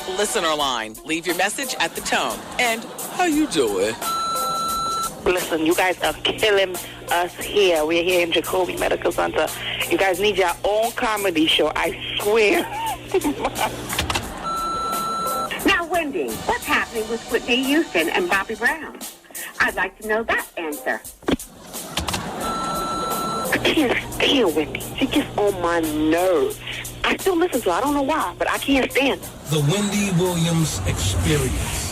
listener line. Leave your message at the tone. And how you doing? Listen, you guys are killing us here. We're here in Jacoby Medical Center. You guys need your own comedy show, I swear. Now, Wendy, what's happening with Whitney Houston and Bobby Brown? I'd like to know that answer. I can't stand Wendy. She gets on my nerves. I still listen to her. I don't know why, but I can't stand her. The Wendy Williams Experience.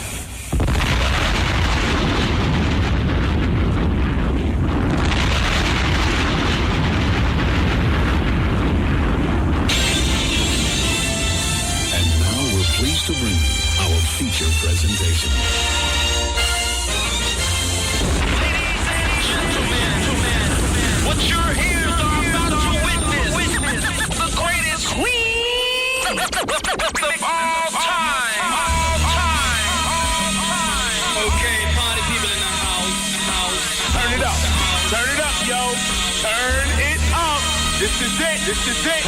And now we're pleased to bring you our feature presentation. What your ears are about to witness, the greatest queen of all time. Okay, party people in the house. Turn it up, yo. Turn it up. This is it.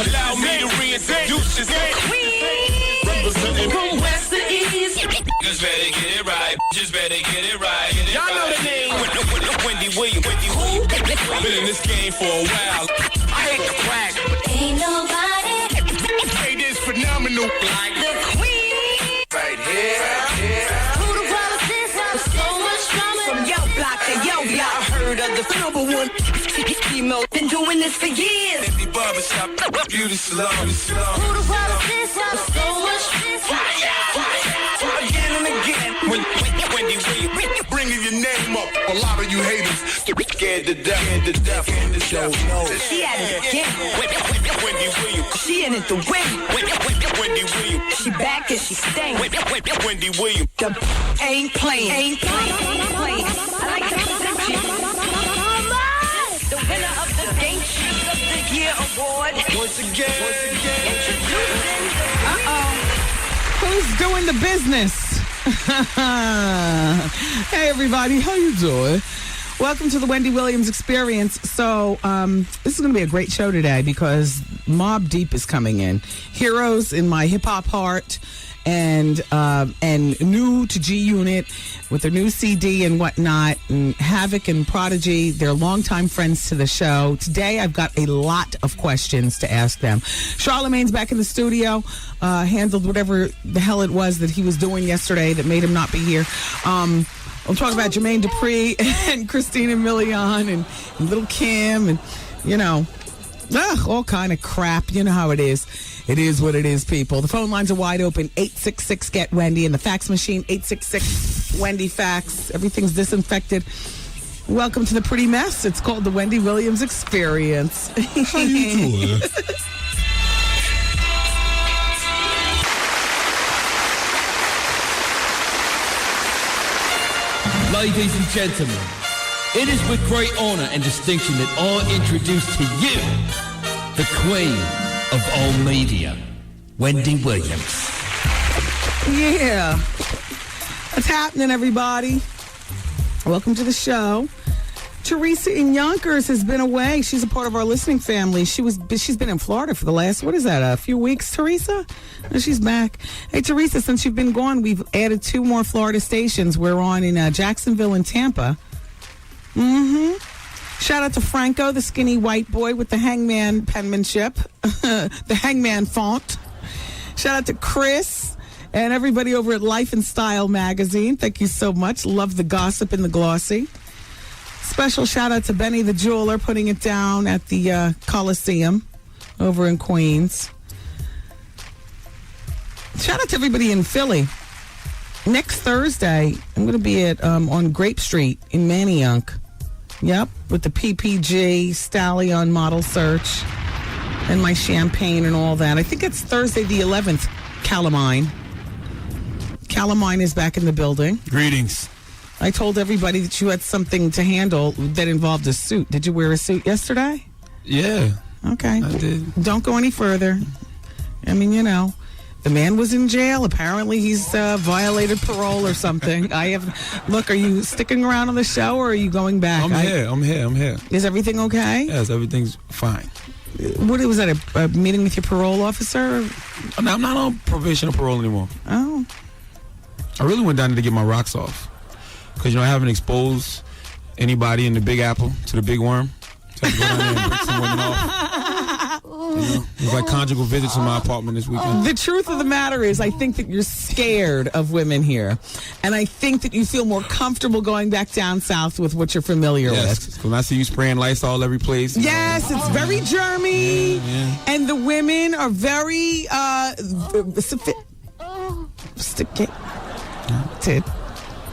Allow me to reintroduce this Representing from west to east. Just better get it right. Y'all know the name. Wendy Williams. Been in this game for a while. I hate to brag. Ain't nobody It is phenomenal. Like the queen. right here. Who the brother sister? So much drama. From yo block to yo block. I heard of the number one female. Been doing this for years. Every barbershop, beauty salon. Who the brother sister? So much sister. Again and again. Wendy Williams. Bringing your name up. A lot of you haters Scared to death. And the show knows. She at it again. Wendy Williams. She in it the win. Wendy Williams. She back and she staying. Wendy Williams. The ain't playing. I like to present you the winner of the Gangsters of the Year award. Once again. Introducing. Who's doing the business? Hey, everybody. How you doing? Welcome to the Wendy Williams Experience. So this is going to be a great show today because Mobb Deep is coming in. Heroes in My Hip Hop Heart and new to G Unit with their new CD and whatnot, and Havoc and Prodigy. They're longtime friends to the show. Today I've got a lot of questions to ask them. Charlemagne's back in the studio, handled whatever the hell it was that he was doing yesterday that made him not be here. We'll talk about Jermaine Dupri and Christina Milian and Little Kim and, all kind of crap. You know how it is. It is what it is, people. The phone lines are wide open, 866-GET-WENDY, and the fax machine, 866-WENDY-FAX. Everything's disinfected. Welcome to the pretty mess. It's called the Wendy Williams Experience. How you doing? Ladies and gentlemen, it is with great honor and distinction that I introduce to you the queen of all media, Wendy Williams. Yeah. What's happening, everybody? Welcome to the show. Teresa in Yonkers has been away. She's a part of our listening family. She's been in Florida for the last, a few weeks, Teresa? No, she's back. Hey, Teresa, since you've been gone, we've added 2 more Florida stations. We're on in Jacksonville and Tampa. Shout out to Franco, the skinny white boy with the hangman penmanship, the hangman font. Shout out to Chris and everybody over at Life and Style magazine. Thank you so much. Love the gossip and the glossy. Special shout out to Benny the jeweler putting it down at the Coliseum over in Queens. Shout out to everybody in Philly. Next Thursday, I'm going to be at on Grape Street in Manayunk. Yep, with the PPG Stallion model search and my champagne and all that. I think it's Thursday the 11th, Calamine. Calamine is back in the building. Greetings. I told everybody that you had something to handle that involved a suit. Did you wear a suit yesterday? Yeah. Okay. I did. Don't go any further. I mean, the man was in jail. Apparently, he's violated parole or something. Look, are you sticking around on the show or are you going back? I'm here. Is everything okay? Yes, everything's fine. What was that, a meeting with your parole officer? I'm not on probation or parole anymore. Oh, I really went down there to get my rocks off. Because, I haven't exposed anybody in the Big Apple to the big worm. So I had to go down there and break some women off. It was like conjugal visits in my apartment this weekend. The truth of the matter is, I think that you're scared of women here. And I think that you feel more comfortable going back down south with what you're familiar with. When I see you spraying Lysol every place. Yes, it's very germy. Yeah. And the women are very sophisticated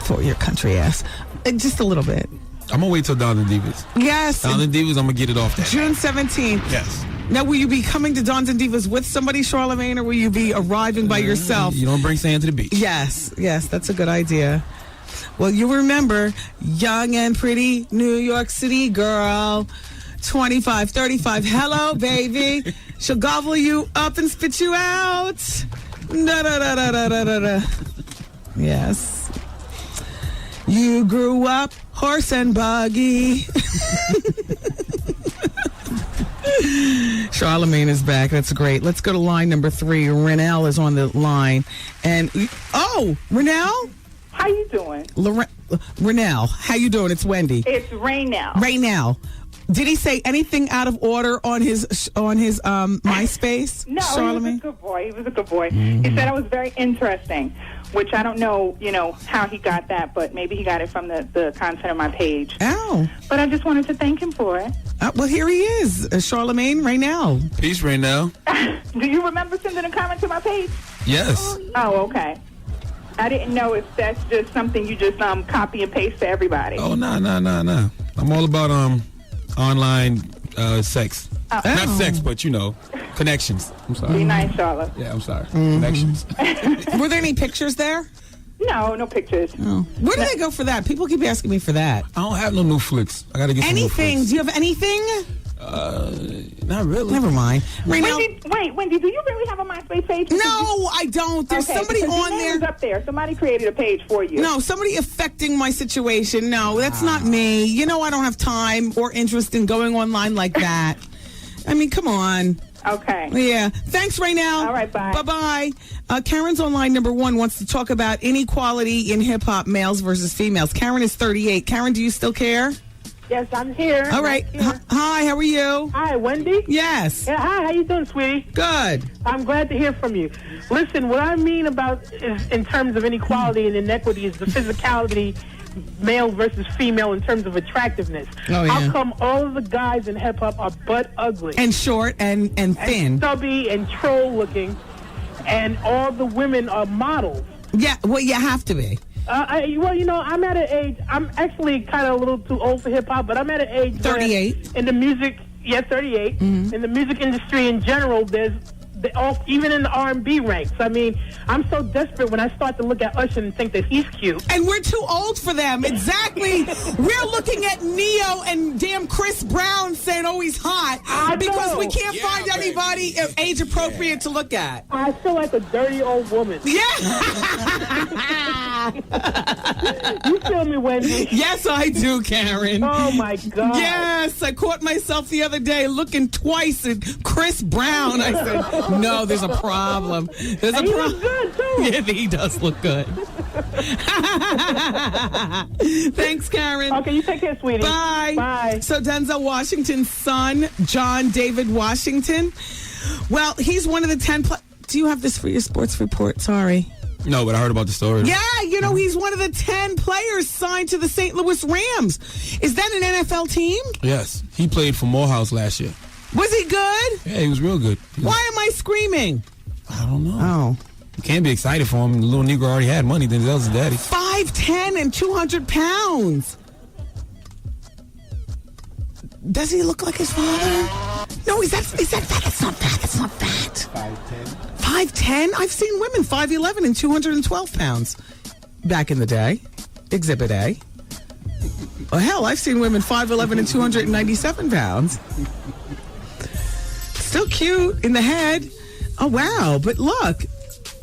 for your country ass. Just a little bit. I'm going to wait till Dons and Divas. Yes. Dons and Divas, I'm going to get it off there. June 17th. Yes. Now, will you be coming to Dons and Divas with somebody, Charlamagne, or will you be arriving by yourself? You don't bring sand to the beach. Yes, that's a good idea. Well, you remember, young and pretty New York City girl, 25, 35. Hello, baby. She'll gobble you up and spit you out. Da-da-da-da-da-da-da. Yes. You grew up horse and buggy. Charlamagne is back. That's great. Let's go to line number 3. Renelle is on the line. And, Renelle? How you doing? Renelle, how you doing? It's Wendy. It's Raynell. Raynell. Did he say anything out of order on his MySpace? No, Charlamagne? he was a good boy. He was a good boy. He said it was very interesting, which I don't know, how he got that, but maybe he got it from the content of my page. Oh. But I just wanted to thank him for it. Well, here he is, Charlamagne Raynell. Peace, Raynell. Do you remember sending a comment to my page? Yes. Oh, okay. I didn't know if that's just something you just copy and paste to everybody. Oh, no. I'm all about online sex. Not sex, but, connections. I'm sorry. Be nice, Charlotte. Yeah, I'm sorry. Connections. Were there any pictures there? No pictures. Oh. Where do they go for that? People keep asking me for that. I don't have no new flicks. I got to get some new anything. flicks. Do you have anything? Not really. Never mind. Wendy, do you really have a MySpace page? No, I don't. There's somebody on there. Your name is up there. Somebody created a page for you. No, somebody affecting my situation. No, that's not me. I don't have time or interest in going online like that. I mean, come on. Okay. Yeah. Thanks, Raynell. All right, bye. Bye-bye. Karen's on line number 1, wants to talk about inequality in hip-hop, males versus females. Karen is 38. Karen, do you still care? Yes, I'm here. All right. Hi, how are you? Hi, Wendy? Yes. Yeah, hi, how you doing, sweetie? Good. I'm glad to hear from you. Listen, what I mean about is in terms of inequality and inequity is the physicality, male versus female in terms of attractiveness. Oh, yeah. How come all of the guys in hip-hop are butt ugly? And short and thin. And stubby and troll-looking, and all the women are models. Yeah, well, you have to be. I'm at an age, I'm actually kind of a little too old for hip-hop, but I'm at an age 38. In the music, 38. Mm-hmm. In the music industry in general, even in the R&B ranks. I mean, I'm so desperate when I start to look at Usher and think that he's cute. And we're too old for them. Exactly. We're looking at Neo and damn Chris Brown saying, oh, he's hot. Because we can't find anybody age appropriate to look at. I feel like a dirty old woman. Yeah. You feel me, Wendy? Yes, I do, Karen. Oh, my God. Yes, I caught myself the other day looking twice at Chris Brown. I said, no, there's a problem. There's a problem. He looks good, too. Yeah, he does look good. Thanks, Karen. Okay, you take care, sweetie. Bye. Bye. So Denzel Washington's son, John David Washington, well, he's one of the 10 Do you have this for your sports report? Sorry. No, but I heard about the story. Yeah, he's one of the 10 players signed to the St. Louis Rams. Is that an NFL team? Yes. He played for Morehouse last year. Was he good? Yeah, he was real good. Why am I screaming? I don't know. Oh. You can't be excited for him. The little Negro already had money. Denzel's his daddy. 5'10" and 200 pounds. Does he look like his father? No, is that fat? That's not fat. That's not fat. 5'10"? I've seen women 5'11" and 212 pounds back in the day. Exhibit A. Well, hell, I've seen women 5'11" and 297 pounds. Still cute in the head. Oh, wow. But look.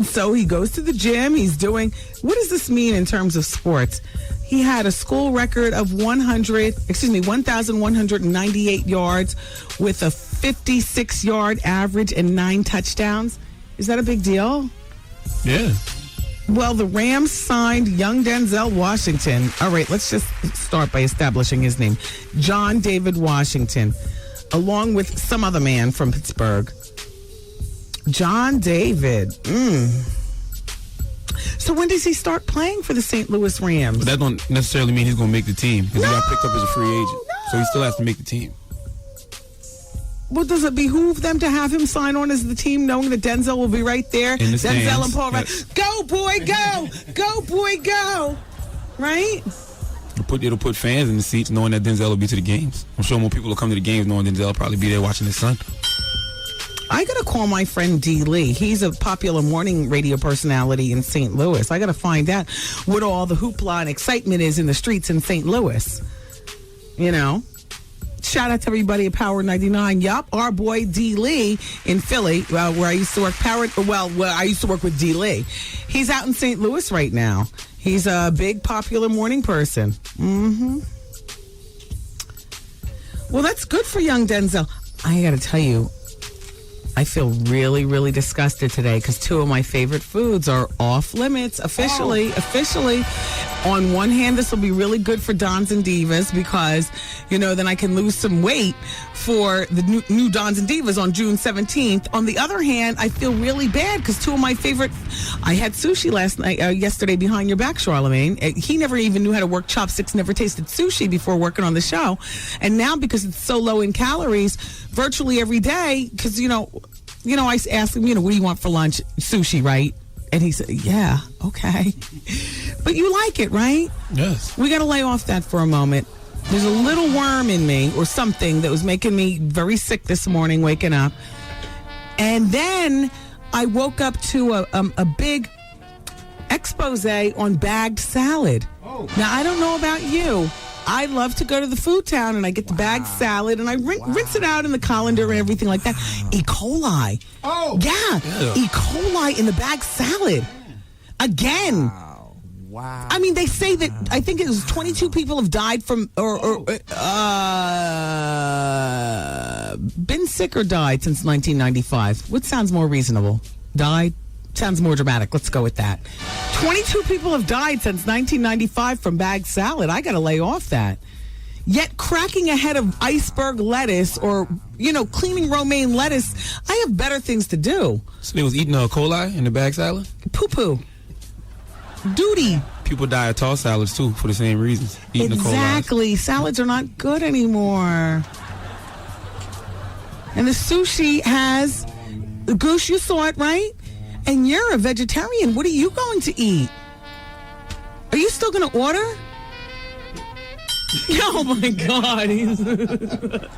So he goes to the gym. He's doing... What does this mean in terms of sports? He had a school record of 1,198 yards with a 56-yard average and 9 touchdowns. Is that a big deal? Yeah. Well, the Rams signed young Denzel Washington. All right, let's just start by establishing his name. John David Washington, along with some other man from Pittsburgh. John David. So when does he start playing for the St. Louis Rams? But that don't necessarily mean he's going to make the team because he got picked up as a free agent. So he still has to make the team. Well, does it behoove them to have him sign on as the team, knowing that Denzel will be right there? In the stands. Denzel and Paul, right? Go, boy, go! Go, boy, go! Right? It'll put fans in the seats knowing that Denzel will be to the games. I'm sure more people will come to the games knowing Denzel will probably be there watching his son. I got to call my friend D. Lee. He's a popular morning radio personality in St. Louis. I got to find out what all the hoopla and excitement is in the streets in St. Louis. You know? Shout out to everybody at Power 99. Yup, our boy D. Lee in Philly, where I used to work. I used to work with D. Lee. He's out in St. Louis right now. He's a big, popular morning person. Mm-hmm. Well, that's good for young Denzel. I got to tell you, I feel really, really disgusted today because two of my favorite foods are off limits officially. On one hand, this will be really good for Dons and Divas because, you know, then I can lose some weight for the new Dons and Divas on June 17th. On the other hand, I feel really bad because two of my favorite... I had sushi yesterday behind your back, Charlemagne. He never even knew how to work chopsticks, never tasted sushi before working on the show. And now, because it's so low in calories, virtually every day, because, you know, I asked him, what do you want for lunch? Sushi, right? And he said, yeah, okay. But you like it, right? Yes. We got to lay off that for a moment. There's a little worm in me or something that was making me very sick this morning waking up. And then I woke up to a big expose on bagged salad. Oh. Now, I don't know about you. I love to go to the food town and I get the bagged salad and I rinse it out in the colander and everything like that. E. coli. Oh. Yeah. E. coli in the bagged salad. Again. Wow. I mean, they say that I think it was 22 people have died from been sick or died since 1995. What sounds more reasonable? Died? Sounds more dramatic. Let's go with that. 22 people have died since 1995 from bagged salad. I got to lay off that. Yet cracking a head of iceberg lettuce or, cleaning romaine lettuce, I have better things to do. So they was eating E. coli in the bagged salad? Poo-poo. Duty. People die of tossed salads, too, for the same reasons. Eating exactly. E. coli. Salads are not good anymore. And the sushi has... Goose, you saw it, right? And you're a vegetarian. What are you going to eat? Are you still going to order? Oh, my God.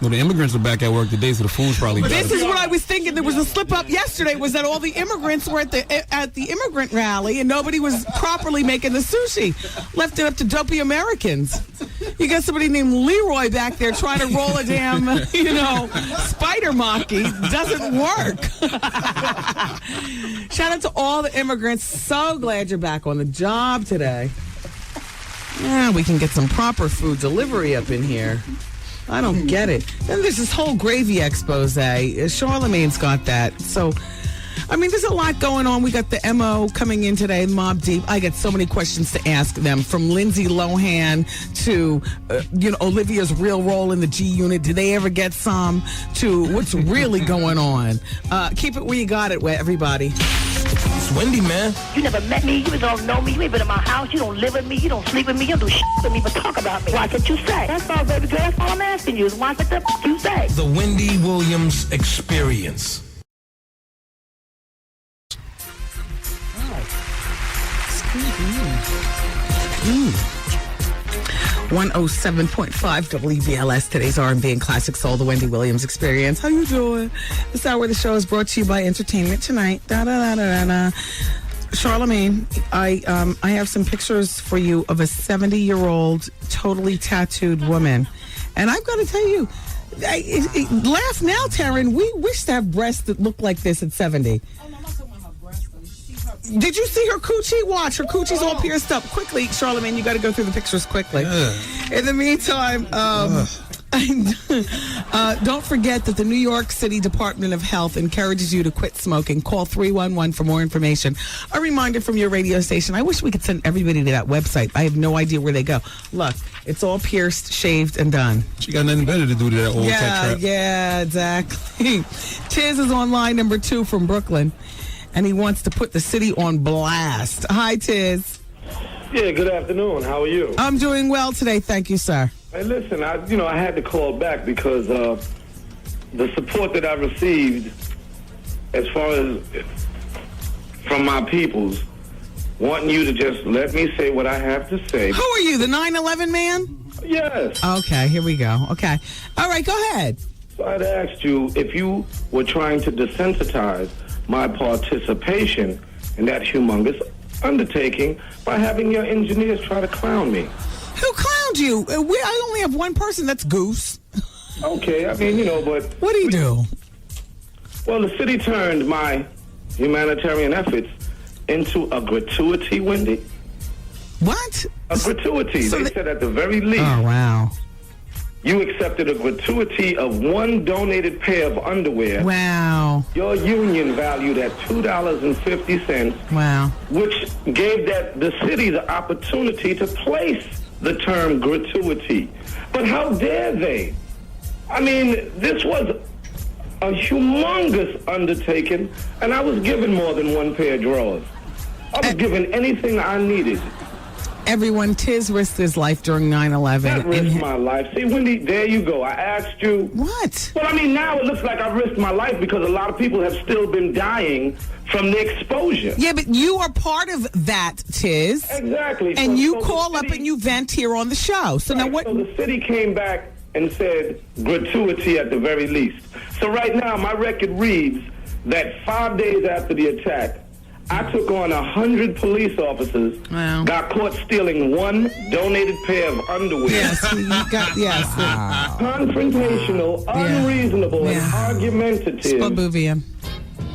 Well, the immigrants are back at work today, so the food's probably better. This is what I was thinking. There was a slip-up yesterday, was that all the immigrants were at the immigrant rally, and nobody was properly making the sushi. Left it up to dopey Americans. You got somebody named Leroy back there trying to roll a damn, spider monkey. Doesn't work. Shout out to all the immigrants. So glad you're back on the job today. Yeah, we can get some proper food delivery up in here. I don't get it. Then there's this whole gravy expose. Charlemagne's got that. So, I mean, there's a lot going on. We got the MO coming in today, Mobb Deep. I got so many questions to ask them, from Lindsay Lohan to, Olivia's real role in the G Unit. Did they ever get some? To what's really going on. Keep it where you got it, everybody. It's Wendy, man. You never met me. You don't know me. You ain't been in my house. You don't live with me. You don't sleep with me. You don't do shit with me, but talk about me. Watch what you say. That's all, baby girl. That's all I'm asking you is watch what the f*** you say. The Wendy Williams Experience. 107.5 WVLS, today's R&B and Classic Soul, the Wendy Williams Experience. How you doing? This hour of the show is brought to you by Entertainment Tonight. Charlemagne, I have some pictures for you of a 70-year-old, totally tattooed woman. And I've got to tell you, laugh now, Taryn. We wish to have breasts that look like this at 70. Did you see her coochie? Watch, her coochie's all pierced up. Quickly, Charlemagne, you got to go through the pictures quickly. In the meantime, Don't forget that the New York City Department of Health encourages you to quit smoking. Call 311 for more information. A reminder from your radio station. I wish we could send everybody to that website. I have no idea where they go. Look, it's all pierced, shaved, and done. She got nothing better to do to that old tech trap. Yeah, exactly. Tiz is on line number 2 from Brooklyn, and he wants to put the city on blast. Hi, Tiz. Yeah, good afternoon. How are you? I'm doing well today. Thank you, sir. Hey, listen, I had to call back because the support that I received as far as from my peoples wanting you to just let me say what I have to say. Who are you, the 9/11 man? Yes. Okay, here we go. Okay. All right, go ahead. So I'd asked you if you were trying to desensitize my participation in that humongous undertaking by having your engineers try to clown me. Who clowned you? I only have one person. That's Goose. Okay, I mean, but... What do you do? Well, the city turned my humanitarian efforts into a gratuity, Wendy. What? A gratuity. So they said at the very least... Oh, wow. You accepted a gratuity of one donated pair of underwear. Wow. Your union valued at $2.50. Wow. Which gave the city the opportunity to place the term gratuity. But how dare they? I mean, this was a humongous undertaking, and I was given more than one pair of drawers. I was given anything I needed. Everyone, Tiz risked his life during 9/11. Not risked my life. See, Wendy, there you go. I asked you. What? Well, I mean, now it looks like I've risked my life because a lot of people have still been dying from the exposure. Yeah, but you are part of that, Tiz. Exactly. And you call up and you vent here on the show. So now what? So the city came back and said gratuity at the very least. So right now, my record reads that 5 days after the attack, I took on 100 police officers, got caught stealing one donated pair of underwear. Yes, yes. Confrontational, unreasonable, and argumentative. Spabuvian.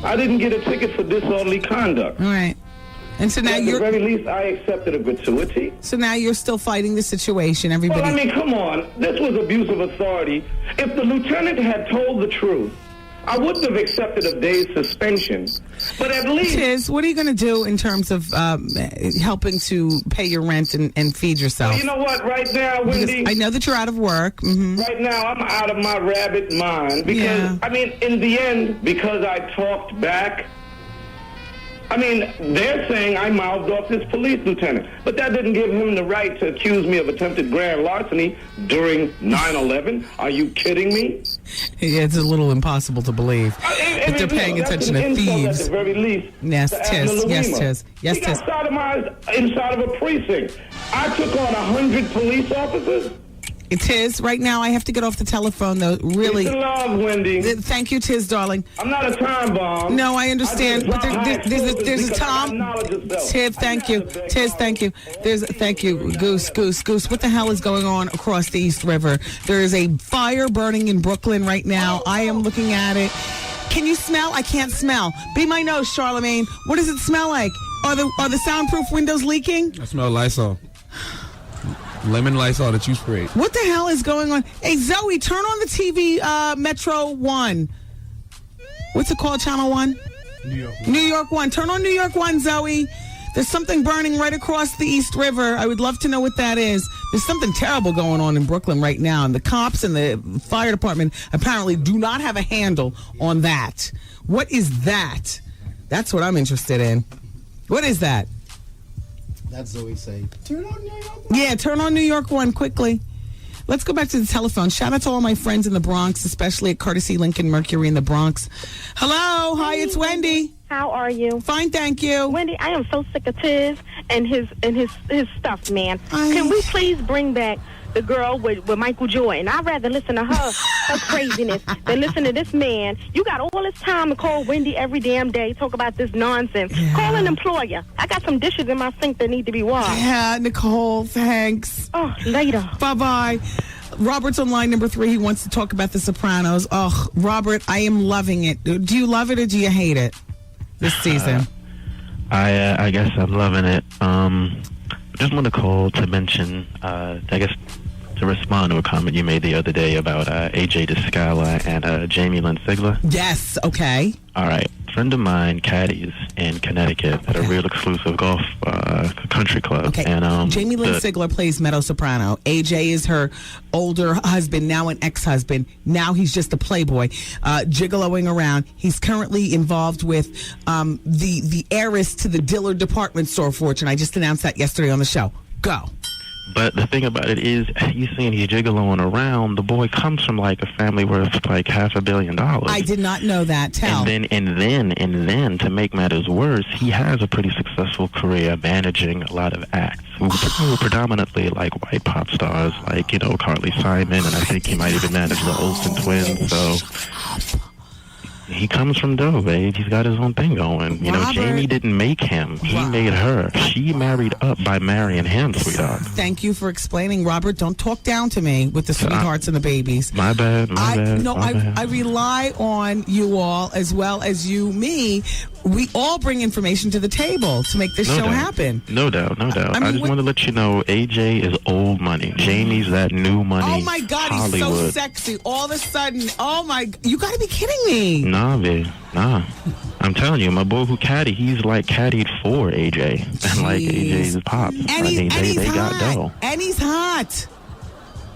I didn't get a ticket for disorderly conduct. All right. And so now at the very least, I accepted a gratuity. So now you're still fighting the situation. Everybody. Well, I mean, come on. This was abuse of authority. If the lieutenant had told the truth, I wouldn't have accepted a day's suspension, but at least... Tiz, what are you going to do in terms of helping to pay your rent and feed yourself? Well, you know what? Right now, Wendy... Because I know that you're out of work. Mm-hmm. Right now, I'm out of my rabbit mind because, I mean, in the end, because I talked back... I mean, they're saying I mouthed off this police lieutenant, but that didn't give him the right to accuse me of attempted grand larceny during 9/11. Are you kidding me? It's a little impossible to believe. But they're paying attention to thieves. At the very least. Yes, Tiz. Yes, Tiz. Yes, Tiz. Tiz. He got sodomized inside of a precinct. I took on 100 police officers. Tiz, right now I have to get off the telephone, though. Really. Peace and love, Wendy. Thank you, Tiz, darling. I'm not a time bomb. No, I understand. But there's a Tom. Tiz, thank you. Tiz, thank you. Thank you. Goose. What the hell is going on across the East River? There is a fire burning in Brooklyn right now. I am looking at it. Can you smell? I can't smell. Be my nose, Charlemagne. What does it smell like? Are the soundproof windows leaking? I smell Lysol. Lemon Lysol that you sprayed. What the hell is going on? Hey, Zoe, turn on the TV, Metro 1. What's it called, Channel 1? New York 1. Turn on New York 1, Zoe. There's something burning right across the East River. I would love to know what that is. There's something terrible going on in Brooklyn right now, and the cops and the fire department apparently do not have a handle on that. What is that? That's what I'm interested in. What is that? That's Zoe say. Turn on New York 1. Yeah, turn on New York 1 quickly. Let's go back to the telephone. Shout out to all my friends in the Bronx, especially at Courtesy Lincoln Mercury in the Bronx. Hello. Hi, it's Wendy. How are you? Fine, thank you. Wendy, I am so sick of Tiz and his stuff, man. Can we please bring back the girl with Michael Jordan? I'd rather listen to her craziness than listen to this man. You got all this time to call Wendy every damn day, talk about this nonsense. Yeah. Call an employer. I got some dishes in my sink that need to be washed. Yeah, Nicole, thanks. Oh, later. Bye-bye. Robert's on line number 3. He wants to talk about The Sopranos. Oh, Robert, I am loving it. Do you love it or do you hate it this season? I guess I'm loving it. Just want to call to mention, I guess, to respond to a comment you made the other day about AJ Descala and Jamie Lynn Sigler. Yes, okay. All right. A friend of mine caddies in Connecticut at a real exclusive golf country club. Okay. And Jamie Lynn Sigler plays mezzo soprano. AJ is her older husband, now an ex-husband. Now he's just a playboy, gigoloing around. He's currently involved with the heiress to the Dillard department store fortune. I just announced that yesterday on the show. Go. But the thing about it is, you saying he's gigoloing around, the boy comes from like a family worth like $500 million. I did not know that. Tell. And then to make matters worse, he has a pretty successful career managing a lot of acts who were predominantly like white pop stars, like, you know, Carly Simon, and I think he might even manage the Olsen twins. So he comes from dough, babe. He's got his own thing going. You know, Jamie didn't make him. He made her. She married up by marrying him, sweetheart. Thank you for explaining, Robert. Don't talk down to me with the sweethearts and the babies. My bad. I rely on you all as well as me. We all bring information to the table to make this show happen. No doubt. I just want to let you know, AJ is old money. Jamie's that new money. Oh my God, Hollywood. He's so sexy. All of a sudden, you got to be kidding me. Nah, babe. Nah. I'm telling you, my boy who caddied, he's like caddied for AJ. And like AJ's pop. And they got dough. And he's hot.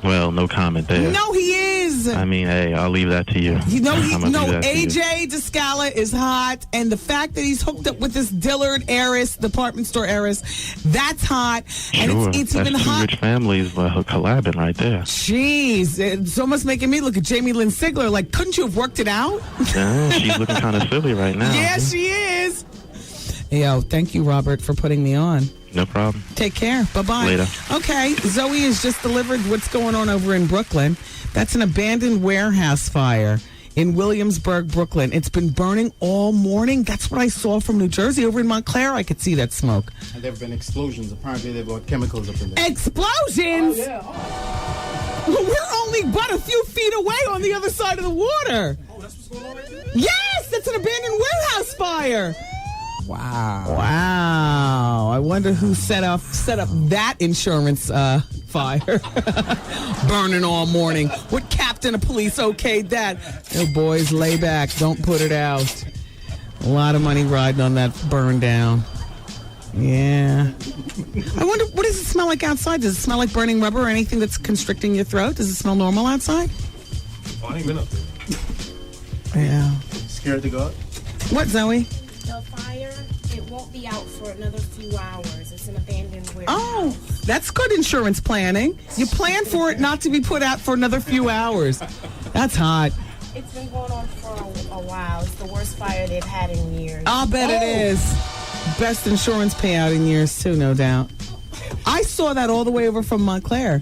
Well, no comment there. No, he is. I mean, hey, I'll leave that to you. AJ Descala is hot, and the fact that he's hooked up with this Dillard heiress, department store heiress, that's hot. And Sure, it's that's even two hot. rich families collabing right there. Jeez, it's almost making me look at Jamie Lynn Sigler like, couldn't you have worked it out? Yeah, she's looking kind of silly right now. Yeah, she is. Yo, thank you, Robert, for putting me on. No problem. Take care. Bye-bye. Later. Okay, Zoe has just delivered what's going on over in Brooklyn. That's an abandoned warehouse fire in Williamsburg, Brooklyn. It's been burning all morning. That's what I saw from New Jersey. Over in Montclair, I could see that smoke. And there have been explosions. Apparently, they've got chemicals up in there. Explosions? Oh, yeah. We're only but a few feet away on the other side of the water. Oh, that's what's going on right there? Yes, that's an abandoned warehouse fire. Wow. I wonder who set up that insurance fire. Burning all morning. What captain of police okayed that? Oh, boys, lay back. Don't put it out. A lot of money riding on that burn down. Yeah. I wonder, what does it smell like outside? Does it smell like burning rubber or anything that's constricting your throat? Does it smell normal outside? Oh, I ain't been up there. Yeah. Scared to go out? What, Zoe? The fire, it won't be out for another few hours. It's an abandoned warehouse. Oh, that's good insurance planning. You plan for it not to be put out for another few hours. That's hot. It's been going on for a while. It's the worst fire they've had in years. I'll bet it is. Best insurance payout in years, too, no doubt. I saw that all the way over from Montclair.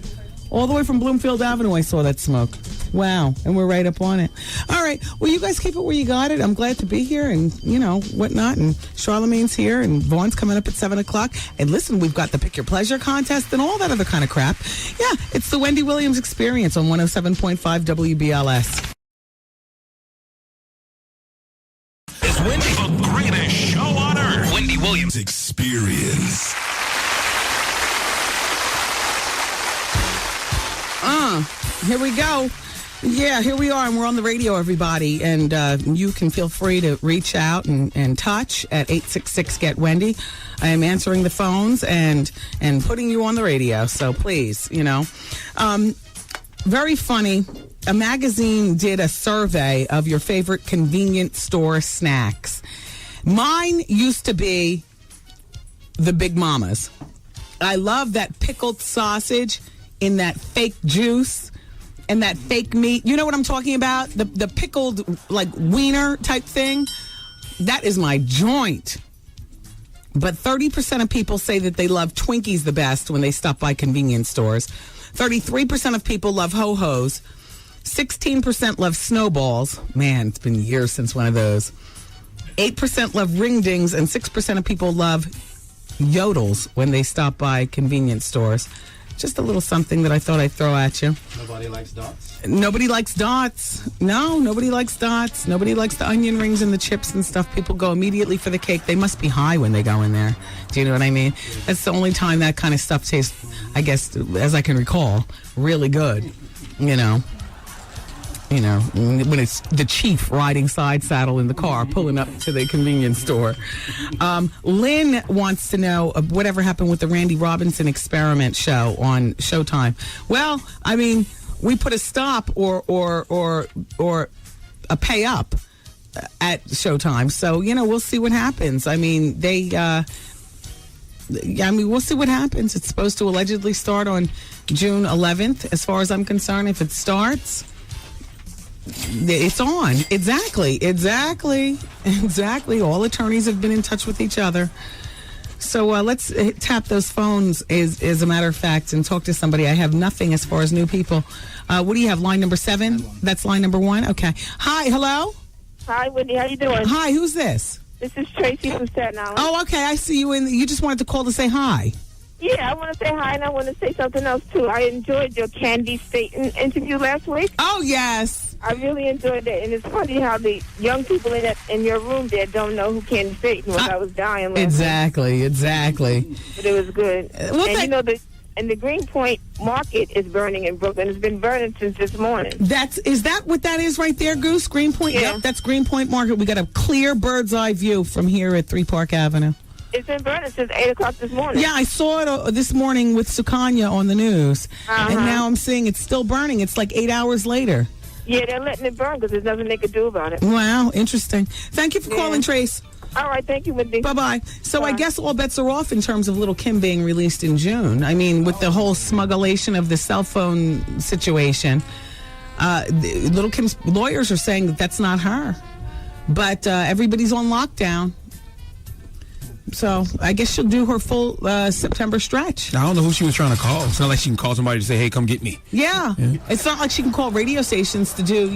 All the way from Bloomfield Avenue, I saw that smoke. Wow. And we're right up on it. All right. Well, you guys keep it where you got it. I'm glad to be here and, you know, whatnot. And Charlemagne's here and Vaughn's coming up at 7 o'clock. And listen, we've got the Pick Your Pleasure contest and all that other kind of crap. Yeah, it's the Wendy Williams Experience on 107.5 WBLS. It's Wendy, the greatest show on earth. Wendy Williams Experience. Here we go. Yeah, here we are, and we're on the radio, everybody. And you can feel free to reach out and touch at 866-GET-WENDY. I am answering the phones and putting you on the radio. So please, you know. Very funny. A magazine did a survey of your favorite convenience store snacks. Mine used to be the Big Mamas. I love that pickled sausage in that fake juice and that fake meat. You know what I'm talking about? The pickled, like, wiener type thing. That is my joint. But 30% of people say that they love Twinkies the best when they stop by convenience stores. 33% of people love Ho-Hos. 16% love Snowballs. Man, it's been years since one of those. 8% love Ring Dings, and 6% of people love Yodels when they stop by convenience stores. Just a little something that I thought I'd throw at you. Nobody likes dots. Nobody likes dots. No, nobody likes dots. Nobody likes the onion rings and the chips and stuff. People go immediately for the cake. They must be high when they go in there. Do you know what I mean? That's the only time that kind of stuff tastes, I guess, as I can recall, really good. You know, when it's the chief riding side saddle in the car, pulling up to the convenience store. Lynn wants to know whatever happened with the Randy Robinson experiment show on Showtime. Well, I mean, we put a stop or a pay up at Showtime. So, we'll see what happens. I mean, we'll see what happens. It's supposed to allegedly start on June 11th, as far as I'm concerned. If it starts, it's on. Exactly. All attorneys have been in touch with each other. So let's tap those phones, as a matter of fact, and talk to somebody. I have nothing as far as new people. What do you have, line number 7? That's line number 1? Okay. Hi, hello? Hi, Wendy. How you doing? Hi, who's this? This is Tracy from Staten Island. Oh, okay. I see you you just wanted to call to say hi. Yeah, I want to say hi, and I want to say something else, too. I enjoyed your Candy Staten interview last week. Oh, yes. I really enjoyed that, and it's funny how the young people in your room there don't know who Candy Staten was. I was dying last Exactly. week. But it was good. And the Greenpoint Market is burning in Brooklyn. It's been burning since this morning. Is that what that is right there, Goose? Greenpoint? Yeah. Yep, that's Greenpoint Market. We got a clear bird's eye view from here at 3 Park Avenue. It's been burning since 8 o'clock this morning. Yeah, I saw it this morning with Sukanya on the news. And now I'm seeing it's still burning. It's like 8 hours later. Yeah, they're letting it burn because there's nothing they could do about it. Wow, interesting. Thank you for calling, Trace. All right, thank you, Wendy. Bye-bye. So I guess all bets are off in terms of Little Kim being released in June. I mean, with the whole smugglation of the cell phone situation, Little Kim's lawyers are saying that that's not her. But everybody's on lockdown. So I guess she'll do her full September stretch. I don't know who she was trying to call. It's not like she can call somebody to say, hey, come get me. Yeah. It's not like she can call radio stations to do,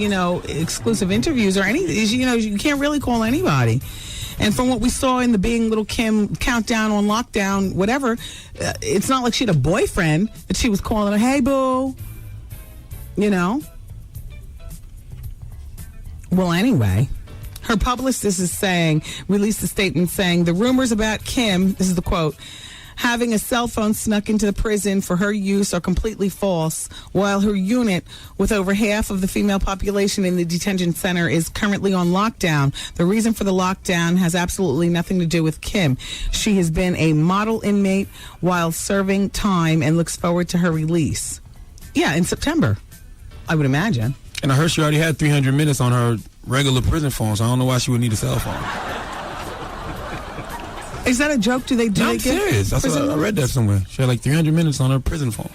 exclusive interviews or anything. You can't really call anybody. And from what we saw in the Being Little Kim countdown on lockdown, whatever, it's not like she had a boyfriend that she was calling her, hey, boo. Well, anyway. Her publicist released a statement saying, the rumors about Kim, this is the quote, having a cell phone snuck into the prison for her use are completely false, while her unit, with over half of the female population in the detention center, is currently on lockdown. The reason for the lockdown has absolutely nothing to do with Kim. She has been a model inmate while serving time and looks forward to her release. Yeah, in September, I would imagine. And I heard she already had 300 minutes on her regular prison phone, so I don't know why she would need a cell phone. Is that a joke? Do they I'm serious. I read that somewhere. She had like 300 minutes on her prison phone.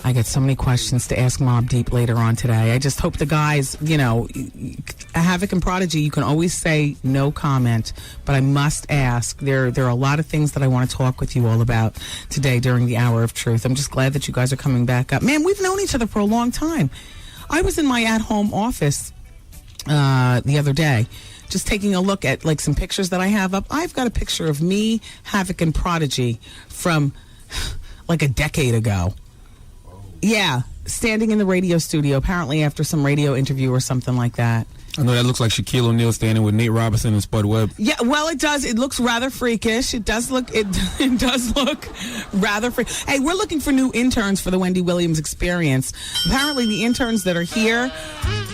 I got so many questions to ask Mobb Deep later on today. I just hope the guys, Havoc and Prodigy, you can always say no comment, but I must ask. There are a lot of things that I want to talk with you all about today during the Hour of Truth. I'm just glad that you guys are coming back up. Man, we've known each other for a long time. I was in my at-home office the other day, just taking a look at some pictures that I have up. I've got a picture of me, Havoc, and Prodigy from a decade ago. Yeah, standing in the radio studio, apparently after some radio interview or something like that. I know that looks like Shaquille O'Neal standing with Nate Robinson and Spud Webb. Yeah, well, it does. It looks rather freakish. It does look rather freakish. Hey, we're looking for new interns for the Wendy Williams Experience. Apparently, the interns that are here,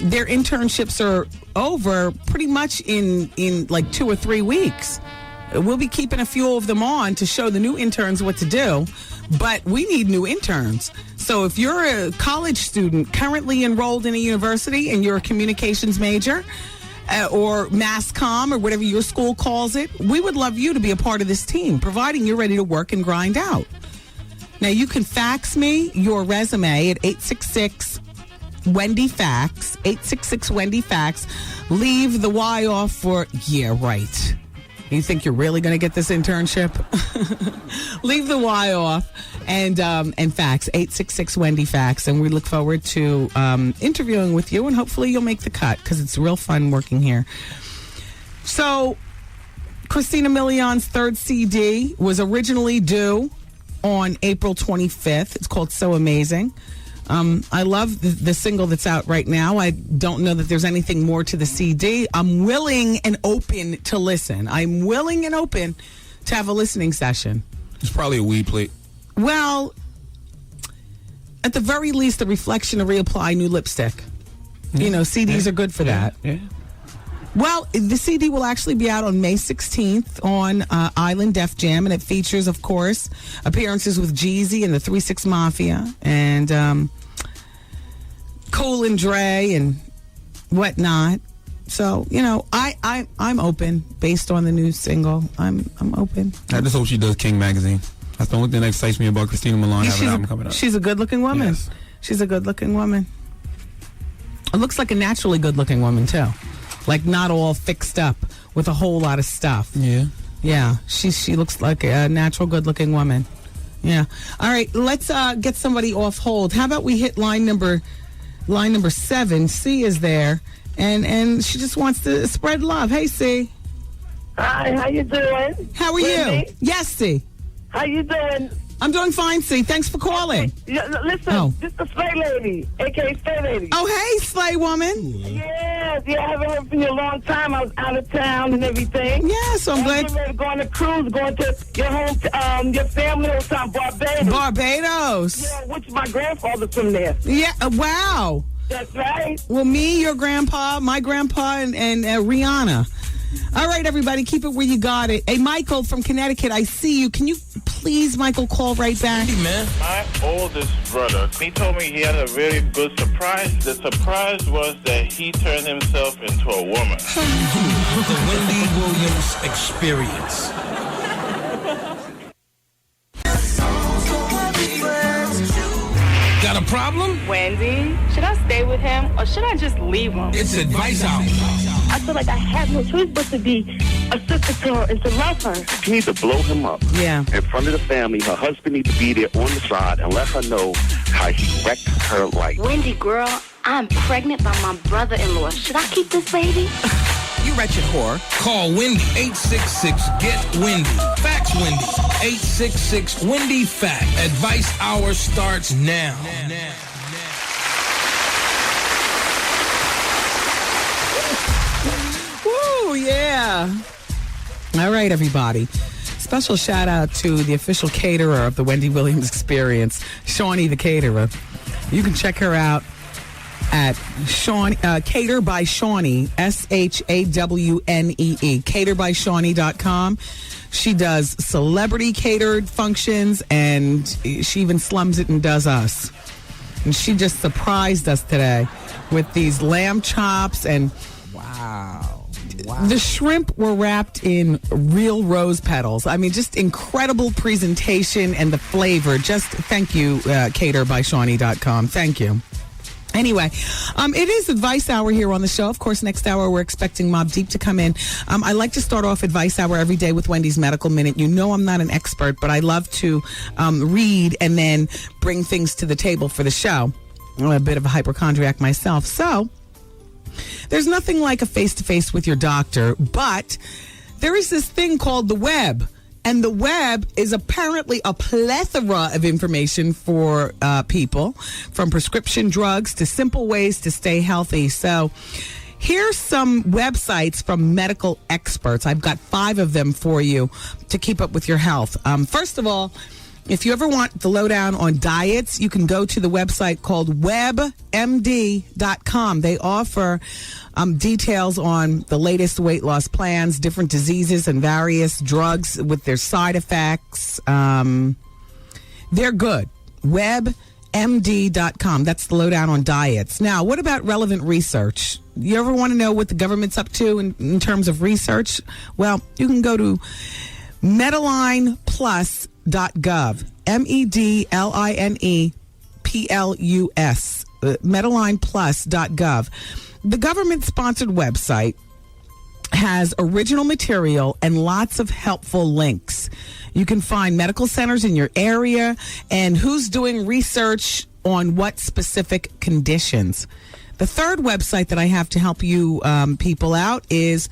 their internships are over pretty much in 2 or 3 weeks. We'll be keeping a few of them on to show the new interns what to do, but we need new interns. So if you're a college student currently enrolled in a university and you're a communications major or mass comm or whatever your school calls it, we would love you to be a part of this team, providing you're ready to work and grind out. Now, you can fax me your resume at 866-WendyFax, 866-WendyFax. Leave the Y off for, yeah, right. You think you're really going to get this internship? Leave the Y off and fax 866-WendyFax, and we look forward to interviewing with you, and hopefully you'll make the cut because it's real fun working here. So, Christina Milian's third CD was originally due on April 25th. It's called So Amazing. I love the single that's out right now. I don't know that there's anything more to the CD. I'm willing and open to listen. I'm willing and open to have a listening session. It's probably a weed plate. Well, at the very least, a reflection to reapply new lipstick. You know, CDs are good for that. Yeah. Well, the CD will actually be out on May 16th on Island Def Jam, and it features, of course, appearances with Jeezy and the 3-6 Mafia, and Cole and Dre and whatnot. So, you know, I'm open based on the new single. I'm open. I just hope she does King Magazine. That's the only thing that excites me about Christina Milian having an album coming up. She's a good-looking woman. Yes. She's a good-looking woman. It looks like a naturally good-looking woman, too. Like, not all fixed up with a whole lot of stuff. Yeah. Yeah, she looks like a natural, good-looking woman. Yeah. All right, let's get somebody off hold. How about we hit line number 7? C is there, and she just wants to spread love. Hey, C. Hi, how you doing? How are you? Yes, C. How you doing? I'm doing fine, C. Thanks for calling. Yeah, listen, this is the Slay Lady, a.k.a. Slay Lady. Oh, hey, Slay Woman. Yes, I haven't heard from you in a long time. I was out of town and everything. Yeah, so I'm glad. Ready to go on a cruise, going to your home, your family hometown, Barbados. Barbados. Yeah, which my grandfather's from there. Yeah, wow. That's right. Well, me, your grandpa, my grandpa, and Rihanna. All right, everybody, keep it where you got it. Hey, Michael from Connecticut, I see you. Can you please, Michael, call right back? Hey, man. My oldest brother, he told me he had a very good surprise. The surprise was that he turned himself into a woman. The Wendy Williams Experience. Got a problem? Wendy, should I stay with him or should I just leave him? It's Advice Hour. I feel like I have no choice but to be a sister to her and to love her. You need to blow him up. Yeah. In front of the family. Her husband needs to be there on the side and let her know how he wrecked her life. Wendy, girl, I'm pregnant by my brother-in-law. Should I keep this baby? You wretched whore. Call Wendy, 866-GET-WENDY. Fax Wendy, 866-WENDY-FACT. Advice Hour starts now. Woo, yeah. All right, everybody. Special shout out to the official caterer of the Wendy Williams Experience, Shawnee the Caterer. You can check her out at Cater by Shawnee, SHAWNEE, caterbyshawnee.com. She does celebrity catered functions, and she even slums it and does us. And she just surprised us today with these lamb chops, and the shrimp were wrapped in real rose petals. I mean, just incredible presentation and the flavor. Just thank you, caterbyshawnee.com. Thank you. Anyway, it is Advice Hour here on the show. Of course, next hour we're expecting Mobb Deep to come in. I like to start off Advice Hour every day with Wendy's Medical Minute. You know I'm not an expert, but I love to read and then bring things to the table for the show. I'm a bit of a hypochondriac myself. So there's nothing like a face-to-face with your doctor, but there is this thing called the web. And the web is apparently a plethora of information for people, from prescription drugs to simple ways to stay healthy. So here's some websites from medical experts. I've got 5 of them for you to keep up with your health. First of all, if you ever want the lowdown on diets, you can go to the website called webmd.com. They offer details on the latest weight loss plans, different diseases, and various drugs with their side effects. They're good. Webmd.com. That's the lowdown on diets. Now, what about relevant research? You ever want to know what the government's up to in terms of research? Well, you can go to MedlinePlus.gov. MEDLINEPLUS. MedlinePlus.gov. The government-sponsored website has original material and lots of helpful links. You can find medical centers in your area and who's doing research on what specific conditions. The third website that I have to help you people out is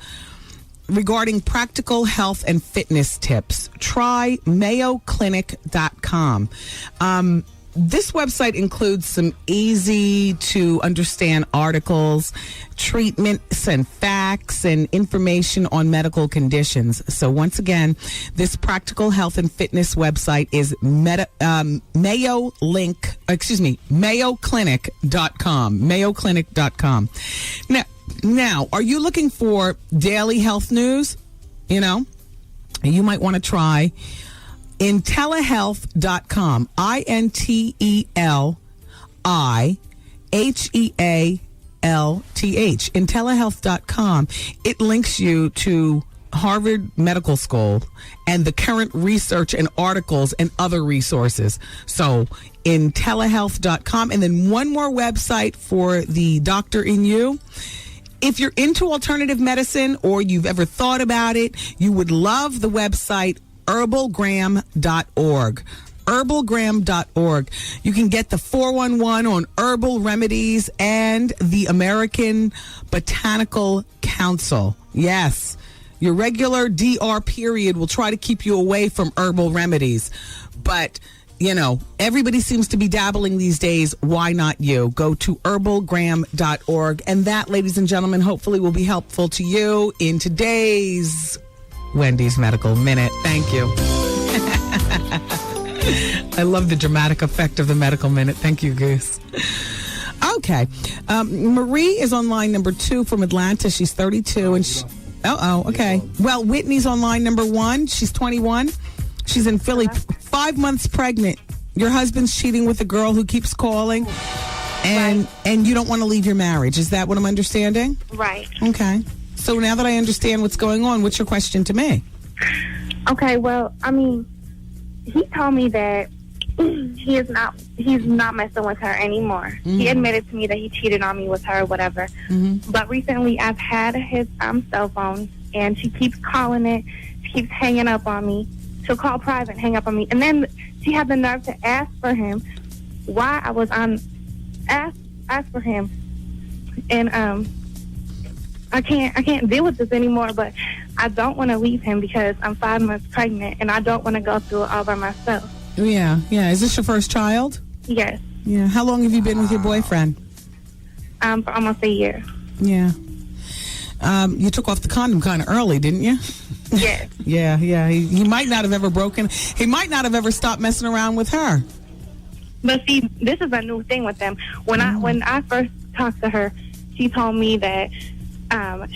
regarding practical health and fitness tips. Try MayoClinic.com. This website includes some easy to understand articles, treatments and facts, and information on medical conditions. So once again, this practical health and fitness website is MayoClinic.com. MayoClinic.com. Now, are you looking for daily health news? You know, you might want to try Intelehealth.com. INTELIHEALTH. Intelehealth.com. It links you to Harvard Medical School and the current research and articles and other resources. So Intelehealth.com. And then one more website for the doctor in you. If you're into alternative medicine or you've ever thought about it, you would love the website herbalgram.org. herbalgram.org. You can get the 411 on herbal remedies and the American Botanical Council. Yes, your regular DR period will try to keep you away from herbal remedies. But, you know, everybody seems to be dabbling these days. Why not you? Go to herbalgram.org. And that, ladies and gentlemen, hopefully will be helpful to you in today's Wendy's Medical Minute. Thank you. I love the dramatic effect of the Medical Minute. Thank you, Goose. Okay. Marie is on line number 2 from Atlanta. She's 32. And okay. Well, Whitney's on line number 1. She's 21. She's in Philly, 5 months pregnant. Your husband's cheating with a girl who keeps calling, and you don't want to leave your marriage. Is that what I'm understanding? Right. Okay. So now that I understand what's going on, what's your question to me? Okay, well, I mean, he told me that he's not messing with her anymore. Mm-hmm. He admitted to me that he cheated on me with her or whatever. Mm-hmm. But recently I've had his cell phone, and she keeps calling it. She keeps hanging up on me. She'll call private and hang up on me. And then she had the nerve to ask for him why I was on, ask for him. And I can't deal with this anymore, but I don't want to leave him because I'm 5 months pregnant, and I don't want to go through it all by myself. Yeah. Is this your first child? Yes. Yeah. How long have you been with your boyfriend? For almost a year. Yeah. You took off the condom kind of early, didn't you? Yes. Yeah. He might not have ever he might not have ever stopped messing around with her. But see, this is a new thing with them. When I first talked to her, she told me that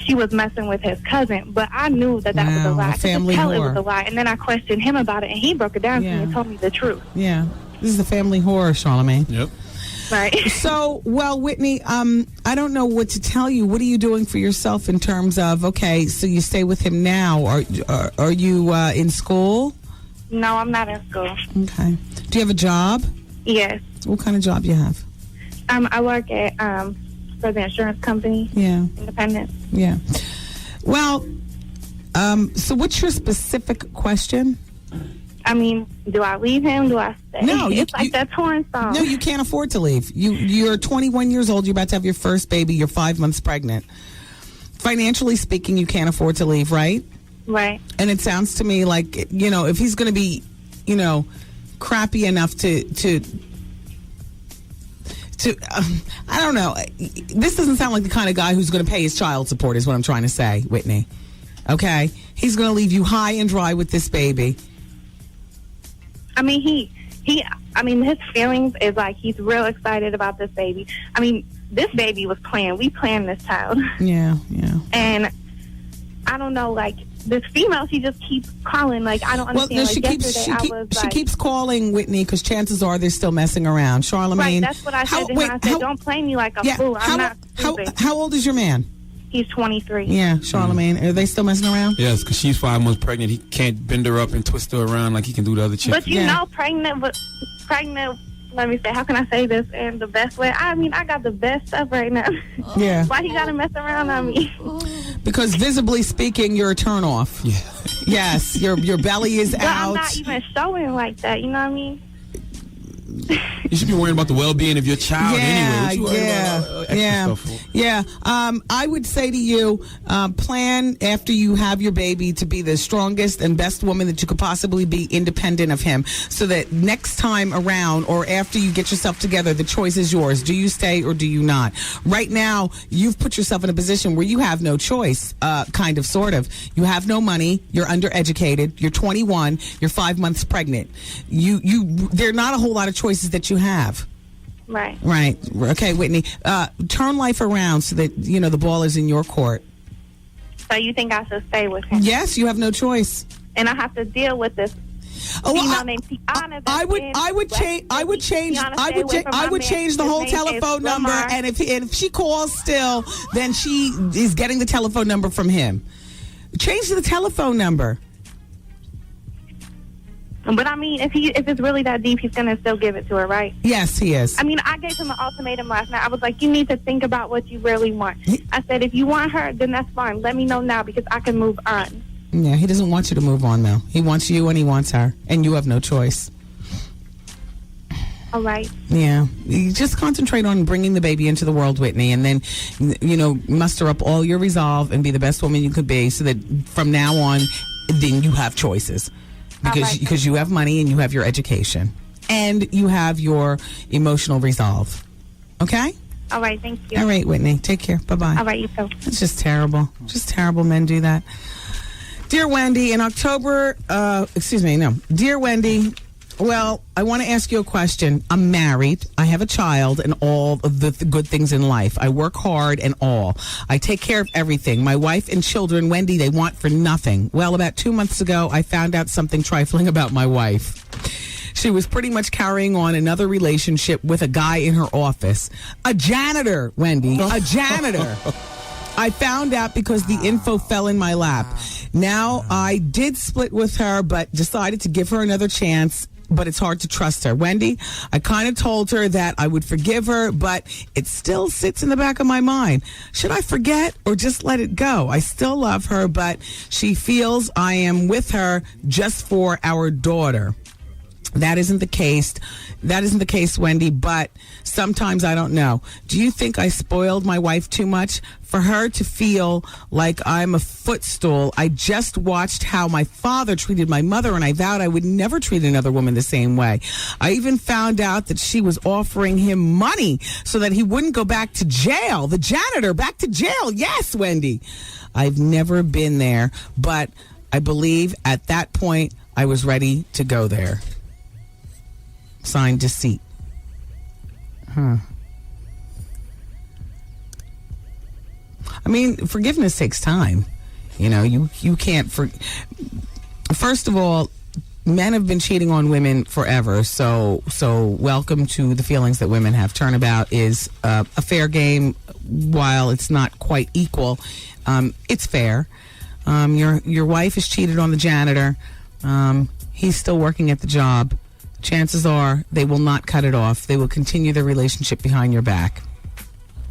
she was messing with his cousin, but I knew that was a lie. Family whore. It whore. was a lie, and then I questioned him about it, and he broke it down to me and told me the truth. Yeah, this is the family horror, Charlamagne. Yep. Right. So, well, Whitney, I don't know what to tell you. What are you doing for yourself in terms of, okay, so you stay with him now. Are you in school? No, I'm not in school. Okay. Do you have a job? Yes. What kind of job do you have? I work at for the insurance company. Yeah. Independent. Yeah. Well, so what's your specific question? I mean, do I leave him? Do I stay? No, it's like that torn song. No, you can't afford to leave. You're 21 years old. You're about to have your first baby. You're 5 months pregnant. Financially speaking, you can't afford to leave, right? Right. And it sounds to me like, you know, if he's going to be, you know, crappy enough to I don't know. This doesn't sound like the kind of guy who's going to pay his child support is what I'm trying to say, Whitney. Okay? He's going to leave you high and dry with this baby. I mean, his feelings is like he's real excited about this baby. I mean, this baby was planned. We planned this child. Yeah. And I don't know, like, this female, she just keeps calling. Like, I don't understand. Well, she keeps calling Whitney because chances are they're still messing around. Charlamagne. Right, that's what I said to him. I said, don't play me like a fool. I'm not stupid. How old is your man? He's 23. Yeah, Charlamagne. Are they still messing around? Yes, because she's 5 months pregnant. He can't bend her up and twist her around like he can do the other chicks. But you know, pregnant, let me say, how can I say this in the best way? I mean, I got the best stuff right now. Yeah. Why he got to mess around on me? Because visibly speaking, you're a turnoff. Yeah. Yes, your belly is but out. I'm not even showing like that, you know what I mean? You should be worrying about the well-being of your child anyway. What you worrying about extra stuff for? Yeah. I would say to you, plan after you have your baby to be the strongest and best woman that you could possibly be, independent of him, so that next time around or after you get yourself together, the choice is yours. Do you stay or do you not? Right now, you've put yourself in a position where you have no choice, kind of, sort of. You have no money. You're undereducated. You're 21. You're 5 months pregnant. There are not a whole lot of choices that you have. Right. Right. Okay, Whitney. Turn life around so that, the ball is in your court. So you think I should stay with him? Yes, you have no choice. And I have to deal with this female named Tiana. I would change the whole telephone number, and if she calls still, then she is getting the telephone number from him. Change the telephone number. But I mean, if it's really that deep, he's gonna still give it to her, right? Yes, he is. I mean, I gave him an ultimatum last night. I was like, you need to think about what you really want. I said, if you want her, then that's fine. Let me know now because I can move on. Yeah, he doesn't want you to move on, though. He wants you and he wants her, and you have no choice. All right. Yeah. You just concentrate on bringing the baby into the world, Whitney, and then, muster up all your resolve and be the best woman you could be so that from now on, then you have choices. Because you have money and you have your education and you have your emotional resolve. Okay? All right, thank you. All right, Whitney. Take care. Bye-bye. All right, you too. It's just terrible. Just terrible men do that. Dear Wendy, in October, Dear Wendy, well, I want to ask you a question. I'm married. I have a child and all of the good things in life. I work hard and all. I take care of everything. My wife and children, Wendy, they want for nothing. Well, about 2 months ago, I found out something trifling about my wife. She was pretty much carrying on another relationship with a guy in her office. A janitor, Wendy. A janitor. I found out because the info fell in my lap. Now, I did split with her, but decided to give her another chance. But it's hard to trust her. Wendy, I kind of told her that I would forgive her, but it still sits in the back of my mind. Should I forget or just let it go? I still love her, but she feels I am with her just for our daughter. That isn't the case. That isn't the case, Wendy, but sometimes I don't know. Do you think I spoiled my wife too much? For her to feel like I'm a footstool, I just watched how my father treated my mother, and I vowed I would never treat another woman the same way. I even found out that she was offering him money so that he wouldn't go back to jail. The janitor, back to jail. Yes, Wendy. I've never been there, but I believe at that point I was ready to go there. Signed, Deceit. I mean, forgiveness takes time. You can't First of all, men have been cheating on women forever. So welcome to the feelings that women have. Turnabout is a fair game. While it's not quite equal, it's fair. Your wife has cheated on the janitor. He's still working at the job. Chances are they will not cut it off. They will continue their relationship behind your back.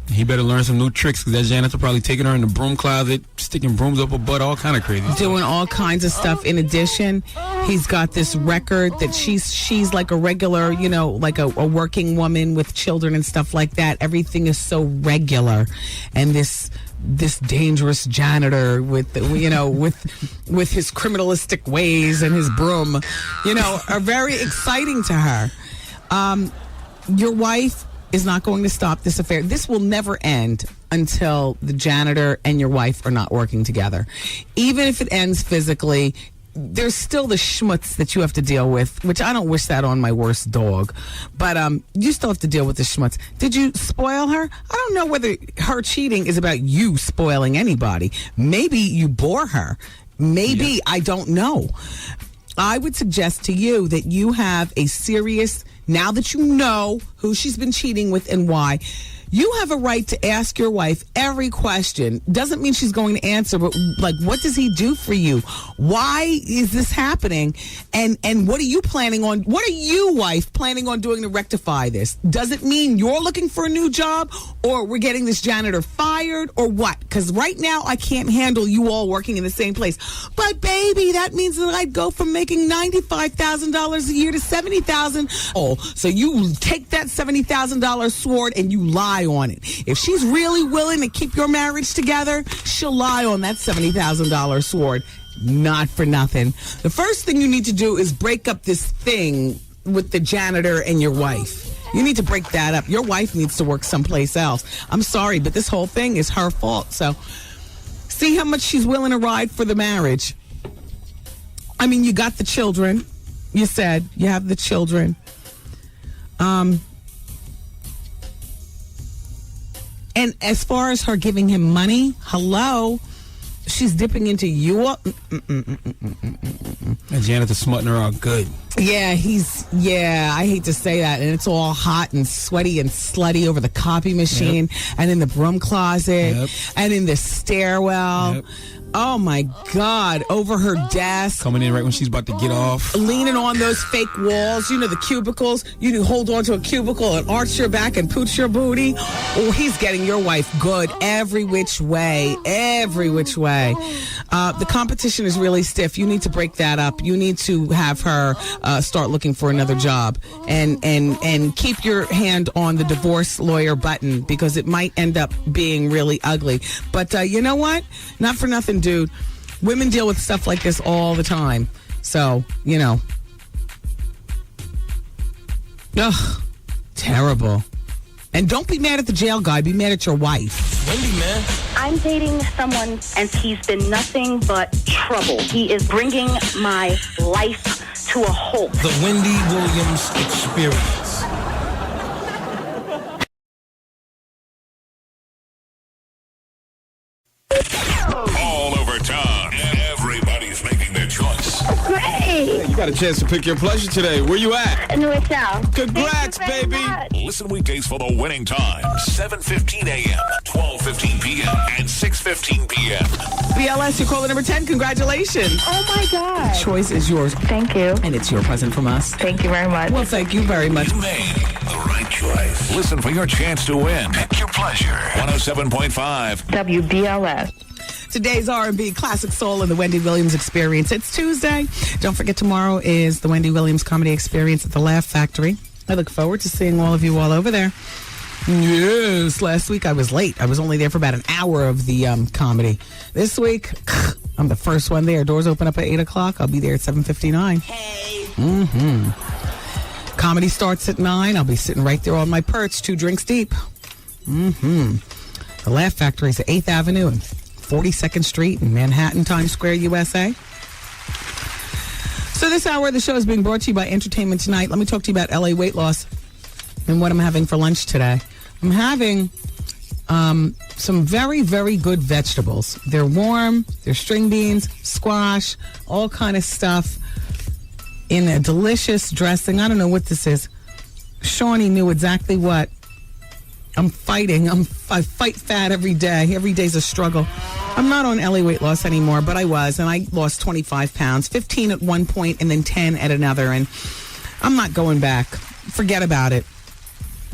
He better learn some new tricks because that janitor probably taking her in the broom closet, sticking brooms up her butt, all kind of crazy stuff. Doing all kinds of stuff. In addition, he's got this record that she's like a regular, like a working woman with children and stuff like that. Everything is so regular. And this dangerous janitor with his criminalistic ways and his broom, are very exciting to her. Your wife is not going to stop this affair. This will never end until the janitor and your wife are not working together. Even if it ends physically, there's still the schmutz that you have to deal with, which I don't wish that on my worst dog. But you still have to deal with the schmutz. Did you spoil her? I don't know whether her cheating is about you spoiling anybody. Maybe you bore her. Maybe. Yeah. I don't know. I would suggest to you that you have a serious, now that you know who she's been cheating with and why, You have a right to ask your wife every question. Doesn't mean she's going to answer, but like, what does he do for you? Why is this happening? And what are you planning on? What are you, wife, planning on doing to rectify this? Does it mean you're looking for a new job, or we're getting this janitor fired, or what? Because right now I can't handle you all working in the same place. But baby, that means that I'd go from making $95,000 a year to $70,000. Oh, so you take that $70,000 sword and you lie on it. If she's really willing to keep your marriage together, she'll lie on that $70,000 sword. Not for nothing. The first thing you need to do is break up this thing with the janitor and your wife. You need to break that up. Your wife needs to work someplace else. I'm sorry, but this whole thing is her fault. So see how much she's willing to ride for the marriage. I mean, you got the children. You said you have the children. And as far as her giving him money, hello, she's dipping into you. And Janet's smutting her out good. Yeah, I hate to say that. And it's all hot and sweaty and slutty over the copy machine and in the broom closet and in the stairwell. Oh, my God. Over her desk. Coming in right when she's about to get off. Leaning on those fake walls. You know, the cubicles. You can hold on to a cubicle and arch your back and pooch your booty. Oh, he's getting your wife good every which way. Every which way. The competition is really stiff. You need to break that up. You need to have her start looking for another job. And keep your hand on the divorce lawyer button, because it might end up being really ugly. But you know what? Not for nothing, dude. Women deal with stuff like this all the time. So, you know. Ugh. Terrible. And don't be mad at the jail guy. Be mad at your wife. Wendy, man. I'm dating someone, and he's been nothing but trouble. He is bringing my life to a halt. The Wendy Williams Experience. All over town. Everybody's making their choice. Great. You got a chance to pick your pleasure today. Where you at? In Rochelle. Congrats, baby. Listen weekdays for the winning time. 7:15 a.m., 12:15 p.m., and 6:15 p.m. BLS, you're caller number 10. Congratulations. Oh, my God. The choice is yours. Thank you. And it's your present from us. Thank you very much. Well, thank you very much. You made the right choice. Listen for your chance to win. Pick your pleasure. 107.5 WBLS. Today's R&B Classic Soul and the Wendy Williams Experience. It's Tuesday. Don't forget, tomorrow is the Wendy Williams Comedy Experience at the Laugh Factory. I look forward to seeing all of you all over there. Yes, last week I was late. I was only there for about an hour of the comedy. This week, I'm the first one there. Doors open up at 8 o'clock. I'll be there at 7:59. Hey. Mm-hmm. Comedy starts at 9. I'll be sitting right there on my perch, 2 drinks deep. Mm-hmm. The Laugh Factory is at 8th Avenue and 42nd Street in Manhattan, Times Square, USA. So this hour of the show is being brought to you by Entertainment Tonight. Let me talk to you about LA weight loss and what I'm having for lunch today. I'm having some very, very good vegetables. They're warm. They're string beans, squash, all kind of stuff in a delicious dressing. I don't know what this is. Shawnee knew exactly what. I'm fighting. I fight fat every day. Every day's a struggle. I'm not on LA weight loss anymore, but I was, and I lost 25 pounds, 15 at one point and then 10 at another, and I'm not going back. Forget about it.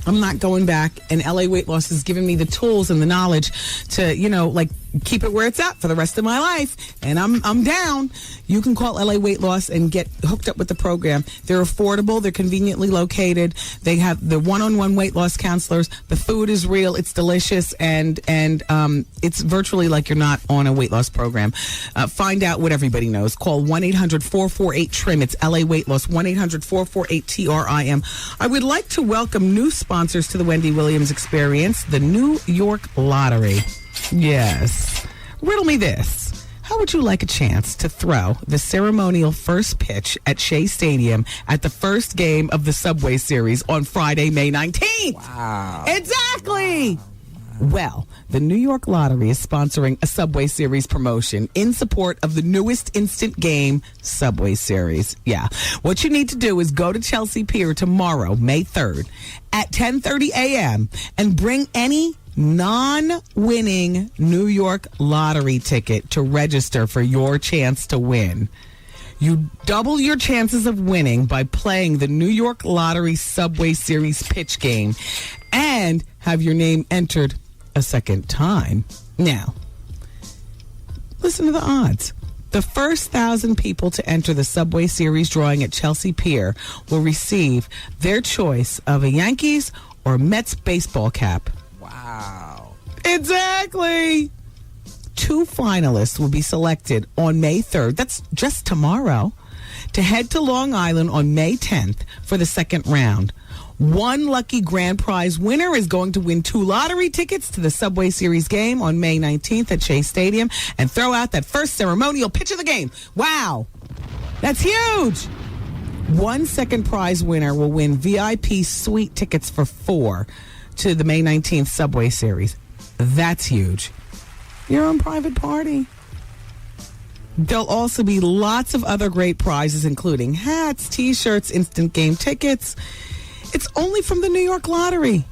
I'm not going back, and LA weight loss has given me the tools and the knowledge to, you know, like, keep it where it's at for the rest of my life, and I'm down. You can call LA Weight Loss and get hooked up with the program. They're affordable. They're conveniently located. They have the one-on-one weight loss counselors. The food is real. It's delicious, and it's virtually like you're not on a weight loss program. Find out what everybody knows. Call 1-800-448-TRIM. It's LA Weight Loss, 1-800-448-TRIM. I would like to welcome new sponsors to the Wendy Williams Experience, the New York Lottery. Yes. Riddle me this. How would you like a chance to throw the ceremonial first pitch at Shea Stadium at the first game of the Subway Series on Friday, May 19th? Wow. Exactly. Wow. Well, the New York Lottery is sponsoring a Subway Series promotion in support of the newest instant game, Subway Series. Yeah. What you need to do is go to Chelsea Pier tomorrow, May 3rd, at 10:30 a.m. and bring any non-winning New York Lottery ticket to register for your chance to win. You double your chances of winning by playing the New York Lottery Subway Series pitch game and have your name entered a second time. Now, listen to the odds. The first 1,000 people to enter the Subway Series drawing at Chelsea Pier will receive their choice of a Yankees or Mets baseball cap. Wow. Exactly. 2 finalists will be selected on May 3rd, that's just tomorrow, to head to Long Island on May 10th for the second round. One lucky grand prize winner is going to win 2 lottery tickets to the Subway Series game on May 19th at Shea Stadium and throw out that first ceremonial pitch of the game. Wow, that's huge. One second prize winner will win VIP suite tickets for 4 to the May 19th Subway Series. That's huge. Your own private party. There'll also be lots of other great prizes, including hats, T-shirts, instant game tickets. It's only from the New York Lottery.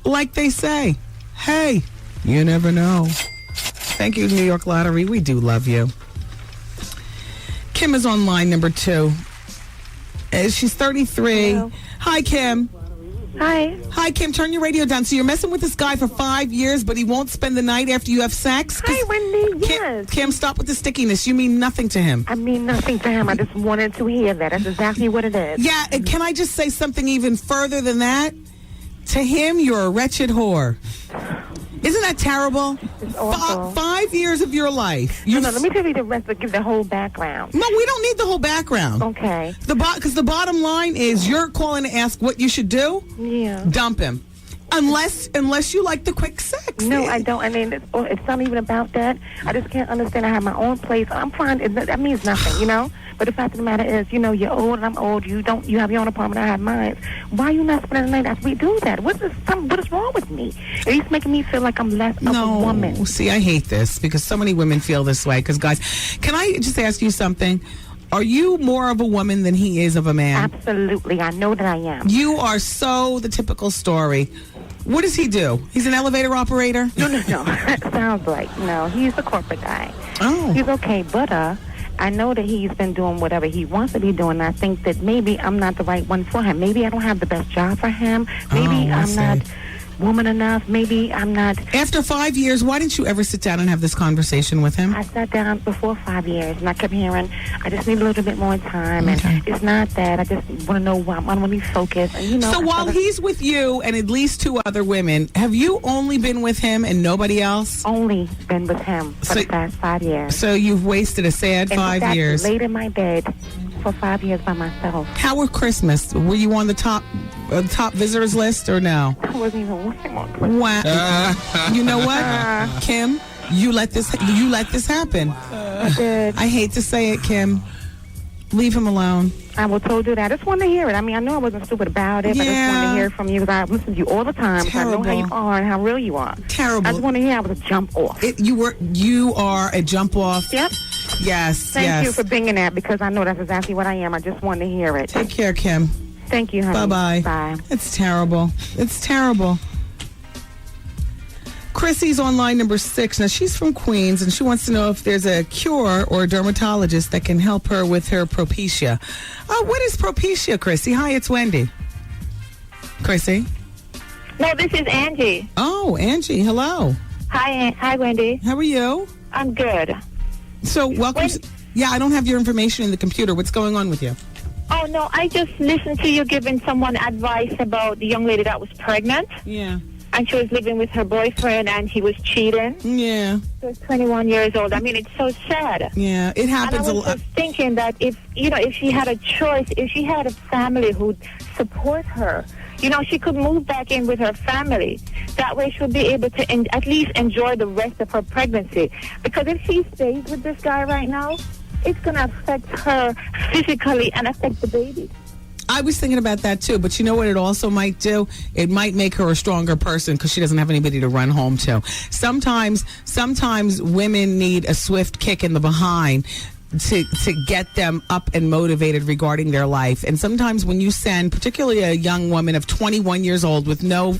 Like they say, hey, you never know. Thank you, New York Lottery. We do love you. Kim is on line number 2. She's 33. Hello. Hi, Kim. Hi. Hi, Kim. Turn your radio down. So you're messing with this guy for 5 years, but he won't spend the night after you have sex? Hi, Wendy. Yes. Kim, stop with the stickiness. You mean nothing to him. I mean nothing to him. I just wanted to hear that. That's exactly what it is. Yeah, and can I just say something even further than that? To him, you're a wretched whore. Isn't that terrible? It's awful. 5 years of your life. No, let me tell you the rest, but give the whole background. No, we don't need the whole background. Okay. Because the bottom line is you're calling to ask what you should do. Yeah. Dump him. Unless you like the quick sex. No, I don't. I mean, it's not even about that. I just can't understand. I have my own place. I'm fine. That means nothing, you know? But the fact of the matter is, you know, you're old and I'm old. You have your own apartment. I have mine. Why are you not spending the night after we do that? What is wrong with me? He's making me feel like I'm less of a woman. See, I hate this because so many women feel this way. Because, guys, can I just ask you something? Are you more of a woman than he is of a man? Absolutely. I know that I am. You are so the typical story. What does he do? He's an elevator operator? No. Sounds like. No, he's a corporate guy. Oh. He's okay, but I know that he's been doing whatever he wants to be doing. I think that maybe I'm not the right one for him. Maybe I don't have the best job for him. Maybe I'm not woman enough. Maybe I'm not. After 5 years, why didn't you ever sit down and have this conversation with him? I sat down before 5 years, and I kept hearing, I just need a little bit more time, and it's not that. I just want to know why. I want to be focused. And, you know, so while he's with you and at least 2 other women, have you only been with him and nobody else? Only been with him for the past 5 years. So you've wasted a sad 5 years. Laid in my bed for 5 years by myself. How was Christmas? Were you on the top visitors list or no? I wasn't even working on Christmas. Wow. You know what, Kim? You let this happen. I did. I hate to say it, Kim. Leave him alone. I will told you that. I just wanted to hear it. I mean, I know I wasn't stupid about it, but I just wanted to hear it from you because I listen to you all the time. So I know how you are and how real you are. Terrible. I just want to hear I was a jump off. You are a jump off. Yep. Yes. Thank you for bringing that because I know that's exactly what I am. I just wanted to hear it. Take care, Kim. Thank you, honey. Bye-bye. Bye. It's terrible. It's terrible. Chrissy's on line number 6. Now, she's from Queens, and she wants to know if there's a cure or a dermatologist that can help her with her propecia. What is propecia, Chrissy? Hi, it's Wendy. Chrissy? No, this is Angie. Oh, Angie. Hello. Hi, Wendy. How are you? I'm good. So, welcome. Yeah, I don't have your information in the computer. What's going on with you? Oh, no, I just listened to you giving someone advice about the young lady that was pregnant. Yeah. And she was living with her boyfriend, and he was cheating. Yeah. She was 21 years old. I mean, it's so sad. Yeah, it happens a lot. I was just thinking that if she had a choice, if she had a family who'd support her, she could move back in with her family. That way she'll be able to at least enjoy the rest of her pregnancy. Because if she stays with this guy right now, it's going to affect her physically and affect the baby. I was thinking about that too, but you know what it also might do? It might make her a stronger person because she doesn't have anybody to run home to. Sometimes women need a swift kick in the behind to get them up and motivated regarding their life. And sometimes when you send, particularly a young woman of 21 years old with no,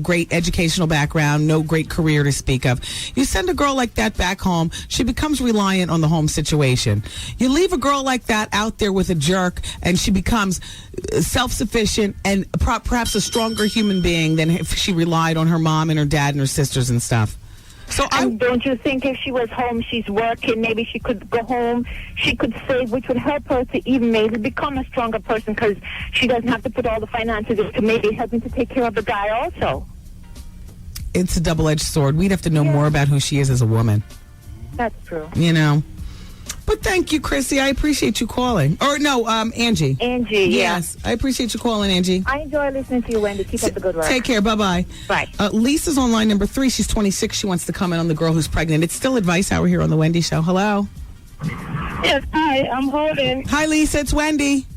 great educational background, no great career to speak of, you send a girl like that back home, she becomes reliant on the home situation. You leave a girl like that out there with a jerk and she becomes self-sufficient and perhaps a stronger human being than if she relied on her mom and her dad and her sisters and stuff. So don't you think if she was home, she's working, maybe she could go home, she could save, which would help her to even maybe become a stronger person because she doesn't have to put all the finances into maybe helping to take care of the guy also. It's a double-edged sword. We'd have to know more about who she is as a woman. That's true. But thank you, Chrissy. I appreciate you calling. Or no, Angie. Angie, yes. I appreciate you calling, Angie. I enjoy listening to you, Wendy. Keep up the good work. Take care. Bye-bye. Bye. Lisa's on line number 3. She's 26. She wants to comment on the girl who's pregnant. It's still Advice Hour here on The Wendy Show. Hello. Yes, hi. I'm holding. Hi, Lisa. It's Wendy.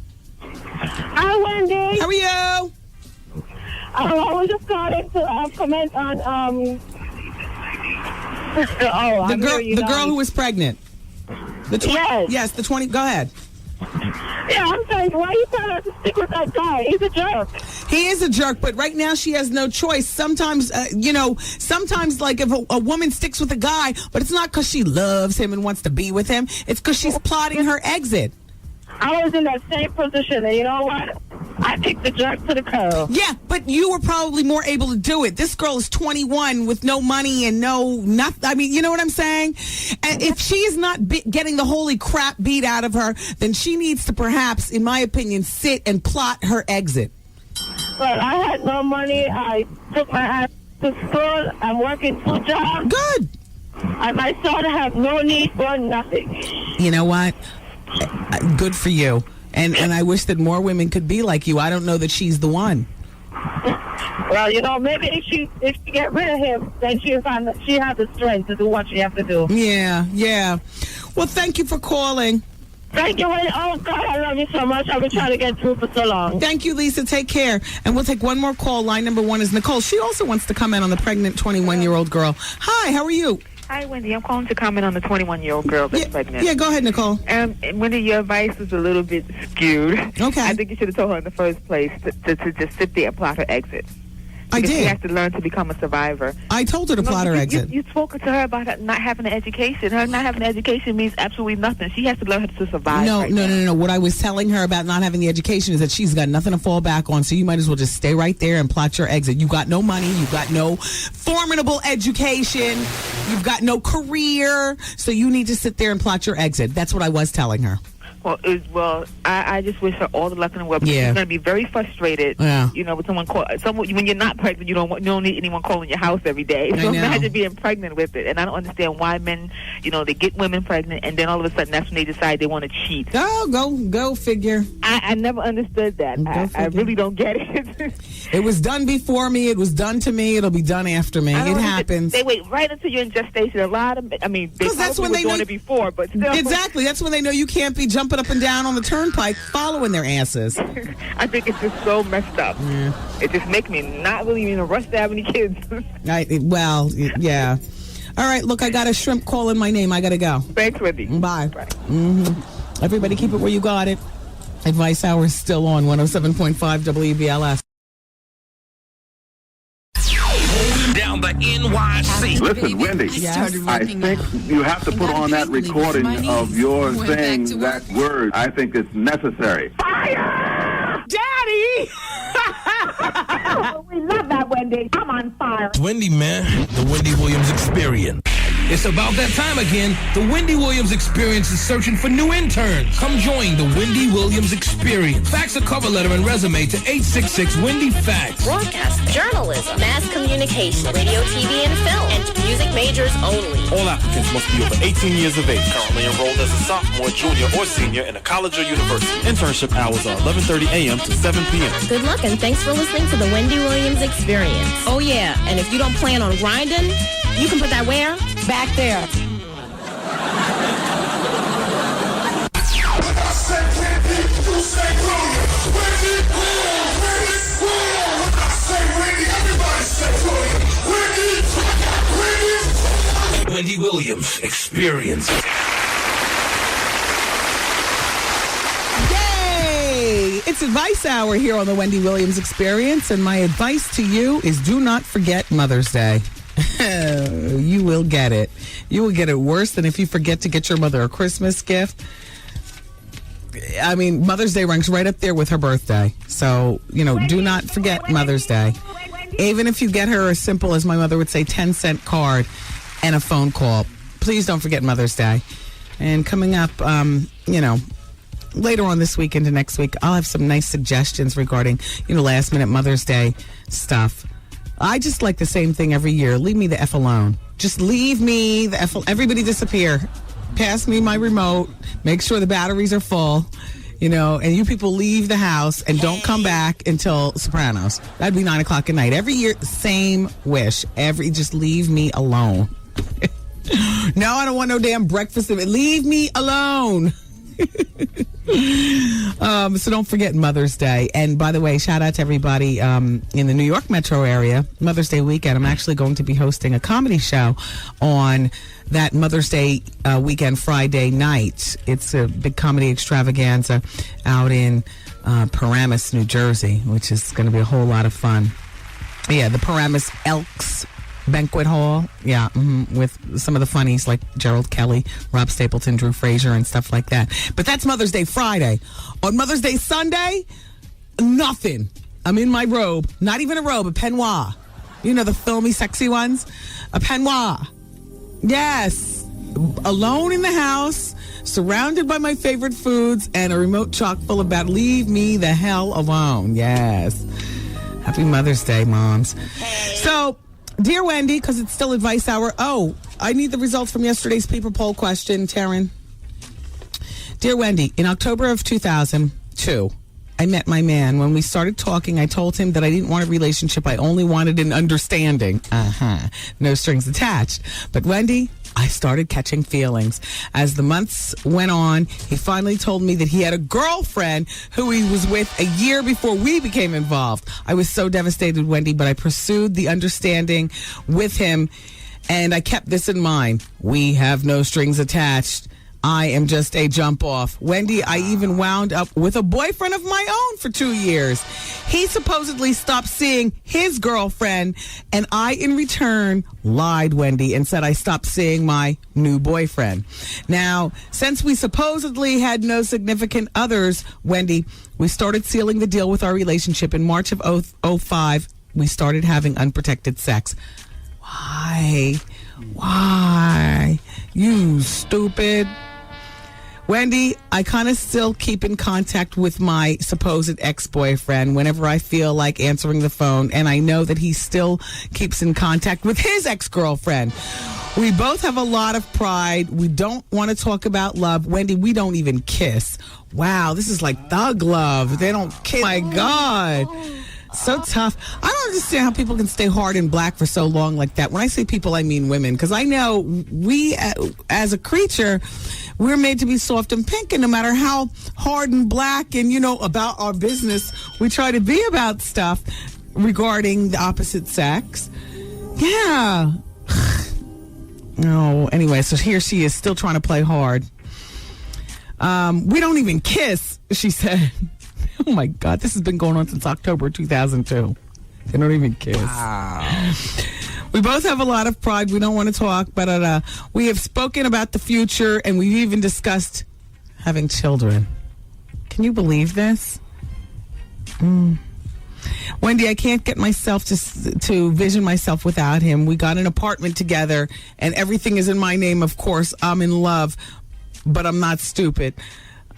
Hi, Wendy. How are you? I was just calling to comment on the girl who was pregnant. Yes, the 20. Go ahead. Yeah, I'm saying, why are you telling her to stick with that guy? He's a jerk. He is a jerk, but right now she has no choice. Sometimes, sometimes like if a woman sticks with a guy, but it's not because she loves him and wants to be with him. It's because she's plotting her exit. I was in that same position, and you know what? I kicked the jerk to the curb. Yeah, but you were probably more able to do it. This girl is 21 with no money and nothing. I mean, you know what I'm saying? And if she is not getting the holy crap beat out of her, then she needs to perhaps, in my opinion, sit and plot her exit. But I had no money. I took my ass to school. I'm working 2 jobs. Good. My son has no need for nothing. You know what? Good for you. And I wish that more women could be like you. I don't know that she's the one. Well, maybe if she get rid of him, then she has the strength to do what she has to do. Yeah. Well, thank you for calling. Thank you. Oh, God, I love you so much. I've been trying to get through for so long. Thank you, Lisa. Take care. And we'll take one more call. Line number 1 is Nicole. She also wants to comment on the pregnant 21-year-old girl. Hi, how are you? Hi, Wendy. I'm calling to comment on the 21-year-old girl that's pregnant. Yeah, go ahead, Nicole. Wendy, your advice is a little bit skewed. Okay. I think you should have told her in the first place to just sit there and plot her exit. I did. She has to learn to become a survivor. I told her to plot her exit. You spoke to her about not having an education. Her not having an education means absolutely nothing. She has to learn how to survive. No. What I was telling her about not having the education is that she's got nothing to fall back on, so you might as well just stay right there and plot your exit. You got no money. You got no formidable education. You've got no career, so you need to sit there and plot your exit. That's what I was telling her. Well, I just wish her all the luck in the world. Because she's going to be very frustrated. Yeah. With someone when you're not pregnant, you don't need anyone calling your house every day. So imagine being pregnant with it. And I don't understand why men, they get women pregnant, and then all of a sudden that's when they decide they want to cheat. Oh, go figure. I never understood that. I really don't get it. It was done before me. It was done to me. It'll be done after me. It happens. They wait right until you're in gestation. A lot of, they probably were doing it before, but still. Exactly. That's when they know you can't be jumping up and down on the turnpike following their asses. I think it's just so messed up. Yeah. It just makes me not really in a rush to have any kids. Yeah. All right, look, I got a shrimp calling my name. I got to go. Thanks, Wendy. Bye. Everybody keep it where you got it. Advice Hour is still on 107.5 WBLS. Down the NYC. Listen, Wendy, I think you have to put on that recording of your saying that word. I think it's necessary. Fire! Daddy! We love that, Wendy. I'm on fire. It's Wendy, man. The Wendy Williams Experience. It's about that time again. The Wendy Williams Experience is searching for new interns. Come join the Wendy Williams Experience. Fax a cover letter and resume to 866-WendyFax. Broadcast, journalism, mass communication, radio, TV, and film, and music majors only. All applicants must be over 18 years of age. Currently enrolled as a sophomore, junior, or senior in a college or university. Internship hours are 11:30 a.m. to 7 p.m. Good luck, and thanks for listening to the Wendy Williams Experience. Oh, yeah, and if you don't plan on grinding, you can put that where? Back there. I said, can't be, you say, Wendy Williams Experience. Yay! It's Advice Hour here on the Wendy Williams Experience, and my advice to you is do not forget Mother's Day. You will get it. You will get it worse than if you forget to get your mother a Christmas gift. I mean, Mother's Day ranks right up there with her birthday. So, do not forget Mother's Day. Even if you get her as simple as my mother would say, 10-cent card and a phone call. Please don't forget Mother's Day. And coming up, later on this week into next week, I'll have some nice suggestions regarding, last-minute Mother's Day stuff. I just like the same thing every year. Leave me the F alone. Just leave me the F alone. Everybody disappear. Pass me my remote. Make sure the batteries are full. And you people leave the house and don't come back until Sopranos. That'd be 9 o'clock at night. Every year, same wish. Just leave me alone. No, I don't want no damn breakfast. Leave me alone. So don't forget Mother's Day. And by the way, shout out to everybody in the New York metro area. Mother's Day weekend, I'm actually going to be hosting a comedy show on that Mother's Day weekend Friday night. It's a big comedy extravaganza out in Paramus, New Jersey, which is going to be a whole lot of fun. Yeah, the Paramus Elks Banquet Hall, with some of the funnies like Gerald Kelly, Rob Stapleton, Drew Frazier, and stuff like that. But that's Mother's Day Friday. On Mother's Day Sunday, nothing. I'm in my robe. Not even a robe, a peignoir. The filmy, sexy ones? A peignoir. Yes. Alone in the house, surrounded by my favorite foods, and a remote chock full of bat. Leave me the hell alone. Yes. Happy Mother's Day, moms. So, Dear Wendy, because it's still Advice Hour. Oh, I need the results from yesterday's paper poll question, Taryn. Dear Wendy, in October of 2002, I met my man. When we started talking, I told him that I didn't want a relationship. I only wanted an understanding. No strings attached. But Wendy, I started catching feelings. As the months went on, he finally told me that he had a girlfriend who he was with a year before we became involved. I was so devastated, Wendy, but I pursued the understanding with him, and I kept this in mind. We have no strings attached. I am just a jump off. Wendy, I even wound up with a boyfriend of my own for 2 years. He supposedly stopped seeing his girlfriend, and I, in return, lied, Wendy, and said I stopped seeing my new boyfriend. Now, since we supposedly had no significant others, Wendy, we started sealing the deal with our relationship. In March of 2005, we started having unprotected sex. Why? You stupid. Wendy, I kind of still keep in contact with my supposed ex-boyfriend whenever I feel like answering the phone, and I know that he still keeps in contact with his ex-girlfriend. We both have a lot of pride. We don't want to talk about love. Wendy, we don't even kiss. Wow, this is like thug love. They don't kiss. My God. So tough. I don't understand how people can stay hard and black for so long like that. When I say people, I mean women. Because I know we, as a creature, we're made to be soft and pink. And no matter how hard and black and, about our business, we try to be about stuff regarding the opposite sex. Yeah. No. Anyway, so here she is still trying to play hard. We don't even kiss, she said. Oh, my God. This has been going on since October 2002. They don't even kiss. Wow. We both have a lot of pride. We don't want to talk, but we have spoken about the future, and we've even discussed having children. Can you believe this? Wendy, I can't get myself to vision myself without him. We got an apartment together, and everything is in my name, of course. I'm in love, but I'm not stupid.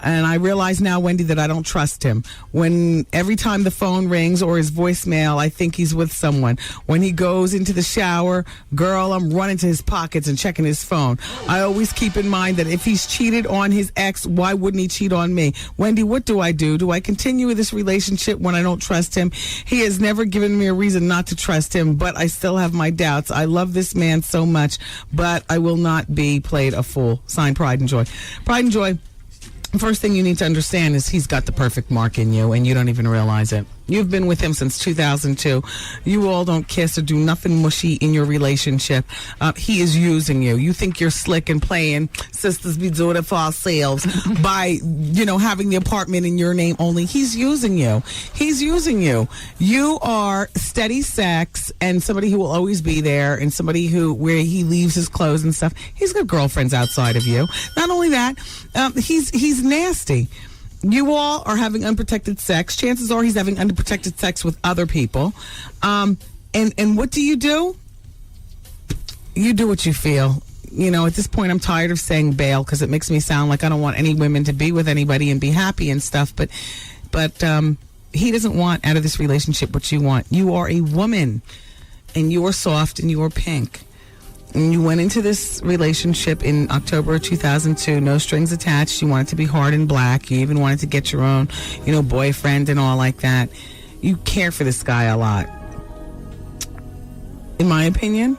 And I realize now, Wendy, that I don't trust him. When every time the phone rings or his voicemail, I think he's with someone. When he goes into the shower, girl, I'm running to his pockets and checking his phone. I always keep in mind that if he's cheated on his ex, why wouldn't he cheat on me? Wendy, what do I do? Do I continue with this relationship when I don't trust him? He has never given me a reason not to trust him, but I still have my doubts. I love this man so much, but I will not be played a fool. Signed, Pride and Joy. Pride and Joy. First thing you need to understand is he's got the perfect mark in you, and you don't even realize it. You've been with him since 2002. You all don't kiss or do nothing mushy in your relationship. He is using you. You think you're slick and playing sisters be doing it for ourselves by, having the apartment in your name only. He's using you. He's using you. You are steady sex and somebody who will always be there and somebody where he leaves his clothes and stuff. He's got girlfriends outside of you. Not only that, he's nasty. You all are having unprotected sex. Chances are he's having unprotected sex with other people. And what do? You do what you feel. At this point, I'm tired of saying bail because it makes me sound like I don't want any women to be with anybody and be happy and stuff. But he doesn't want out of this relationship what you want. You are a woman, and you are soft, and you are pink. And you went into this relationship in October of 2002, no strings attached. You wanted to be hard and black. You even wanted to get your own, boyfriend and all like that. You care for this guy a lot. In my opinion,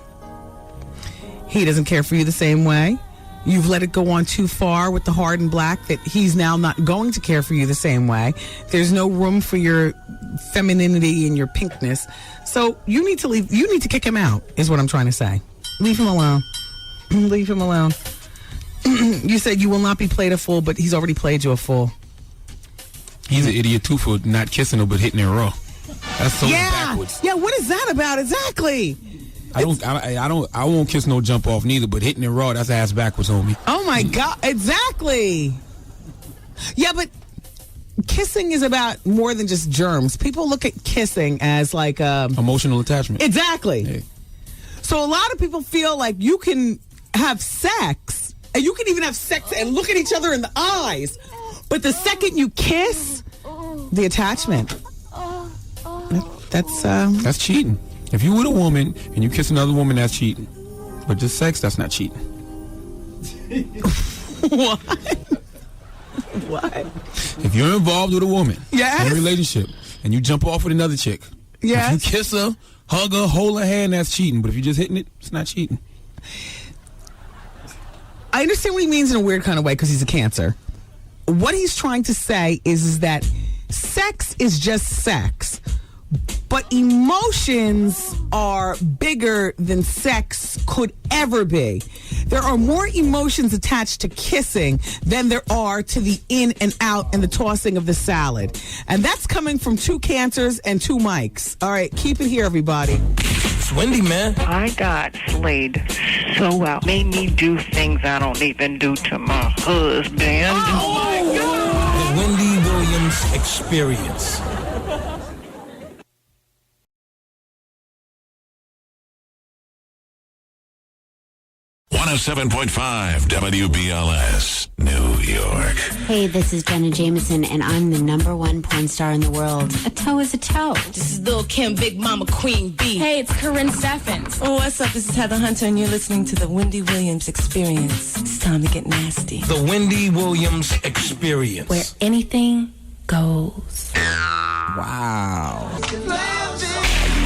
he doesn't care for you the same way. You've let it go on too far with the hard and black that he's now not going to care for you the same way. There's no room for your femininity and your pinkness. So you need to leave. You need to kick him out, is what I'm trying to say. Leave him alone. Leave him alone. You said you will not be played a fool, but he's already played you a fool. He's an idiot too for not kissing her but hitting her raw. That's so backwards. Yeah, what is that about exactly? I won't kiss no jump off neither, but hitting it raw, that's ass backwards, homie. Oh my God, exactly. Yeah, but kissing is about more than just germs. People look at kissing as like emotional attachment. Exactly. Hey. So a lot of people feel like you can have sex, and you can even have sex and look at each other in the eyes, but the second you kiss, the attachment. That's cheating. If you with a woman and you kiss another woman, that's cheating. But just sex, that's not cheating. What? What? If you're involved with a woman in yes. a relationship and you jump off with another chick, yes. if you kiss her, hug her, hold her hand, that's cheating. But if you're just hitting it, it's not cheating. I understand what he means in a weird kind of way because he's a Cancer. What he's trying to say is that sex is just sex. But emotions are bigger than sex could ever be. There are more emotions attached to kissing than there are to the in and out and the tossing of the salad. And that's coming from two Cancers and two Mikes. All right, keep it here, everybody. It's Wendy, man. I got slayed so well. Made me do things I don't even do to my husband. Oh, my God! The Wendy Williams Experience. 107.5 WBLS, New York. Hey, this is Jenna Jameson, and I'm the #1 porn star in the world. A toe is a toe. This is Lil' Kim, Big Mama, Queen B. Hey, it's Corinne Steffens. Oh, what's up? This is Heather Hunter, and you're listening to the Wendy Williams Experience. It's time to get nasty. The Wendy Williams Experience. Where anything goes. Wow.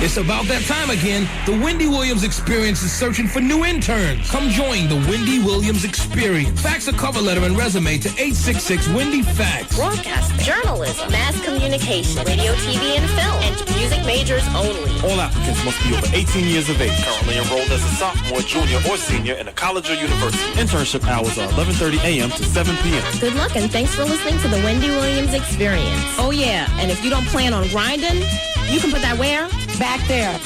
It's about that time again. The Wendy Williams Experience is searching for new interns. Come join the Wendy Williams Experience. Fax a cover letter and resume to 866-WendyFans. Broadcasting, journalism, mass communication, radio, TV, and film, and music majors only. All applicants must be over 18 years of age, currently enrolled as a sophomore, junior, or senior in a college or university. Internship hours are 11:30 a.m. to 7 p.m. Good luck, and thanks for listening to the Wendy Williams Experience. Oh, yeah, and if you don't plan on grinding, you can put that where? Back there.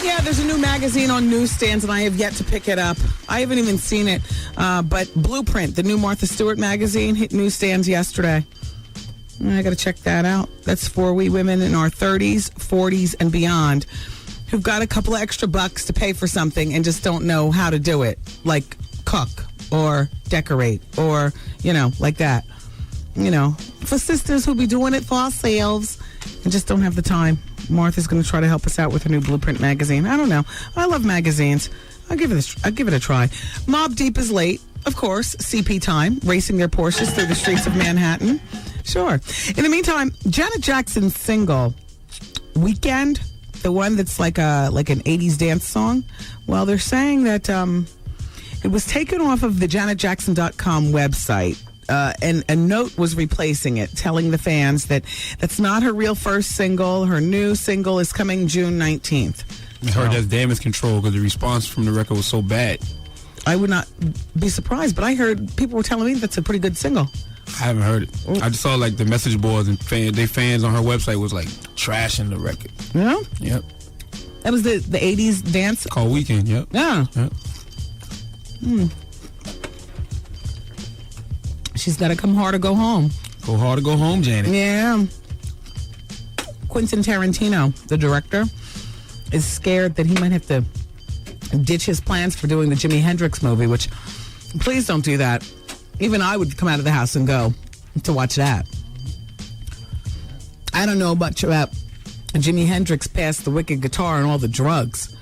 Yeah, there's a new magazine on newsstands, and I have yet to pick it up. I haven't even seen it. But Blueprint, the new Martha Stewart magazine, hit newsstands yesterday. I got to check that out. That's for we women in our 30s, 40s, and beyond who've got a couple of extra bucks to pay for something and just don't know how to do it, like cook or decorate or, like that. For sisters who'll be doing it for ourselves and just don't have the time. Martha's going to try to help us out with her new Blueprint magazine. I don't know. I love magazines. I'll give it a try. Mobb Deep is late. Of course, CP time, racing their Porsches through the streets of Manhattan. Sure. In the meantime, Janet Jackson's single, Weekend, the one that's like an 80s dance song, well, they're saying that It was taken off of the JanetJackson.com website. And a note was replacing it, telling the fans that that's not her real first single. Her new single is coming June 19th. I heard that's damage control because the response from the record was so bad. I would not be surprised, but I heard people were telling me that's a pretty good single. I haven't heard it. I just saw like the message boards and fans on her website was like trashing the record. Yeah? Yep. That was the 80s dance? Called Weekend, yep. Yeah. Yep. She's got to come hard or go home. Go hard or go home, Janet. Yeah. Quentin Tarantino, the director, is scared that he might have to ditch his plans for doing the Jimi Hendrix movie, which, please don't do that. Even I would come out of the house and go to watch that. I don't know much about Jimi Hendrix past the wicked guitar and all the drugs.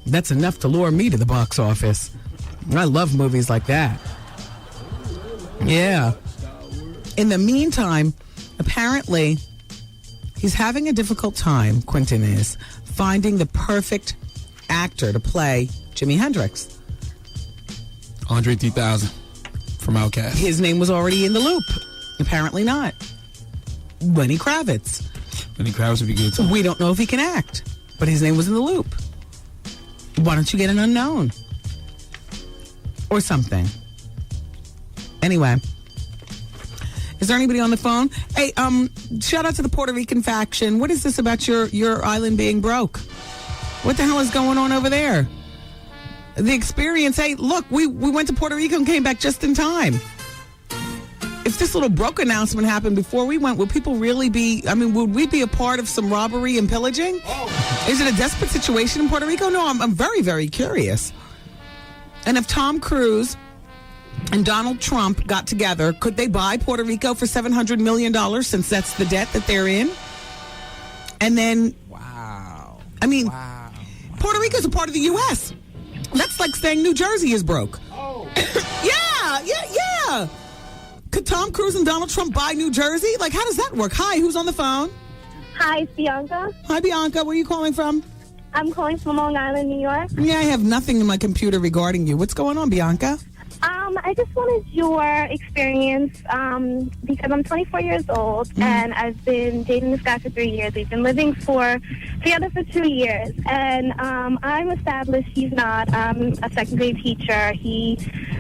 That's enough to lure me to the box office. I love movies like that. Yeah. In the meantime, apparently, he's having a difficult time, Quentin is, finding the perfect actor to play Jimi Hendrix. Andre 3000 from Outkast. His name was already in the loop. Apparently not. Lenny Kravitz. Lenny Kravitz would be good too. We don't know if he can act, but his name was in the loop. Why don't you get an unknown? Or something. Anyway. Is there anybody on the phone? Hey, shout out to the Puerto Rican faction. What is this about your island being broke? What the hell is going on over there? The experience, hey, look, we went to Puerto Rico and came back just in time. If this little broke announcement happened before we went, would people really be, would we be a part of some robbery and pillaging? Oh. Is it a desperate situation in Puerto Rico? No, I'm very, very curious. And if Tom Cruise and Donald Trump got together, could they buy Puerto Rico for $700 million since that's the debt that they're in? And then, wow. Puerto Rico's a part of the U.S. That's like saying New Jersey is broke. Oh. Yeah. Could Tom Cruise and Donald Trump buy New Jersey? Like, how does that work? Hi, who's on the phone? Hi, it's Bianca. Hi, Bianca. Where are you calling from? I'm calling from Long Island, New York. Yeah, I have nothing in my computer regarding you. What's going on, Bianca? I just wanted your experience because I'm 24 years old and I've been dating this guy for 3 years. We've been living together for 2 years. And I'm established. He's not. I'm a second grade teacher. He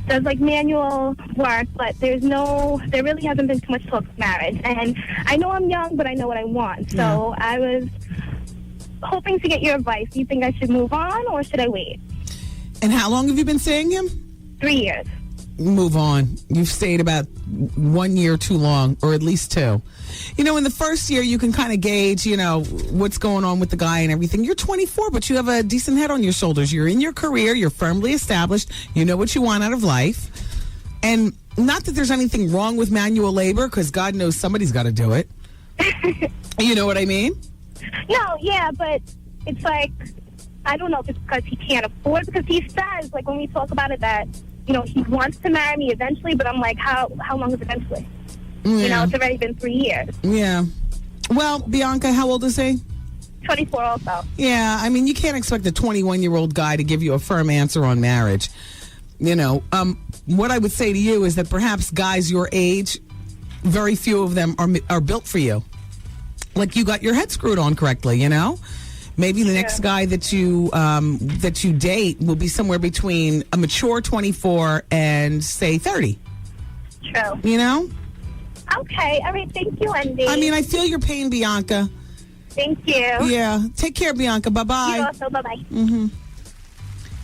does like manual work, but there really hasn't been too much talk of marriage. And I know I'm young, but I know what I want. So I was hoping to get your advice. Do you think I should move on or should I wait? And how long have you been seeing him? 3 years. Move on. You've stayed about 1 year too long, or at least 2. In the first year, you can kind of gauge, what's going on with the guy and everything. You're 24, but you have a decent head on your shoulders. You're in your career. You're firmly established. You know what you want out of life. And not that there's anything wrong with manual labor, because God knows somebody's got to do it. You know what I mean? No, yeah, but it's like, I don't know if it's because he can't afford, because he says, like, when we talk about it, that, he wants to marry me eventually, but I'm like, how long is eventually? Yeah. It's already been 3 years. Yeah. Well, Bianca, how old is he? 24 also. Yeah, you can't expect a 21-year-old guy to give you a firm answer on marriage. What I would say to you is that perhaps guys your age, very few of them are built for you. Like, you got your head screwed on correctly, Maybe the next guy that you date will be somewhere between a mature 24 and, say, 30. True. Okay. All right. Thank you, Wendy. I feel your pain, Bianca. Thank you. Yeah. Take care, Bianca. Bye-bye. You also. Bye-bye. Mm-hmm.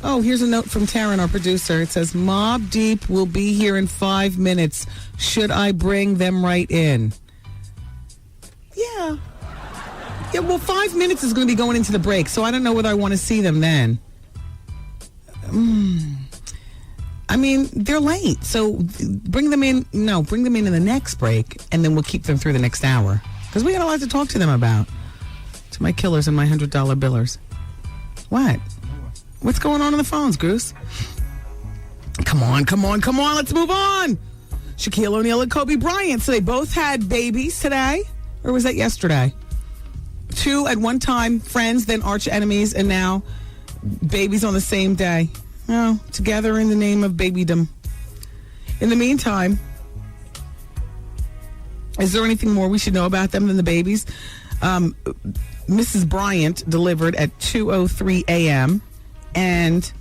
Oh, here's a note from Taryn, our producer. It says, Mobb Deep will be here in 5 minutes. Should I bring them right in? Yeah. Yeah, well, 5 minutes is going to be going into the break, so I don't know whether I want to see them then. They're late, so bring them in in the next break, and then we'll keep them through the next hour. Because we got a lot to talk to them about. To my killers and my $100 billers. What? What's going on the phones, Goose? Come on, let's move on. Shaquille O'Neal and Kobe Bryant, so they both had babies today? Or was that yesterday? 2 at one time, friends, then arch enemies, and now babies on the same day. together in the name of babydom. In the meantime, is there anything more we should know about them than the babies? Mrs. Bryant delivered at 2:03 a.m. and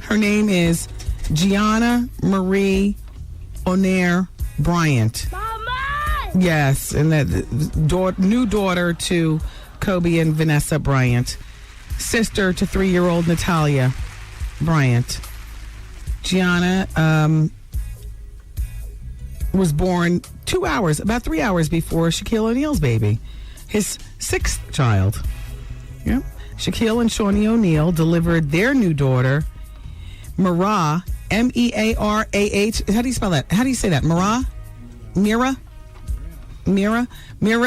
her name is Gianna Marie O'Neill Bryant. Mama! Yes, and the new daughter to Kobe and Vanessa Bryant, sister to 3-year-old Natalia Bryant. Gianna was born about 3 hours before Shaquille O'Neal's baby, his 6th child. Yeah. Shaquille and Shawnee O'Neal delivered their new daughter, Mara, Mearah. How do you spell that? How do you say that? Mira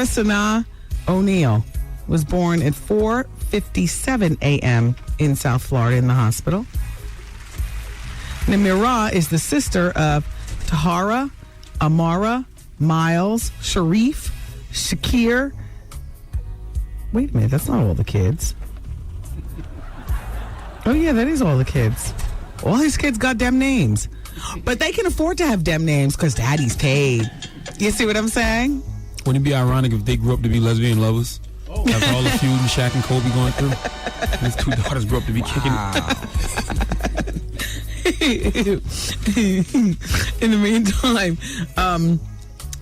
Sanaa O'Neal was born at 4:57 a.m. in South Florida in the hospital. Now, Mira is the sister of Tahara, Amara, Miles, Sharif, Shakir. Wait a minute, that's not all the kids. Oh, yeah, that is all the kids. All these kids got them names. But they can afford to have them names because daddy's paid. You see what I'm saying? Wouldn't it be ironic if they grew up to be lesbian lovers? After all the feud and Shaq and Kobe going through? His 2 daughters grew up to be kicking it. In the meantime,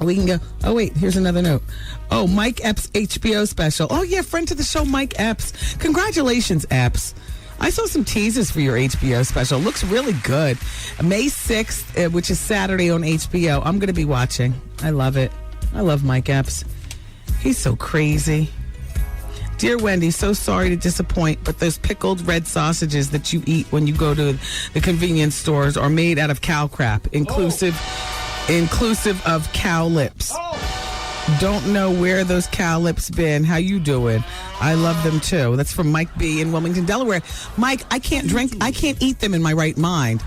we can go. Oh, wait, here's another note. Oh, Mike Epps' HBO special. Oh, yeah, friend to the show, Mike Epps. Congratulations, Epps. I saw some teasers for your HBO special. Looks really good. May 6th, which is Saturday on HBO. I'm going to be watching. I love it. I love Mike Epps. He's so crazy. Dear Wendy, so sorry to disappoint, but those pickled red sausages that you eat when you go to the convenience stores are made out of cow crap, inclusive of cow lips. Don't know where those cow lips been. How you doing? I love them too. That's from Mike B. in Wilmington, Delaware. Mike, I can't eat them in my right mind.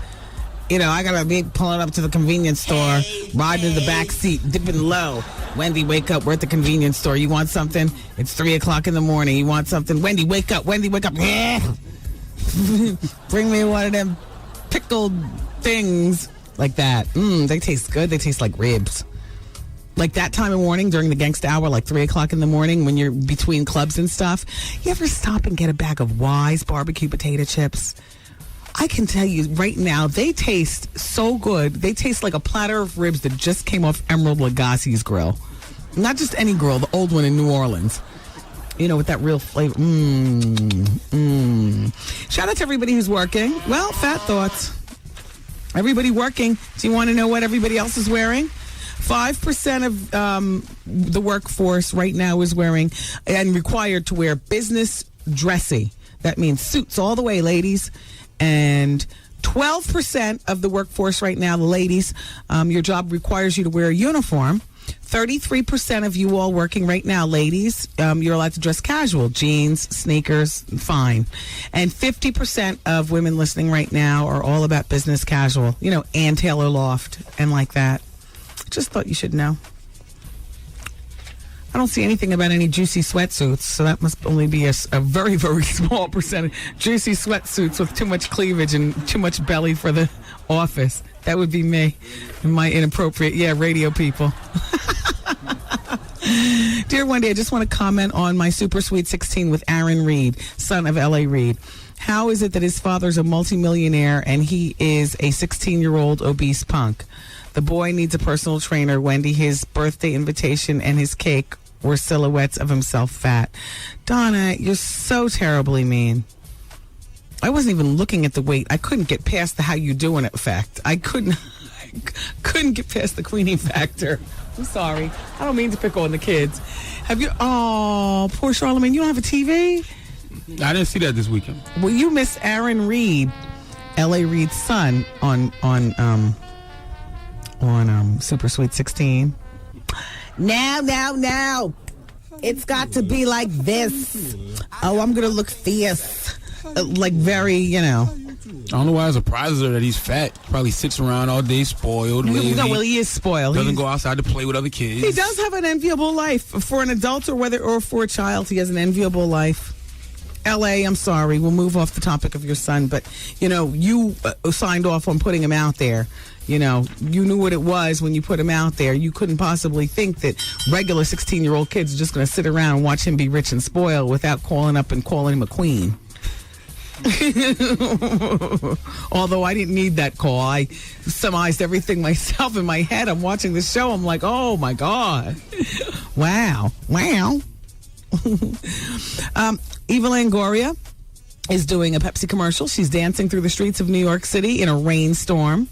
You know, I gotta be pulling up to the convenience store, riding in the back seat, dipping low. Wendy, wake up. We're at the convenience store. You want something? It's 3:00 in the morning. You want something? Wendy, wake up. Wendy, wake up. Bring me one of them pickled things like that. They taste good. They taste like ribs. Like that time of morning during the gangsta hour, like 3:00 in the morning when you're between clubs and stuff. You ever stop and get a bag of Wise barbecue potato chips? I can tell you right now, they taste so good. They taste like a platter of ribs that just came off Emerald Lagasse's grill. Not just any grill, the old one in New Orleans. You know, with that real flavor. Shout out to everybody who's working. Well, fat thoughts. Everybody working. Do you want to know what everybody else is wearing? 5% of the workforce right now is wearing and required to wear business dressy. That means suits all the way, ladies. And 12% of the workforce right now, the ladies, your job requires you to wear a uniform. 33% of you all working right now, ladies, you're allowed to dress casual, jeans, sneakers, fine. And 50% of women listening right now are all about business casual. You know, Ann Taylor Loft and like that. Just thought you should know. I don't see anything about any juicy sweatsuits, so that must only be a very, very small percentage. Juicy sweatsuits with too much cleavage and too much belly for the office. That would be me and my inappropriate, radio people. Dear Wendy, I just want to comment on my Super Sweet 16 with Aaron Reed, son of L.A. Reid. How is it that his father's a multimillionaire and he is a 16-year-old obese punk? The boy needs a personal trainer, Wendy. His birthday invitation and his cake were silhouettes of himself fat. Donna, you're so terribly mean. I wasn't even looking at the weight. I couldn't get past the how you doing effect. I couldn't get past the Queenie factor. I'm sorry. I don't mean to pick on the kids. Have you? Oh, poor Charlamagne. You don't have a TV? I didn't see that this weekend. Well, you missed Aaron Reed, L.A. Reid's son, on Super Sweet 16. Now. It's got to be like this. Oh, I'm going to look fierce. Like very, I don't know why it surprises her that he's fat. Probably sits around all day spoiled, lazy. No, well, he is spoiled. Doesn't go outside to play with other kids. He does have an enviable life. For an adult or for a child, he has an enviable life. L.A., I'm sorry. We'll move off the topic of your son. But, you signed off on putting him out there. You knew what it was when you put him out there. You couldn't possibly think that regular 16-year-old kids are just going to sit around and watch him be rich and spoiled without calling up and calling him a queen. Although I didn't need that call. I surmised everything myself in my head. I'm watching the show. I'm like, oh, my God. Wow. Eva Longoria is doing a Pepsi commercial. She's dancing through the streets of New York City in a rainstorm.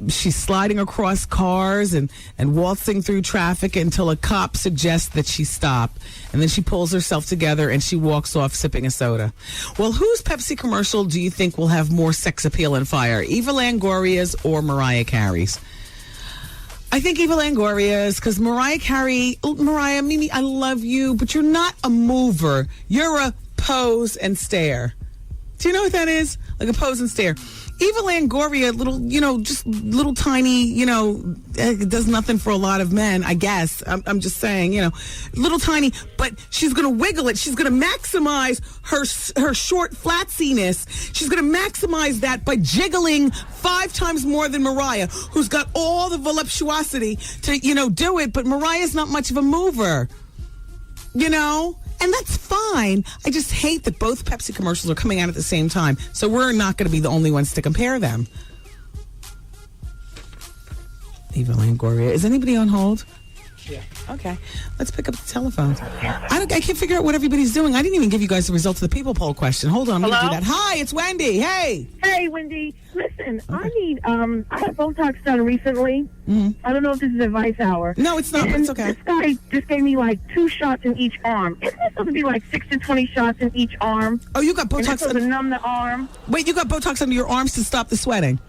She's sliding across cars and waltzing through traffic until a cop suggests that she stop. And then she pulls herself together and she walks off sipping a soda. Well, whose Pepsi commercial do you think will have more sex appeal and fire? Eva Longoria's or Mariah Carey's? I think Eva Longoria's, because Mariah Carey, Mariah, Mimi, I love you, but you're not a mover. You're a pose and stare. Do you know what that is? Like a pose and stare. Eva Longoria, just little tiny, does nothing for a lot of men, I guess. I'm just saying, little tiny, but she's going to wiggle it. She's going to maximize her short flatsiness. She's going to maximize that by jiggling 5 times more than Mariah, who's got all the voluptuosity to, do it. But Mariah's not much of a mover, And that's fine. I just hate that both Pepsi commercials are coming out at the same time. So we're not going to be the only ones to compare them. Eva Longoria. Is anybody on hold? Yeah. Okay. Let's pick up the telephone. I can't figure out what everybody's doing. I didn't even give you guys the results of the people poll question. Hold on. I'm going to do that. Hi, it's Wendy. Hey. Hey, Wendy. Listen, I had Botox done recently. Mm-hmm. I don't know if this is advice hour. No, it's not. It's okay. This guy just gave me 2 shots in each arm. Isn't it supposed to be 6 to 20 shots in each arm? Oh, you got Botox to numb the arm. Wait, you got Botox under your arms to stop the sweating?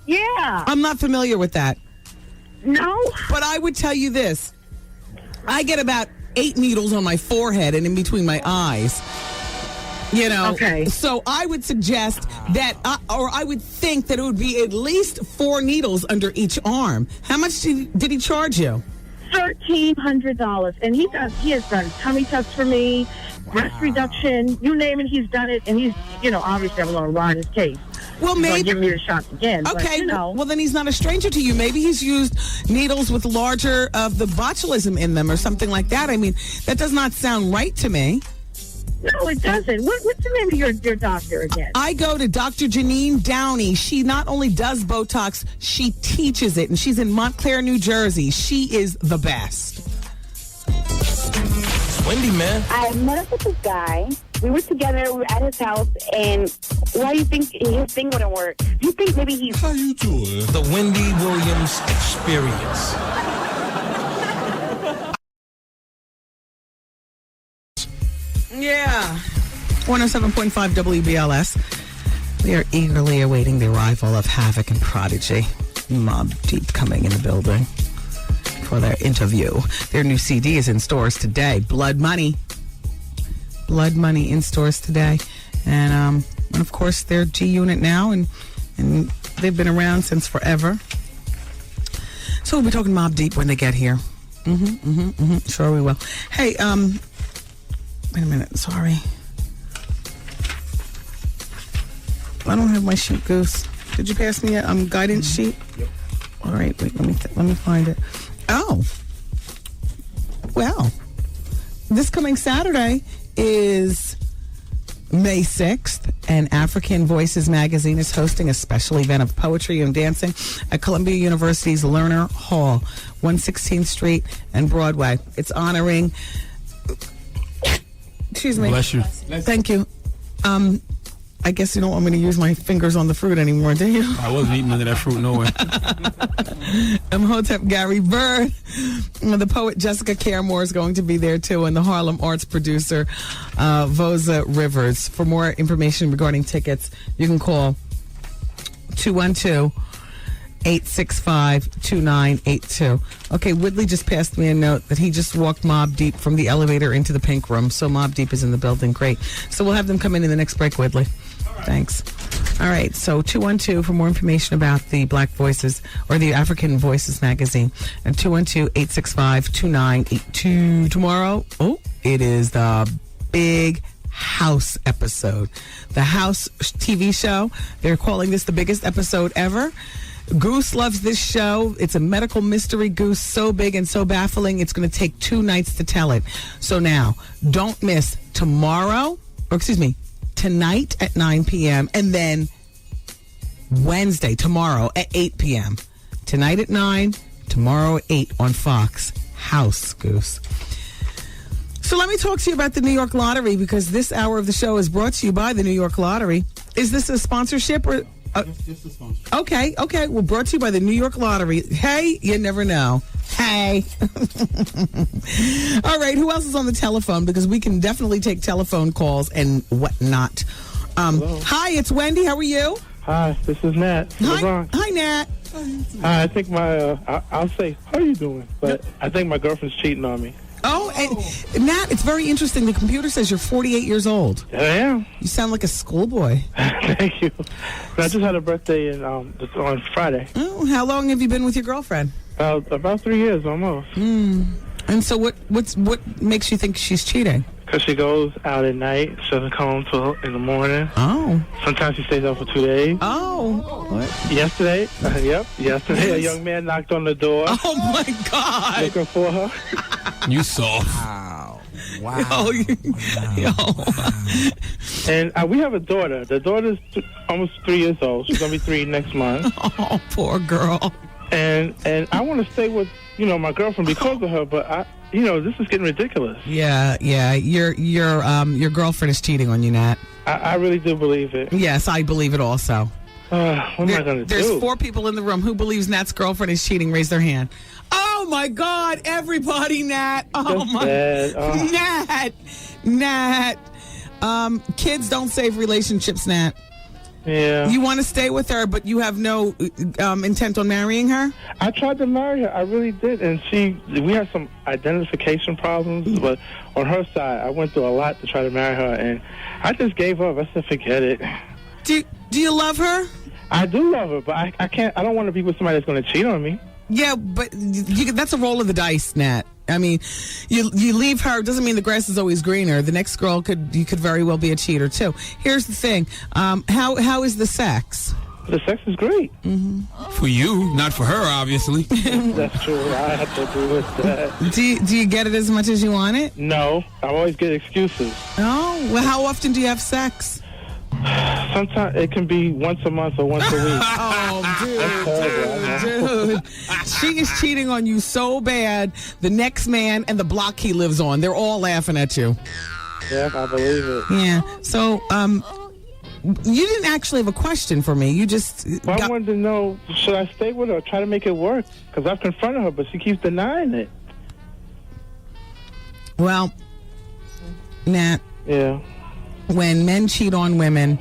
Yeah. I'm not familiar with that. No? But I would tell you this. I get about 8 needles on my forehead and in between my eyes. Okay. So I would suggest that, or I would think that it would be at least 4 needles under each arm. How much did he charge you? $1,300. And he has done tummy tucks for me, breast reduction, you name it, he's done it. And he's, obviously I'm going to ride his case. Well, maybe give me the shots again. Okay, but, well then he's not a stranger to you. Maybe he's used needles with larger of the botulism in them or something like that. I mean, that does not sound right to me. No, it doesn't. What's the name of your doctor again? I go to Dr. Janine Downey. She not only does Botox, she teaches it, and she's in Montclair, New Jersey. She is the best. Wendy, man. I met up with this guy. We were together. We were at his house, and why do you think his thing wouldn't work? Do you think maybe he's... How you doing? The Wendy Williams Experience. Yeah. 107.5 WBLS. We are eagerly awaiting the arrival of Havoc and Prodigy. Mobb Deep coming in the building for their interview. Their new CD is in stores today. Blood Money. Blood Money in stores today. And of course, they're G-Unit now, and they've been around since forever. So we'll be talking Mobb Deep when they get here. Sure we will. Hey, wait a minute. Sorry. I don't have my sheet, Goose. Did you pass me a guidance sheet? Yep. All right. Wait. Let me find it. Oh. Well, this coming Saturday is May 6th, and African Voices magazine is hosting a special event of poetry and dancing at Columbia University's Lerner Hall, 116th Street and Broadway. It's honoring... Excuse me. Bless you. Thank you. I guess you don't want me to use my fingers on the fruit anymore, do you? I wasn't eating none of that fruit, no way. Imhotep Gary Bird. The poet Jessica Caremore is going to be there too, and the Harlem arts producer Voza Rivers. For more information regarding tickets, you can call 212-865-2982. Okay, Woodley just passed me a note that he just walked Mobb Deep from the elevator into the pink room. So Mobb Deep is in the building. Great. So we'll have them come in the next break, Woodley. Thanks. All right, so 212 for more information about the Black Voices or the African Voices magazine, and 212-865-2982. Tomorrow, it is the big House episode. The House TV show. They're calling this the biggest episode ever. Goose loves this show. It's a medical mystery, Goose, so big and so baffling, it's going to take 2 nights to tell it. So now, don't miss tonight at 9 p.m. and then tomorrow at 8 p.m. Tonight at 9, tomorrow at 8 on Fox. House, Goose. So let me talk to you about the New York Lottery, because this hour of the show is brought to you by the New York Lottery. Is this a sponsorship or... Just a sponsorship. Okay. Well, brought to you by the New York Lottery. Hey, you never know. Hey. All right, who else is on the telephone? Because we can definitely take telephone calls and whatnot. Hi, it's Wendy. How are you? Hi, this is Nat. Hi, Nat. Hi, I think I'll say, how are you doing? But I think my girlfriend's cheating on me. Oh, and Nat, it's very interesting. The computer says you're 48 years old. I am. You sound like a schoolboy. Thank you. I just had a birthday on Friday. Oh, how long have you been with your girlfriend? About 3 years almost. And so what makes you think she's cheating? Because she goes out at night. She doesn't come home till in the morning. Oh. Sometimes she stays out for 2 days. Oh. What? Yesterday, yesterday a young man knocked on the door. Oh, my God. Looking for her. You soft. Wow. And we have a daughter. The daughter's almost 3 years old. She's going to be 3 next month. Oh, poor girl. And I want to stay with, my girlfriend because of her, but this is getting ridiculous. Yeah. Your girlfriend is cheating on you, Nat. I really do believe it. Yes, I believe it also. What am I going to do? There's 4 people in the room who believes Nat's girlfriend is cheating. Raise their hand. Oh, my God. Everybody, Nat. Oh, my. Nat. Kids don't save relationships, Nat. Yeah. You want to stay with her, but you have no intent on marrying her? I tried to marry her. I really did. And we had some identification problems, but on her side, I went through a lot to try to marry her, and I just gave up. I said, forget it. Do you love her? I do love her, but I can't. I don't want to be with somebody that's going to cheat on me. Yeah, but that's a roll of the dice, Nat. I mean, you leave her, doesn't mean the grass is always greener. The next girl could very well be a cheater too. Here's the thing: how is the sex? The sex is great. Mm-hmm. For you, not for her, obviously. That's true. I have to agree with that. Do you get it as much as you want it? No, I always get excuses. Oh, well, how often do you have sex? Sometimes it can be once a month or once a week. Oh, dude. She is cheating on you so bad. The next man and the block he lives on, they're all laughing at you. Yeah, I believe it. Yeah. So, you didn't actually have a question for me. You just... I wanted to know, should I stay with her or try to make it work? Because I've confronted her, but she keeps denying it. Well, Nat. Yeah. When men cheat on women,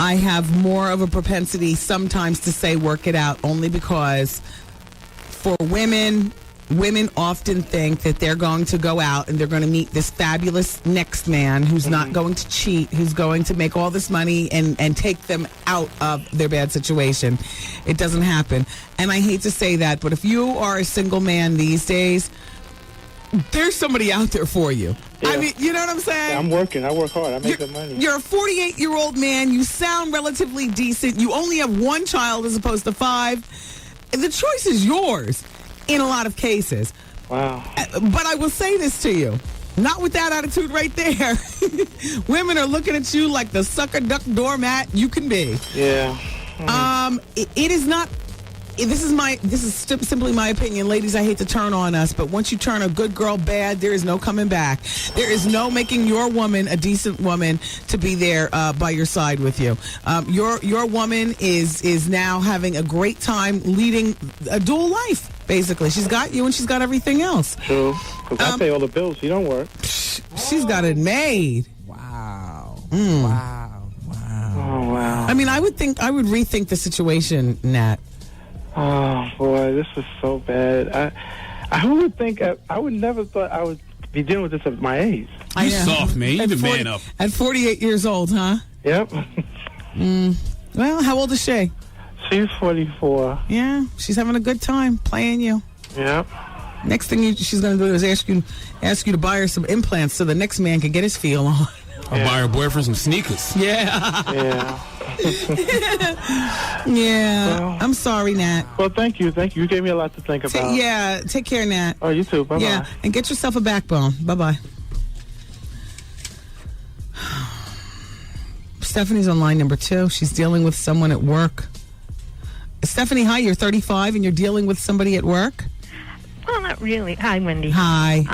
I have more of a propensity sometimes to say work it out, only because for women often think that they're going to go out and they're going to meet this fabulous next man who's not going to cheat, who's going to make all this money and take them out of their bad situation. It doesn't happen. And I hate to say that, but if you are a single man these days, there's somebody out there for you. Yeah. I mean, you know what I'm saying? Yeah, I'm working. I work hard. I make good money. You're a 48-year-old man. You sound relatively decent. You only have 1 child as opposed to 5. The choice is yours in a lot of cases. Wow. But I will say this to you. Not with that attitude right there. Women are looking at you like the sucker duck doormat you can be. Yeah. It is not... This is simply my opinion. Ladies, I hate to turn on us, but once you turn a good girl bad, there is no coming back. There is no making your woman a decent woman to be there by your side with you. Your woman is now having a great time leading a dual life, basically. She's got you and she's got everything else. True, because I pay all the bills. She don't work. She's got it made. Wow. Wow. Oh, wow. I mean, I would rethink the situation, Nat. Oh, boy, this is so bad. Who would think, I would never thought I would be dealing with this at my age. You soft, man. You the man up. At 48 years old, huh? Yep. Well, how old is she? She's 44. Yeah, she's having a good time playing you. Yep. Next thing she's going to do is ask you to buy her some implants so the next man can get his feel on. I'll buy her boyfriend some sneakers. Yeah. Yeah. Yeah. Well, I'm sorry, Nat. Well, thank you. You gave me a lot to think about. Take care, Nat. Oh, you too. Bye-bye. Yeah, and get yourself a backbone. Bye-bye. Stephanie's on line number 2. She's dealing with someone at work. Stephanie, hi, you're 35 and you're dealing with somebody at work? Well, not really. Hi, Wendy. Hi.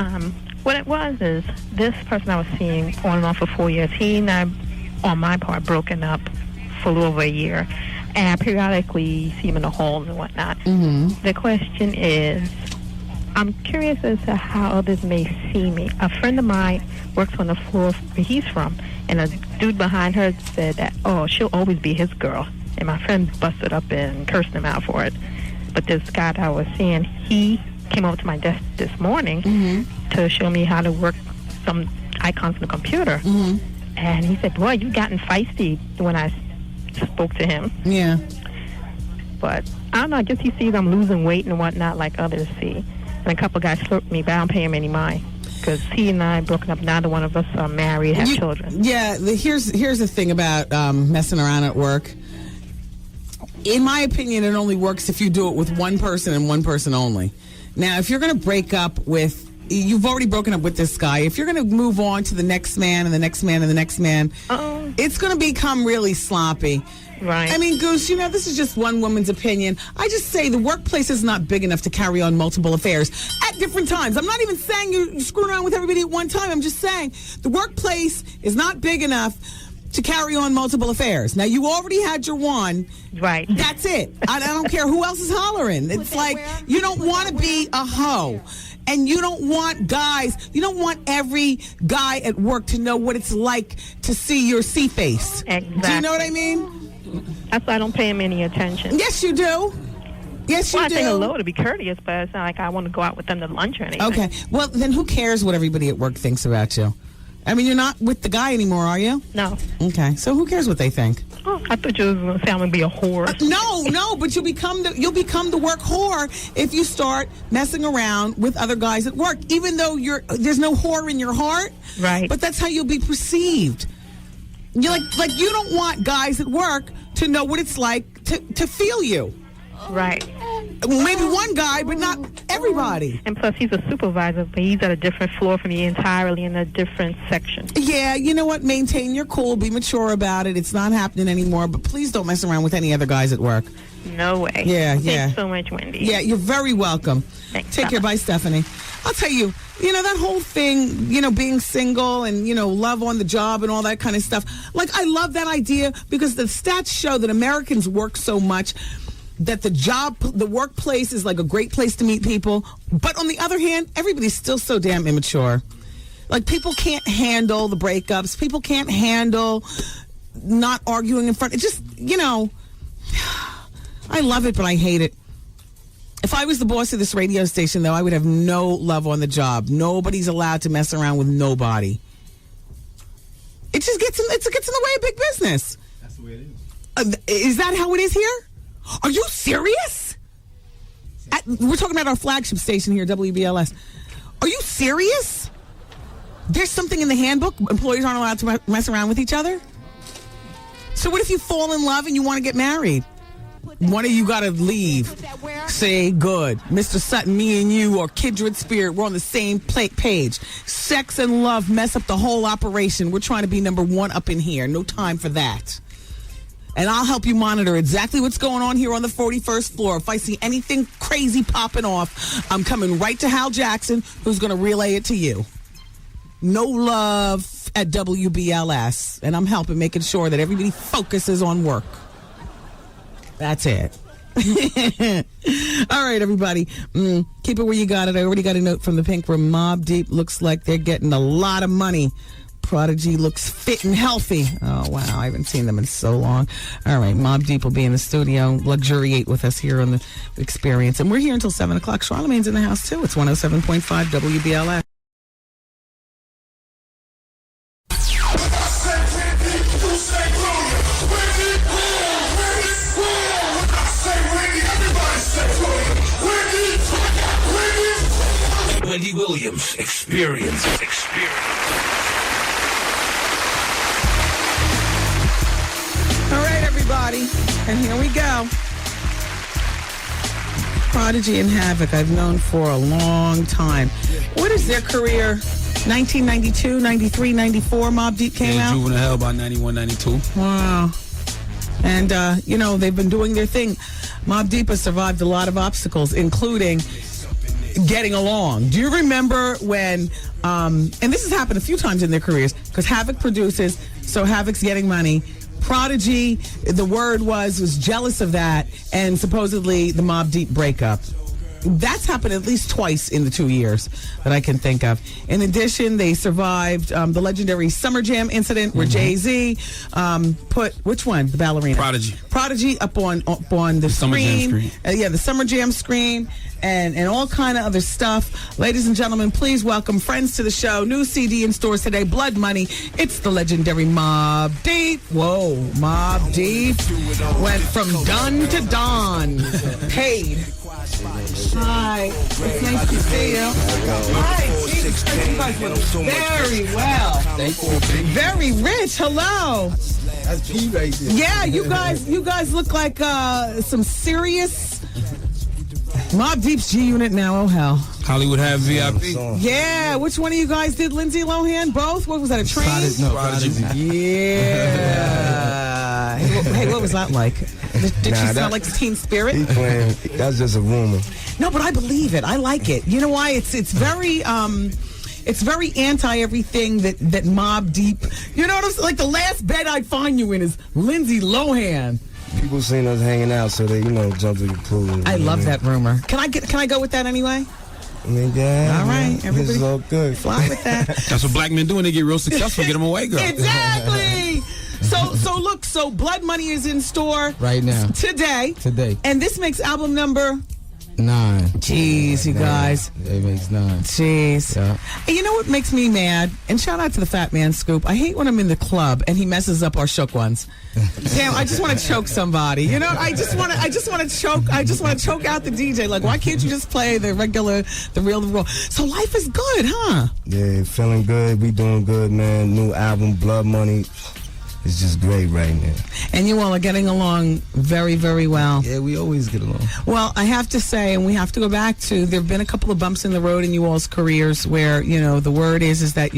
What it was is this person I was seeing on and off for 4 years, he and I, on my part, broken up for a little over a year. And I periodically see him in the halls and whatnot. Mm-hmm. The question is, I'm curious as to how others may see me. A friend of mine works on the floor where he's from, and a dude behind her said that, oh, she'll always be his girl. And my friend busted up and cursed him out for it. But this guy that I was seeing, he came over to my desk this morning to show me how to work some icons on the computer. Mm-hmm. And he said, boy, you gotten feisty when I spoke to him. Yeah. But I don't know, I guess he sees I'm losing weight and whatnot like others see. And a couple guys flirted me, but I don't pay him any mind. Because he and I broken up. Neither one of us are married, have children. Yeah, here's the thing about messing around at work. In my opinion, it only works if you do it with one person and one person only. Now, if you're going to break up with, you've already broken up with this guy. If you're going to move on to the next man and the next man and the next man, it's going to become really sloppy. Right. I mean, Goose, this is just one woman's opinion. I just say the workplace is not big enough to carry on multiple affairs at different times. I'm not even saying you're screwing around with everybody at one time. I'm just saying the workplace is not big enough to carry on multiple affairs. Now, you already had your one. Right. That's it. I don't care who else is hollering. It's like you don't want to be a hoe. And you don't want every guy at work to know what it's like to see your face. Exactly. Do you know what I mean? That's why I don't pay him any attention. Yes, you do. Yes, you do. I say hello to be courteous, but it's not like I want to go out with them to lunch or anything. Okay. Well, then who cares what everybody at work thinks about you? I mean, you're not with the guy anymore, are you? No. Okay. So who cares what they think? Oh, I thought you were going to say I'm going to be a whore. No, but you'll become the work whore if you start messing around with other guys at work, even though there's no whore in your heart. Right. But that's how you'll be perceived. You're like you don't want guys at work to know what it's like to feel you. Right. Maybe one guy, but not everybody. And plus, he's a supervisor, but he's at a different floor from me entirely in a different section. Yeah, you know what? Maintain your cool. Be mature about it. It's not happening anymore, but please don't mess around with any other guys at work. No way. Yeah. Thanks so much, Wendy. Yeah, you're very welcome. Thanks. Take care. Bye, Stephanie. I'll tell you, that whole thing, being single and, love on the job and all that kind of stuff. Like, I love that idea because the stats show that Americans work so much that the workplace is like a great place to meet people. But on the other hand, everybody's still so damn immature. Like, people can't handle the breakups. People can't handle not arguing in front. It just, I love it, but I hate it. If I was the boss of this radio station, though, I would have no love on the job. Nobody's allowed to mess around with nobody. It just gets in the way of big business. That's the way it is. Is that how it is here? Are you serious? We're talking about our flagship station here, WBLS. Are you serious? There's something in the handbook. Employees aren't allowed to mess around with each other? So what if you fall in love and you want to get married? One of you got to leave. Say, good. Mr. Sutton, me and you are kindred spirit. We're on the same page. Sex and love mess up the whole operation. We're trying to be number one up in here. No time for that. And I'll help you monitor exactly what's going on here on the 41st floor. If I see anything crazy popping off, I'm coming right to Hal Jackson, who's going to relay it to you. No love at WBLS. And I'm helping, making sure that everybody focuses on work. That's it. All right, everybody. Keep it where you got it. I already got a note from the Pink Room. Mobb Deep looks like they're getting a lot of money. Prodigy looks fit and healthy. Oh, wow. I haven't seen them in so long. All right. Mobb Deep will be in the studio, luxuriate with us here on the Experience. And we're here until 7 o'clock. Charlamagne's in the house, too. It's 107.5 WBLS. Wendy Williams Experience. All right, everybody, and here we go. Prodigy and Havoc, I've known for a long time. What is their career? 1992, 93, 94, Mobb Deep came out? Juvenile Hell by 91, 92. Wow. And, they've been doing their thing. Mobb Deep has survived a lot of obstacles, including getting along. Do you remember when, and this has happened a few times in their careers, because Havoc produces, so Havoc's getting money. Prodigy, the word was jealous of that, and supposedly the Mobb Deep breakup. That's happened at least twice in the 2 years that I can think of. In addition, they survived the legendary Summer Jam incident where Jay-Z put, which one? The ballerina? Prodigy up on the screen. The Summer Jam screen. And all kind of other stuff. Ladies and gentlemen, please welcome friends to the show. New CD in stores today, Blood Money. It's the legendary Mobb Deep. Whoa, Mobb Deep went from done to dawn. Paid. Hi, it's nice to see you. Hi, Jesus Christ, you guys look very well. Thank you. Very rich. Hello. That's P right there. Yeah, you guys look like some serious. Mobb Deep's G Unit now. Oh hell. Hollywood have VIP. Yeah, which one of you guys did Lindsay Lohan? Both? What was that? A train? Prodigy. Yeah. Hey, what was that like? Did she sound like Teen Spirit? He playing. That's just a rumor. No, but I believe it. I like it. You know why? It's very anti everything that Mobb Deep. You know what I'm saying? Like the last bed I'd find you in is Lindsay Lohan. People seen us hanging out, so they jump to the conclusion. I love that rumor. Can I go with that anyway? I mean, yeah. All right, everybody. It's all good. Fly with that. That's what black men do when they get real successful. Get them away, girl. Exactly. So Blood Money is in store right now. Today. And this makes album number 9. Jeez, you guys. It makes 9. Jeez. Yeah. And you know what makes me mad? And shout out to the Fat Man Scoop. I hate when I'm in the club and he messes up our shook ones. Damn, I just want to choke somebody. You know, I just want to choke out the DJ. Like, why can't you just play the real raw? So life is good, huh? Yeah, feeling good. We doing good, man. New album, Blood Money. It's just great right now. And you all are getting along very, very well. Yeah, we always get along. Well, I have to say, and we have to go back to, there have been a couple of bumps in the road in you all's careers where, the word is that,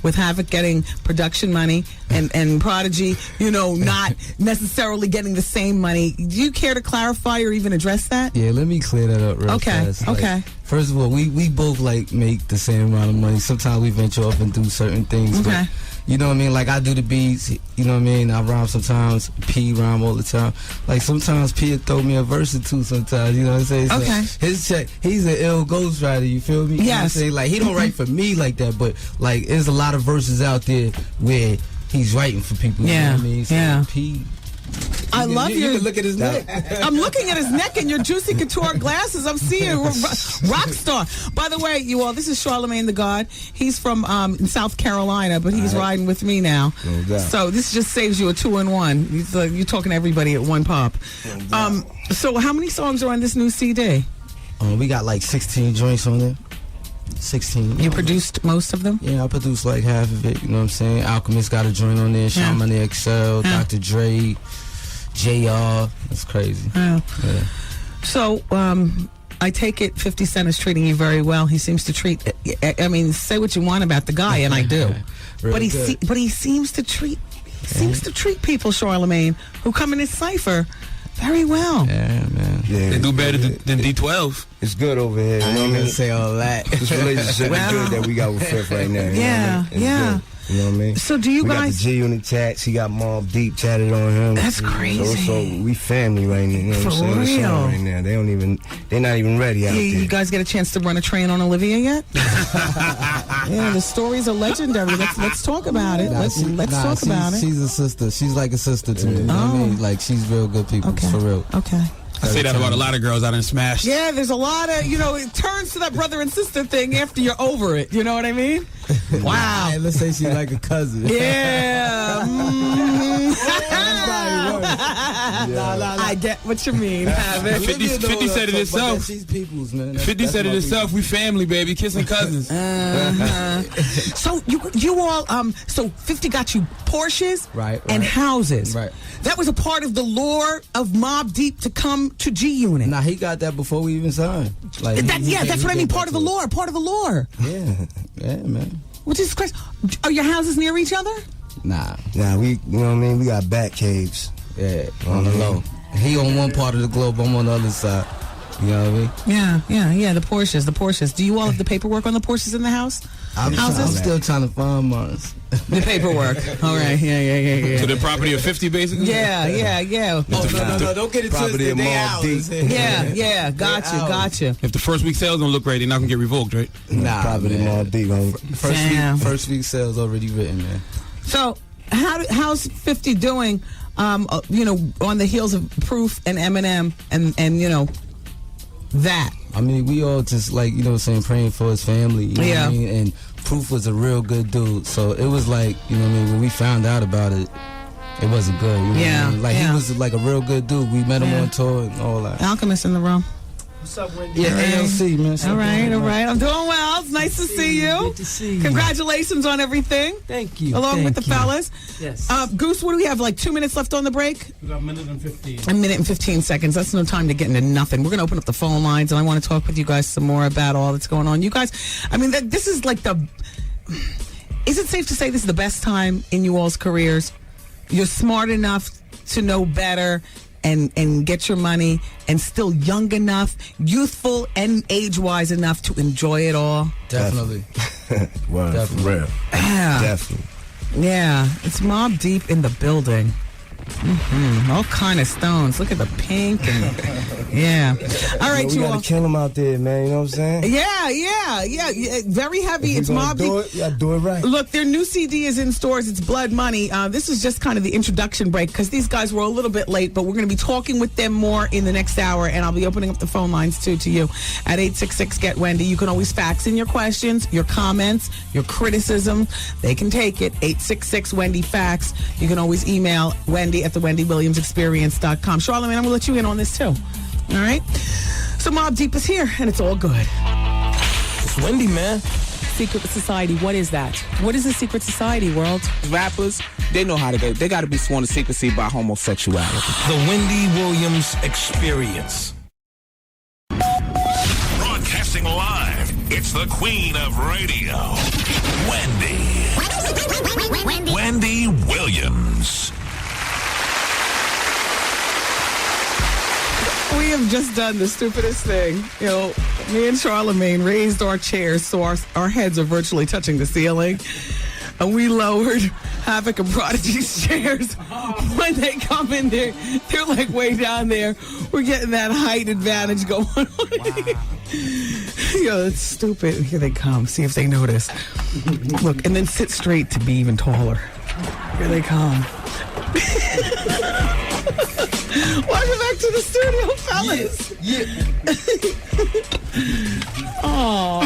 with Havoc getting production money and Prodigy, not necessarily getting the same money. Do you care to clarify or even address that? Yeah, let me clear that up real fast. Okay. First of all, we both make the same amount of money. Sometimes we venture off and do certain things. Okay. But, you know what I mean? Like, I do the beats, you know what I mean? I rhyme sometimes, P rhyme all the time. Like, sometimes P will throw me a verse or two sometimes, you know what I'm saying? So Okay. He's an ill ghostwriter, you feel me? Yes. You know what I'm saying? Like, he don't write for me like that, but, like, there's a lot of verses out there where he's writing for people, you know what I mean? So P... I love you. You can look at his neck. I'm looking at his neck and your Juicy Couture glasses. I'm seeing rock star. By the way, you all, this is Charlemagne the God. He's from in South Carolina, but he's riding with me now. No doubt. So this just saves you a 2-in-1. You're talking to everybody at one pop. No so how many songs are on this new CD? We got like 16 joints on there. 16. You produced most of them? Yeah, I produced like half of it. You know what I'm saying? Alchemist got a joint on there. Shaman XL, Dr. Dre, JR. That's crazy. Yeah. So, I take it 50 Cent is treating you very well. He seems to treat. I mean, say what you want about the guy, and I do. But he seems to treat people, Charlemagne, who come in his cipher very well. Yeah, man. Yeah, they do better than D12. It's good over here. You know what I mean? Say all that. This relationship is good that we got with Fifth right now. Yeah. Good. You know what I mean? So do you we guys... got the G-Unit tats. He got Mobb Deep tatted on him. That's crazy. So we family right now. You know what I'm saying? real. Right now. They're not even ready out there. You guys get a chance to run a train on Olivia yet? Yeah, the stories are legendary. Let's talk about it. Let's talk about it. She's a sister. She's like a sister to me. You know what I mean? Like, she's real good people. Okay. For real. Okay. I say that about a lot of girls I done smashed. Yeah, there's a lot of, it turns to that brother and sister thing after you're over it. You know what I mean? Wow. Let's say she's like a cousin. Yeah. I get what you mean. 50 said it himself. She's people's, man. 50 said it himself. We family, baby. Kissing cousins. So you all, so 50 got you Porsches and houses. Right. That was a part of the lure of Mobb Deep to come to G Unit. Nah, he got that before we even signed. Like, that's what I mean. Part of the lure. Part of the lure. Yeah, man. Which is crazy. Are your houses near each other? Nah, we, you know what I mean? We got back caves. Yeah, on the low. He on one part of the globe, I'm on the other side. You know what I mean? Yeah, the Porsches. Do you all have the paperwork on the Porsches in the house? I'm still trying to find mine. The paperwork. All right, yeah. So the property of 50, basically? Yeah. No, don't get it twisted. They ours. Yeah, gotcha. If the first week sales don't look right, they're not going to get revoked, right? Nah, property Mobb Deep, homie. First week sales already written, man. So, how's 50 doing, on the heels of Proof and Eminem and you know, that? I mean, we all just praying for his family, you know what I mean? And Proof was a real good dude, so it was like, you know what I mean, when we found out about it, it wasn't good. You know what I mean? Like, he was like a real good dude. We met him on tour and all that. Alchemist in the room. What's up, Wendy? Yeah, ALC, man. All right. I'm doing well. It's nice to see you. Good to see you. Congratulations on everything. Thank you. Along with the fellas. Yes. Goose, what do we have? Like 2 minutes left on the break? We got a minute and 15. A minute and 15 seconds. That's no time to get into nothing. We're going to open up the phone lines, and I want to talk with you guys some more about all that's going on. You guys, I mean, this is like is it safe to say this is the best time in you all's careers? You're smart enough to know better and get your money, and still young enough, youthful and age-wise enough to enjoy it all. Definitely. Wow, Definitely. for real. Yeah. Definitely. Yeah, it's Mobb Deep in the building. All kind of stones. Look at the pink and all right, we gotta kill them out there, man. You know what I'm saying? Yeah. Very heavy. It's Mobb Deep. You gotta do it right. Look, their new CD is in stores. It's Blood Money. This is just kind of the introduction break because these guys were a little bit late, but we're going to be talking with them more in the next hour, and I'll be opening up the phone lines too to you at 866-GET-WENDY. You can always fax in your questions, your comments, your criticism. They can take it. 866-WENDY-FAX. You can always email Wendy at the WendyWilliamsExperience.com. Charlamagne, I'm going to let you in on this too. All right? So Mobb Deep is here, and it's all good. It's Wendy, man. Secret society, what is that? What is a secret society, world? Rappers, they know how to go. They got to be sworn to secrecy by homosexuality. The Wendy Williams Experience. Broadcasting live, it's the queen of radio, Wendy Williams. We have just done the stupidest thing. You know, me and Charlamagne raised our chairs so our heads are virtually touching the ceiling. And we lowered Havoc and Prodigy's chairs. When they come in there, they're like way down there. We're getting that height advantage going on. Wow. Yo, that's stupid. Here they come. See if they notice. Look, and then sit straight to be even taller. Here they come. Welcome back to the studio, fellas. Yeah. Aww.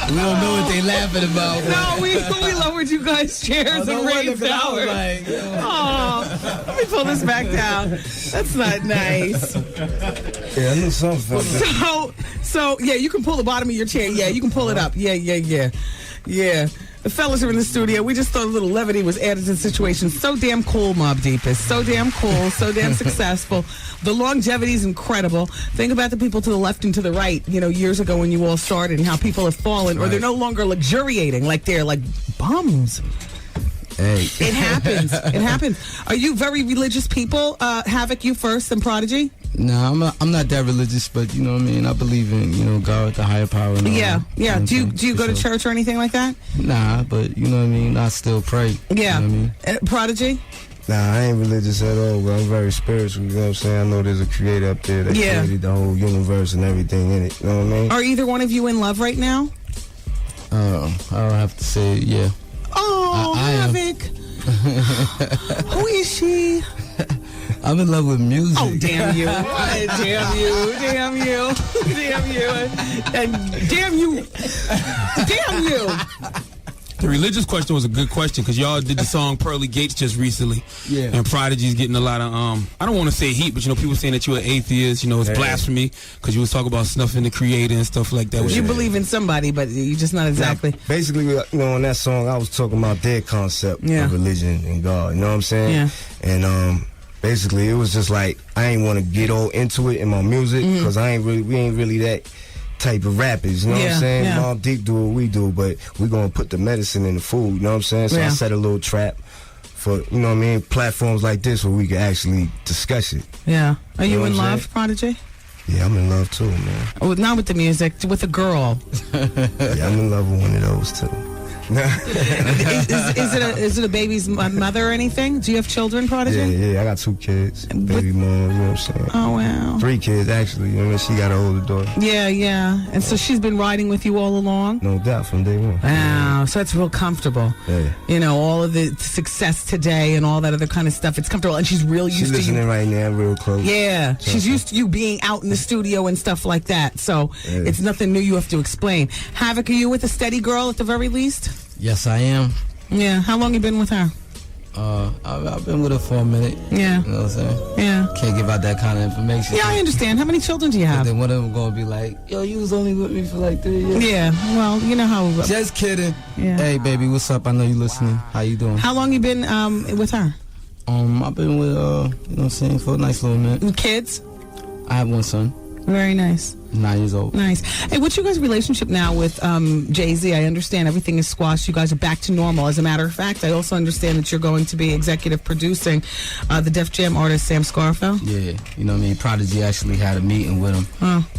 We don't know what they laughing about. No, we lowered you guys' chairs and raised ours. Let me pull this back down. That's not nice. Yeah, I knew something. So yeah, you can pull the bottom of your chair. Yeah, you can pull it up. Yeah. The fellas are in the studio. We just thought a little levity was added to the situation. So damn cool, Mobb Deep is. So damn cool. So damn successful. The longevity is incredible. Think about the people to the left and to the right, you know, years ago when you all started and how people have fallen, or they're no longer luxuriating like they're like bums. Hey. It happens. It happens. Are you very religious people? Havoc, you first, and Prodigy? No, I'm not that religious, but you know what I mean. I believe in God, the higher power. And Yeah. Do you go to sure. church or anything like that? Nah, but you know what I mean. I still pray. Yeah. You know what I mean? Prodigy? Nah, I ain't religious at all, but I'm very spiritual. You know what I'm saying? I know there's a creator up there that created the whole universe and everything in it. You know what I mean? Are either one of you in love right now? I'll have to say yeah. Oh, Havoc. Who is she? I'm in love with music. Oh, damn you. Damn you. And damn you. The religious question was a good question because y'all did the song Pearly Gates just recently. Yeah. And Prodigy's getting a lot of, I don't want to say heat, but, people saying that you're an atheist, it's blasphemy because you was talking about snuffing the creator and stuff like that. You believe in somebody, but you're just not exactly. Now, basically, on that song, I was talking about their concept of religion and God. You know what I'm saying? Yeah. And, basically, it was just like, I ain't want to get all into it in my music because we ain't really that type of rappers, you know what I'm saying? Yeah. Mobb Deep do what we do, but we gonna put the medicine in the food, you know what I'm saying? So I set a little trap for, platforms like this where we can actually discuss it. Yeah. Are you in love, Prodigy? Yeah, I'm in love too, man. Oh, not with the music, with a girl. Yeah, I'm in love with one of those too. Is it a baby's mother or anything? Do you have children, Prodigy? Yeah, I got 2 kids, baby mom, you know what I'm saying? Oh, wow. 3 kids, actually, she got an older daughter. Yeah. And so she's been riding with you all along? No doubt, from day one. Wow, so that's real comfortable. Yeah. All of the success today and all that other kind of stuff, it's comfortable, and she's real used to you. She's listening right now, real close. Yeah, she's used to you being out in the studio and stuff like that, so it's nothing new you have to explain. Havoc, are you with a steady girl at the very least? Yes, I am. Yeah. How long you been with her? I've been with her for a minute. Yeah. You know what I'm saying? Yeah. Can't give out that kind of information. Yeah, I understand. How many children do you have? And then one of them going to be like, yo, you was only with me for like 3 years. Yeah. Well, you know how... Just kidding. Yeah. Hey, baby, what's up? I know you listening. How you doing? How long you been with her? I've been with, you know what I'm saying, for a nice little minute. And kids? I have one son. Very nice. 9 years old. Nice. Hey, what's your guys' relationship now with Jay-Z? I understand everything is squashed. You guys are back to normal. As a matter of fact, I also understand that you're going to be executive producing the Def Jam artist Sam Scarfell. Yeah, you know what I mean? Prodigy actually had a meeting with him.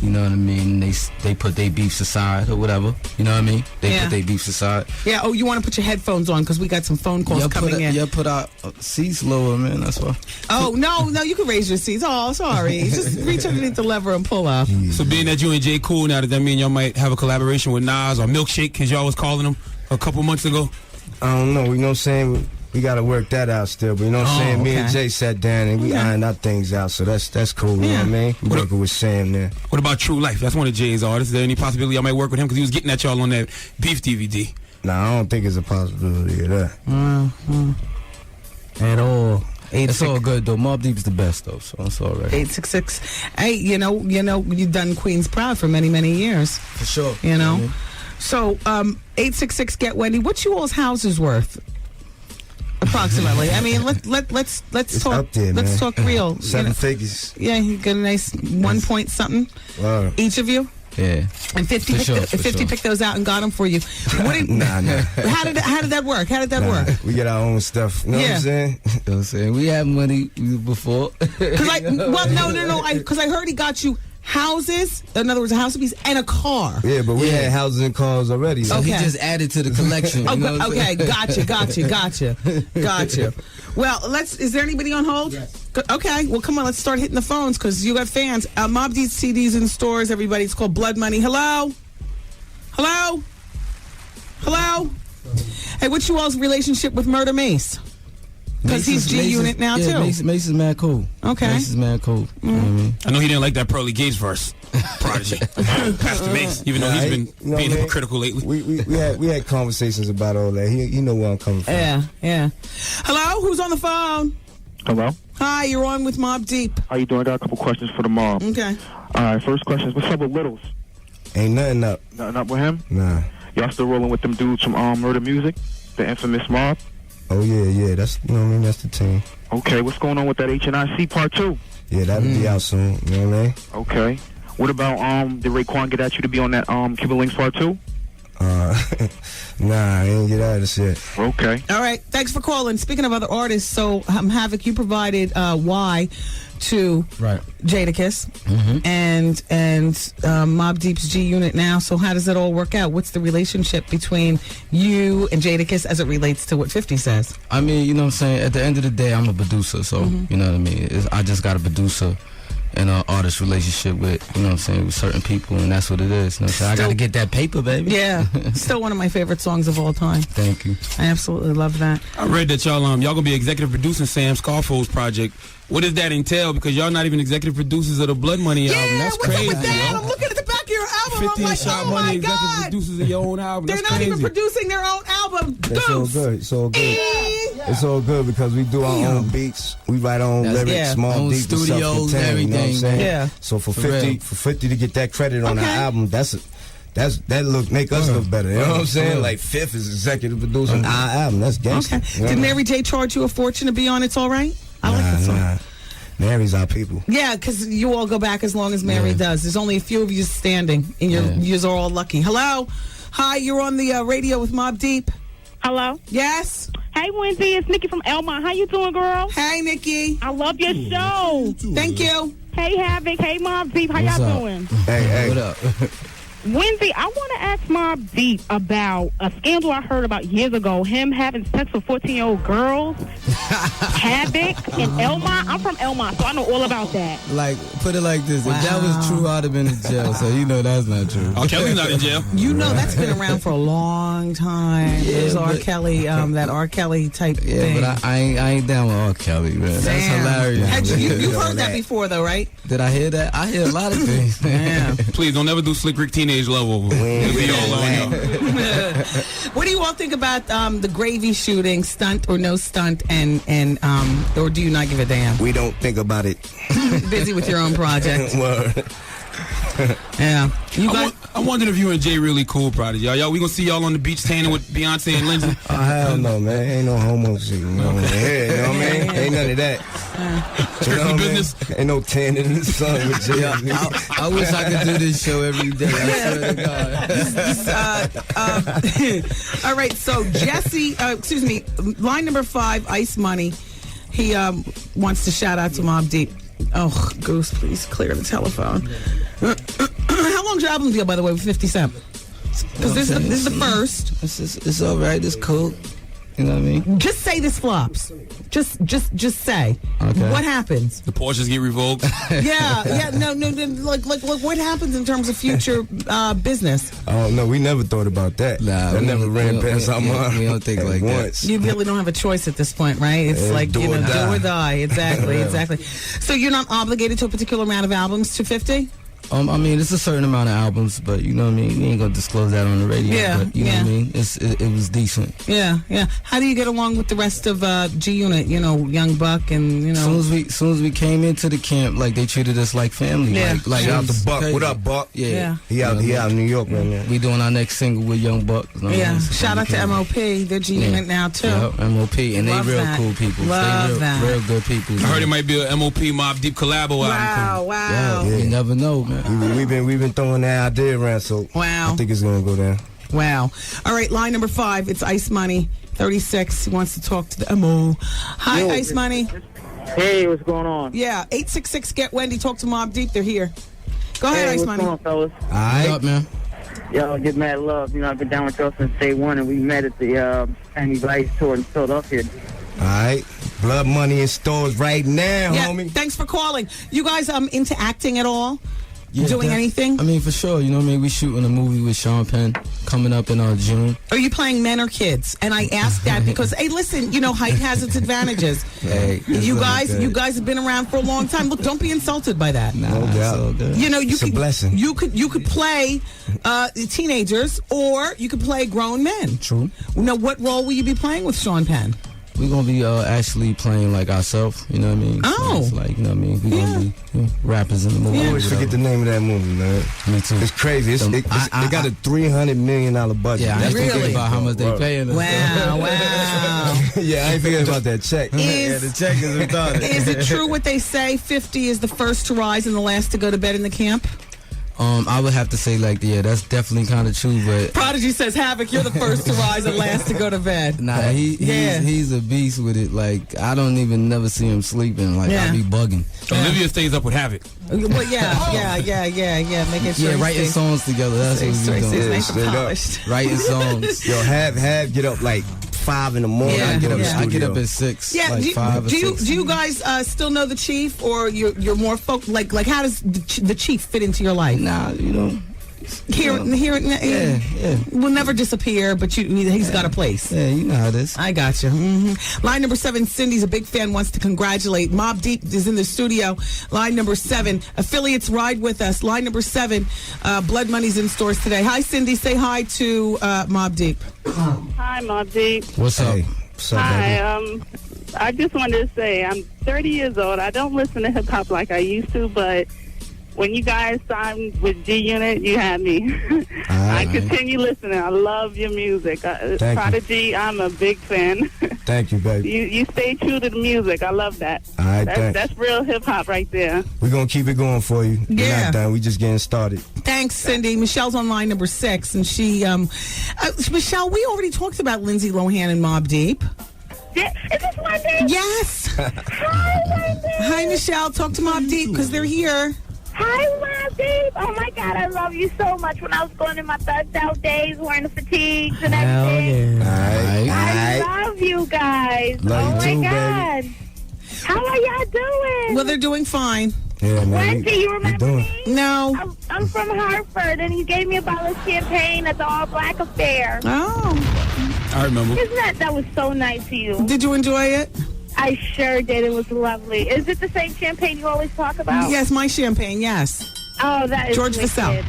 You know what I mean? They put their beefs aside or whatever. You know what I mean? They put their beefs aside. Yeah, you want to put your headphones on because we got some phone calls coming in. Yeah, put our seats lower, man. That's why. Oh, no, you can raise your seats. Oh, sorry. Just reach underneath the lever and pull up. So being that you and J. Cool now, does that mean y'all might have a collaboration with Nas or Milkshake because y'all was calling him a couple months ago? I don't know. You know what I'm saying? We got to work that out still. But you know what I'm saying? Me and Jay sat down and we ironed our things out. So that's cool. You know what I mean? We working with Sam there. What about True Life? That's one of Jay's artists. Is there any possibility y'all might work with him because he was getting at y'all on that Beef DVD? Nah, I don't think it's a possibility of that. At all. It's all good though. Mobb Deep's the best though, so it's all right. 866. Hey, you've done Queens proud for many, many years. For sure. You know. So 866 get Wendy. What's you all's houses worth? Approximately. I mean, let's it's talk. Up there, let's man. talk real. 7 figures. Yeah, you get a nice 1 point something. Wow. Each of you. Yeah. And 50 picked those out and got them for you. Nah. How did that work? How did that work? We get our own stuff. You know what I'm saying? You know what I'm saying? We had money before. No. Because I heard he got you houses. In other words, a house piece and a car. Yeah, but we had houses and cars already. So he just added to the collection. You know what I'm saying? Gotcha. Well, is there anybody on hold? Yes. Okay, well, come on, let's start hitting the phones because you got fans. Mobb Deep CDs in stores, everybody. It's called Blood Money. Hello? Hey, what's you all's relationship with Murder Mace? Because he's G Unit now, too. Mace is mad cool. Okay. Mace is mad cool. You know what I mean? I know he didn't like that Pearly Gates verse. Prodigy. Pastor Mace, even though he's been being hypocritical lately. We had conversations about all that. He know where I'm coming from. Yeah. Hello? Who's on the phone? Hello? Hi, you're on with Mobb Deep. How you doing? I got a couple questions for the mob. Okay. All right, first question is, what's up with Littles? Ain't nothing up. Nothing up with him? Nah. Y'all still rolling with them dudes from Murder Music? The infamous Mobb? Oh, yeah. That's, you know what I mean? That's the team. Okay, what's going on with that HNIC Part 2? Yeah, that'll be out soon. You know what I mean? Okay. What about, did Raekwon get at you to be on that Cuba Links Part 2? Nah, I ain't get out of this yet. Okay. All right. Thanks for calling. Speaking of other artists, so Havoc, you provided Y to Jadakiss and Mobb Deep's G Unit now. So how does it all work out? What's the relationship between you and Jadakiss as it relates to what 50 says? I mean, you know what I'm saying? At the end of the day, I'm a producer, so you know what I mean? I just got a producer and an artist relationship with, you know what I'm saying, with certain people, and that's what it is. You know what I'm saying? I got to get that paper, baby. Yeah. Still one of my favorite songs of all time. Thank you. I absolutely love that. I read that y'all gonna be executive producing Sam Scarfo's project. What does that entail? Because y'all not even executive producers of the Blood Money album. That's what's crazy. Up with that? I'm looking at the back of your album. 50 like, shot oh money my executive God. producers of your own album. They're That's not crazy. even producing their own album. It's all good. It's all good. It's all good because we do our own beats. We write our own lyrics, small Own deep, studios, self-contained. You know what I'm everything, saying? man. So for For 50, real. for 50 to get that credit on our album, make us look better. You know what I'm saying? Like Fifth is executive producer on our album. That's gangster. Okay. You know? Did Mary J charge you a fortune to be on It's All Right? I like that song. Nah. Mary's our people. Yeah, because you all go back as long as Mary does. There's only a few of you standing, and you're all lucky. Hello? Hi, you're on the radio with Mobb Deep. Hello? Yes? Hey, Wendy, it's Nikki from Elmont. How you doing, girl? Hey, Nikki. I love your show. Thank you. Hey, Havoc. Hey, Mobb Deep. How y'all doing? Hey. What up? Wendy, I want to ask Mobb Deep about a scandal I heard about years ago. Him having sex with 14-year-old girls. Havoc in Elmont. I'm from Elmont, so I know all about that. Like, put it like this. If that was true, I'd have been in jail. So you know that's not true. R. Kelly's not in jail. You know that's been around for a long time. There's R. Kelly, that R. Kelly type thing. But I ain't down with R. Kelly, man. That's hilarious. You've heard that before, though, right? Did I hear that? I hear a lot of things. Yeah. Please don't ever do Slick Rick teenage level. It'll be all on y'all. What do you all think about the Gravy shooting, stunt or no stunt, and or do you not give a damn? We don't think about it. Busy with your own project. Word. Yeah. You guys. I'm wondering if you and Jay really cool, Prodigy. Y'all, we gonna see y'all on the beach tanning with Beyonce and Lindsay? Oh, hell no, man. Ain't no homo shit. You know what I mean? Ain't none of that. Strictly business. Ain't no tanning in the sun with Jay. I wish I could do this show every day. I swear to God. All right, so Jesse, line number 5, Ice Money. He wants to shout out to Mobb Deep. Oh, Goose, please clear the telephone. How long's your album deal, by the way, with 50 Cent? Because this is the first. It's all right. It's cool. You know what I mean? Just say this flops. Just say. Okay. What happens? The Porsches get revoked. Yeah. No. Like, what happens in terms of future business? Oh no, we never thought about that. Nah, that never ran past our mind. We don't think like once. that. You really don't have a choice at this point, right? It's like, do or die. do or die. Exactly. So you're not obligated to a particular amount of albums, to 50? I mean, it's a certain amount of albums, but you know what I mean? We ain't gonna disclose that on the radio. Yeah, but you know what I mean? It was decent. Yeah. How do you get along with the rest of G Unit? You know, Young Buck and, you know. Soon as we came into the camp, like, they treated us like family. Yeah. Like Shout out to Buck. crazy. What up, Buck? Yeah. He out in New York right now. We doing our next single with Young Buck. You know what I Yeah. mean? So Shout out to MOP. They're G Unit now, too. Yep, MOP. And Love they real that. cool people. Love they that. real good people. I heard it might be a MOP Mobb Deep collabo album. Wow. Yeah. You never know, man. We've been throwing that idea around, so Wow. I think it's gonna go down. Wow. All right, line number 5. It's Ice Money, 36. He wants to talk to the MO. Hi, Yo, Ice Money. Hey, what's going on? Yeah, 866 get Wendy. Talk to Mobb Deep. They're here. Go ahead, Ice what's Money. going on, fellas? All right. What's up, man? Yo, get mad love. You know, I've been down with y'all since day one, and we met at the Family Vice tour in Philadelphia. All right. Blood Money in stores right now, Yeah, homie. thanks for calling. You guys into acting at all? Yeah, Doing anything? I mean, for sure. You know what I mean? We shooting a movie with Sean Penn coming up in June. Are you playing men or kids? And I ask that because, hey, listen, you know, height has its advantages. Hey, you guys have been around for a long time. Look, don't be insulted by that. Nah, it's all good. You know, It's a blessing. You could play teenagers, or you could play grown men. True. Now, what role will you be playing with Sean Penn? We're gonna be actually playing like ourselves, you know what I mean? Oh. So it's like, you know what I mean? We're gonna be rappers in the movie. I always forget the name of that movie, man. Me too. It's crazy. They got a $300 million budget. Yeah, I ain't That's thinking about how much they paying us. Wow. Yeah, I ain't forgetting about that check. Yeah, the check is retarded. Is it true what they say? 50 is the first to rise and the last to go to bed in the camp? I would have to say, like, yeah, that's definitely kind of true, but Prodigy says, Havoc, you're the first to rise and last to go to bed. nah, he's a beast with it. Like, I don't even never see him sleeping. Like, I be bugging. Olivia stays up with Havoc. Well, yeah. Making sure Yeah, writing songs together. That's what we doing. Nice and polished. Writing songs. Yo, have get up like 5 in the morning. Yeah. I get up. I get up at 6. Yeah, like 5 or 6. do you guys still know the chief, or you're more folk? Like how does the chief fit into your life? Nah, you know, will never disappear, but he's got a place. Yeah, you know how it is. I got you. Mm-hmm. Line number 7, Cindy's a big fan, wants to congratulate. Mobb Deep is in the studio. Line number 7, affiliates ride with us. Line number 7, Blood Money's in stores today. Hi, Cindy. Say hi to Mobb Deep. Hi, Mobb Deep. What's up? Hi. I just wanted to say I'm 30 years old. I don't listen to hip hop like I used to, but when you guys signed with G Unit, you had me. I continue listening. I love your music. Prodigy, I'm a big fan. Thank you, baby. You stay true to the music. I love that. All right, that's real hip hop right there. We're going to keep it going for you. We're not done. We just getting started. Thanks, Cindy. Michelle's on line number 6, and she, Michelle, we already talked about Lindsay Lohan and Mobb Deep. Is this Wendy? Yes. Hi, Wendy. Hi, Michelle. Talk to Mobb Deep because they're here. Hi, Mobb Deep. Oh, my God, I love you so much. When I was going in my thugged out days, wearing the fatigues and everything. I love you guys. Love you too, God. baby. How are y'all doing? Well, they're doing fine. Yeah, man. Wendy, you remember me? No. I'm from Hartford, and you gave me a bottle of champagne at the all-black affair. Oh. I remember. Isn't that was so nice of you? Did you enjoy it? I sure did. It was lovely. Is it the same champagne you always talk about? Yes, my champagne, yes. Oh, that is George Vassell.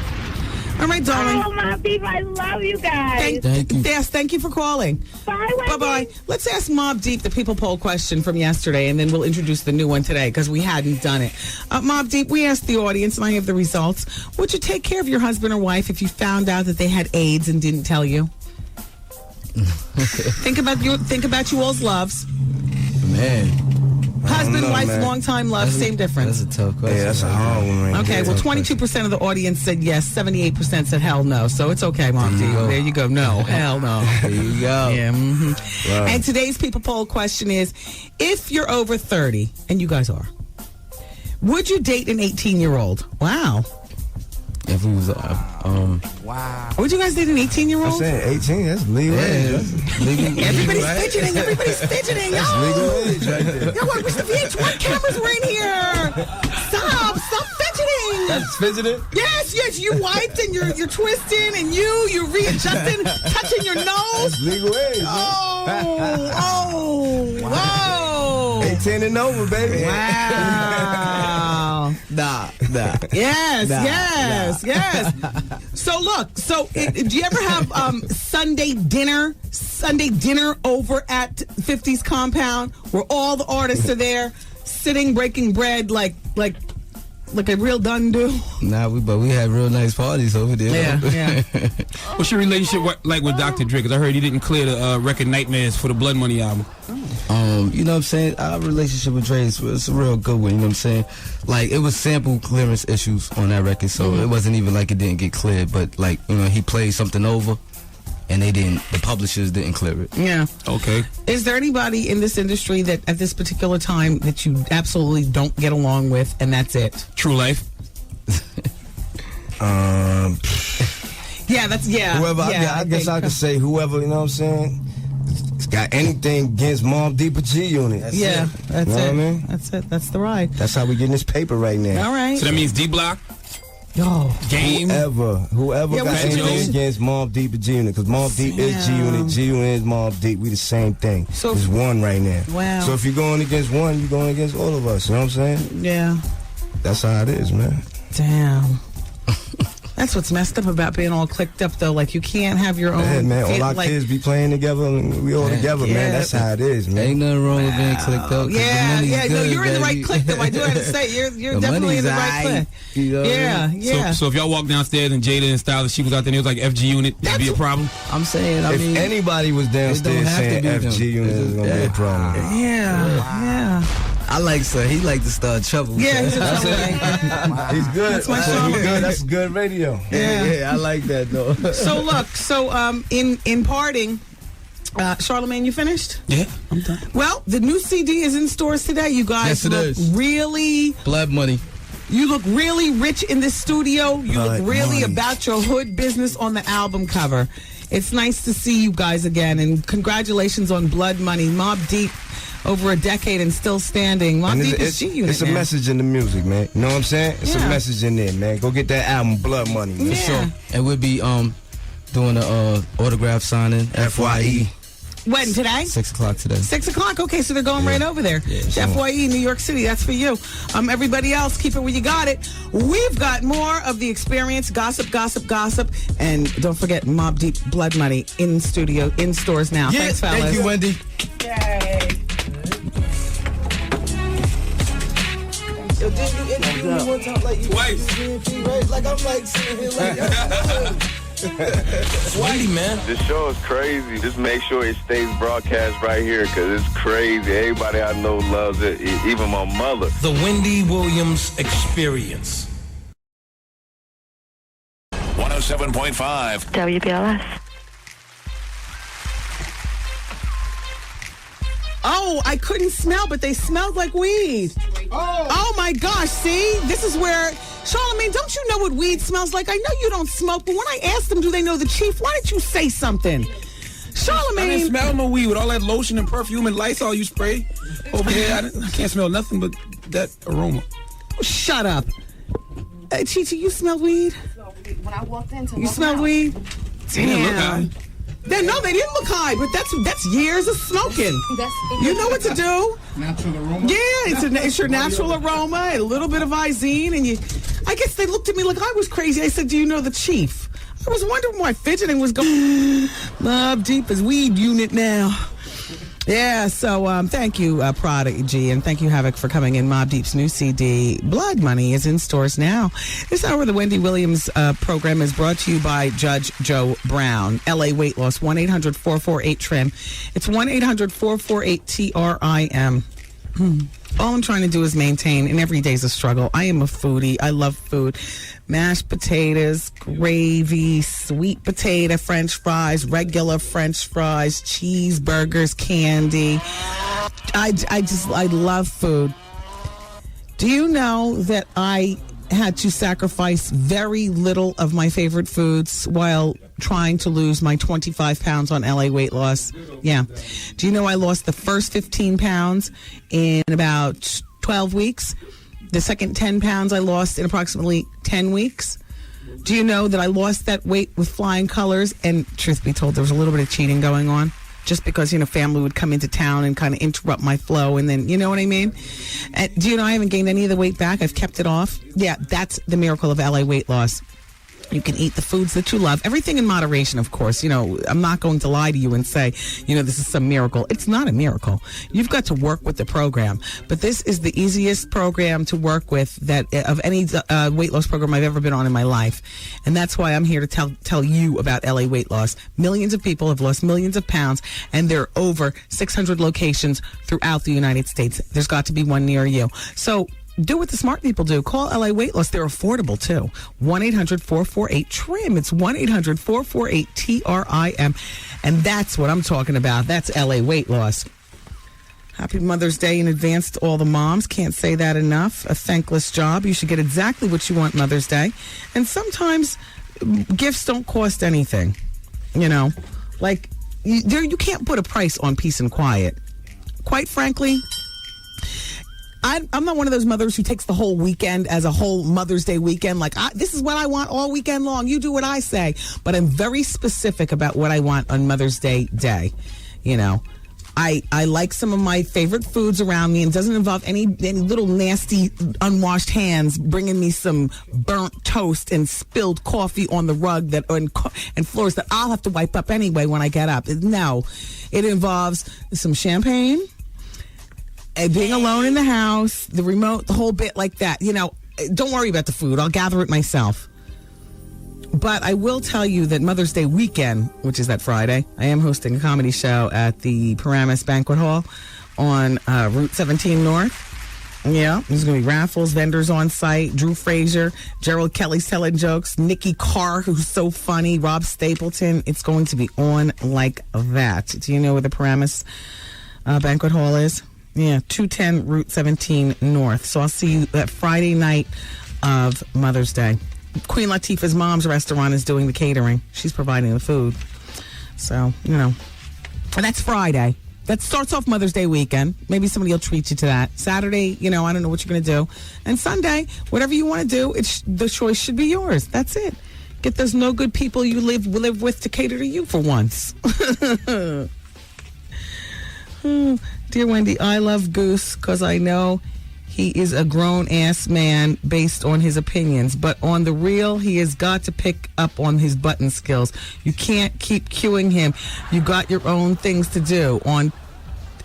All right, darling. Oh, Mobb Deep, I love you guys. Thank you. Yes, thank you for calling. Bye, Wendy. Bye-bye. Let's ask Mobb Deep the people poll question from yesterday, and then we'll introduce the new one today because we hadn't done it. Mobb Deep, we asked the audience, and I have the results. Would you take care of your husband or wife if you found out that they had AIDS and didn't tell you? Think about you all's loves. Man. Husband, wife, long-time love, same difference. That's a tough question. Yeah, that's a hard one right Okay, there. well, 22% of the audience said yes, 78% said hell no. So it's okay, Mobb Deep. There you go. No, hell no. There you go. Yeah. Mm-hmm. Wow. And today's people poll question is, if you're over 30, and you guys are, would you date an 18-year-old? Wow. If we was, wow. Would you guys date an 18-year-old? I'm saying 18, that's legal age. Legal, Everybody's right? fidgeting. Everybody's fidgeting. That's legal age right there. Yo, what the VH1 cameras were in here? Stop fidgeting. That's fidgeting? Yes, you wiped and you're twisting and you're readjusting, touching your nose. That's legal age. Whoa. 18 and over, baby. Wow. Nah. Yes. So look, do you ever have Sunday dinner over at 50's compound where all the artists are there sitting breaking bread like a real done do? Nah, but we had real nice parties over there. Yeah. What's your relationship like with Dr. Dre? Because I heard he didn't clear the record Nightmares for the Blood Money album. You know what I'm saying? Our relationship with Dre is a real good one, you know what I'm saying? Like, it was sample clearance issues on that record, so it wasn't even like it didn't get cleared, but like, you know, he played something over and the publishers didn't clear it. Yeah. Okay. Is there anybody in this industry that at this particular time that you absolutely don't get along with and that's it? True Life. Whoever, I guess I could say whoever, you know what I'm saying? It's got anything against Mobb Deep or G Unit. That's it. You know what I mean? That's it. That's the ride. That's how we getting this paper right now. All right. So that means D Block? Yo. Game? Whoever got anything against Mobb Deep or G Unit, because Mobb Deep is G Unit, G Unit is Mobb Deep. We the same thing. So it's one right now. Wow. So if you're going against one, you're going against all of us. You know what I'm saying? Yeah. That's how it is, man. Damn. That's what's messed up about being all clicked up, though. Like, you can't have your own... Yeah, man. All our kids be playing together, and we all together, man. That's how it is, man. Ain't nothing wrong with being clicked up. Yeah. Good, No, you're in the right clique, though. I do have to say, you're definitely in the right clique. You know Yeah. So if y'all walk downstairs and Jada and Stylish, she was out there and it was like FG Unit, it'd be a problem? I'm saying, if mean... anybody was downstairs saying FG Unit, it was going to be a problem. Yeah. I like he like to start trouble. Yeah, he's a troublemaker. He's good. That's my song. He's good. That's good radio. Yeah, I like that though. So look, in parting, Charlamagne, you finished? Yeah, I'm done. Well, the new CD is in stores today. You guys look really Blood Money. You look really rich in this studio. You look really about your hood business on the album cover. It's nice to see you guys again, and congratulations on Blood Money. Mobb Deep over a decade and still standing. Mobb Deep is G-Unit. It's a message in the music, man. You know what I'm saying? It's a message in there, man. Go get that album, Blood Money, man. For sure. And we'll be doing a autograph signing, FYE. When, today? 6 o'clock today. 6 o'clock? Okay, so they're going right over there. Yeah, FYE, New York City, that's for you. Everybody else, keep it where you got it. We've got more of the experience, gossip. And don't forget, Mobb Deep Blood Money in studio, in stores now. Yeah, thanks, fellas. thank you, Wendy. Yay. Yo, did you interview me one time like you twice? Like I'm like sitting here like Wendy, man. This show is crazy. Just make sure it stays broadcast right here because it's crazy. Everybody I know loves it, even my mother. The Wendy Williams Experience. 107.5 WBLS. Oh, I couldn't smell, but they smelled like weed. Oh my gosh, see? This is where... Charlamagne, don't you know what weed smells like? I know you don't smoke, but when I asked them, do they know the chief? Why didn't you say something? Charlamagne... I didn't smell no weed with all that lotion and perfume and Lysol you spray over there. I can't smell nothing but that aroma. Shut up. Chichi, you smell weed? When I walked in, you smell weed? Damn. Look high. No, they didn't look high, but that's years of smoking. You know what to do. Natural aroma? Yeah, it's your natural aroma, and a little bit of Izine, and I guess they looked at me like I was crazy. I said, do you know the chief? I was wondering why fidgeting was going. Mobb Deep is weed unit now. Yeah, so thank you, Prodigy, and thank you, Havoc, for coming in. Mobb Deep's new CD, Blood Money, is in stores now. This hour of the Wendy Williams program is brought to you by Judge Joe Brown. LA Weight Loss, 1-800-448-TRIM. It's 1-800-448-TRIM. All I'm trying to do is maintain, and every day's a struggle. I am a foodie. I love food. Mashed potatoes, gravy, sweet potato French fries, regular French fries, cheeseburgers, candy. I love food. Do you know that I had to sacrifice very little of my favorite foods while trying to lose my 25 pounds on LA Weight Loss? Yeah. Do you know I lost the first 15 pounds in about 12 weeks? The second 10 pounds I lost in approximately 10 weeks. Do you know that I lost that weight with flying colors? And truth be told, there was a little bit of cheating going on. Just because, family would come into town and kind of interrupt my flow. And then, you know what I mean? And do you know I haven't gained any of the weight back? I've kept it off. Yeah, that's the miracle of LA Weight Loss. You can eat the foods that you love. Everything in moderation, of course. I'm not going to lie to you and say, this is some miracle. It's not a miracle. You've got to work with the program. But this is the easiest program to work with that of any weight loss program I've ever been on in my life. And that's why I'm here to tell you about LA Weight Loss. Millions of people have lost millions of pounds, and there are over 600 locations throughout the United States. There's got to be one near you. So do what the smart people do. Call LA Weight Loss. They're affordable, too. 1-800-448-TRIM. It's 1-800-448-TRIM. And that's what I'm talking about. That's LA Weight Loss. Happy Mother's Day in advance to all the moms. Can't say that enough. A thankless job. You should get exactly what you want Mother's Day. And sometimes gifts don't cost anything. Like, you can't put a price on peace and quiet. Quite frankly, I'm not one of those mothers who takes the whole weekend as a whole Mother's Day weekend. Like, this is what I want all weekend long. You do what I say. But I'm very specific about what I want on Mother's Day. I like some of my favorite foods around me, and doesn't involve any little nasty unwashed hands bringing me some burnt toast and spilled coffee on the rug and floors that I'll have to wipe up anyway when I get up. No, it involves some champagne, and being alone in the house, the remote, the whole bit like that. Don't worry about the food. I'll gather it myself. But I will tell you that Mother's Day weekend, which is that Friday, I am hosting a comedy show at the Paramus Banquet Hall on Route 17 North. Yeah, there's going to be raffles, vendors on site, Drew Frazier, Gerald Kelly's telling jokes, Nikki Carr, who's so funny, Rob Stapleton. It's going to be on like that. Do you know where the Paramus Banquet Hall is? Yeah, 210 Route 17 North. So I'll see you that Friday night of Mother's Day. Queen Latifah's mom's restaurant is doing the catering. She's providing the food. So, and that's Friday. That starts off Mother's Day weekend. Maybe somebody will treat you to that. Saturday, I don't know what you're going to do. And Sunday, whatever you want to do, the choice should be yours. That's it. Get those no good people you live with to cater to you for once. Dear Wendy, I love Goose because I know he is a grown-ass man based on his opinions. But on the real, he has got to pick up on his button skills. You can't keep cueing him. You got your own things to do. And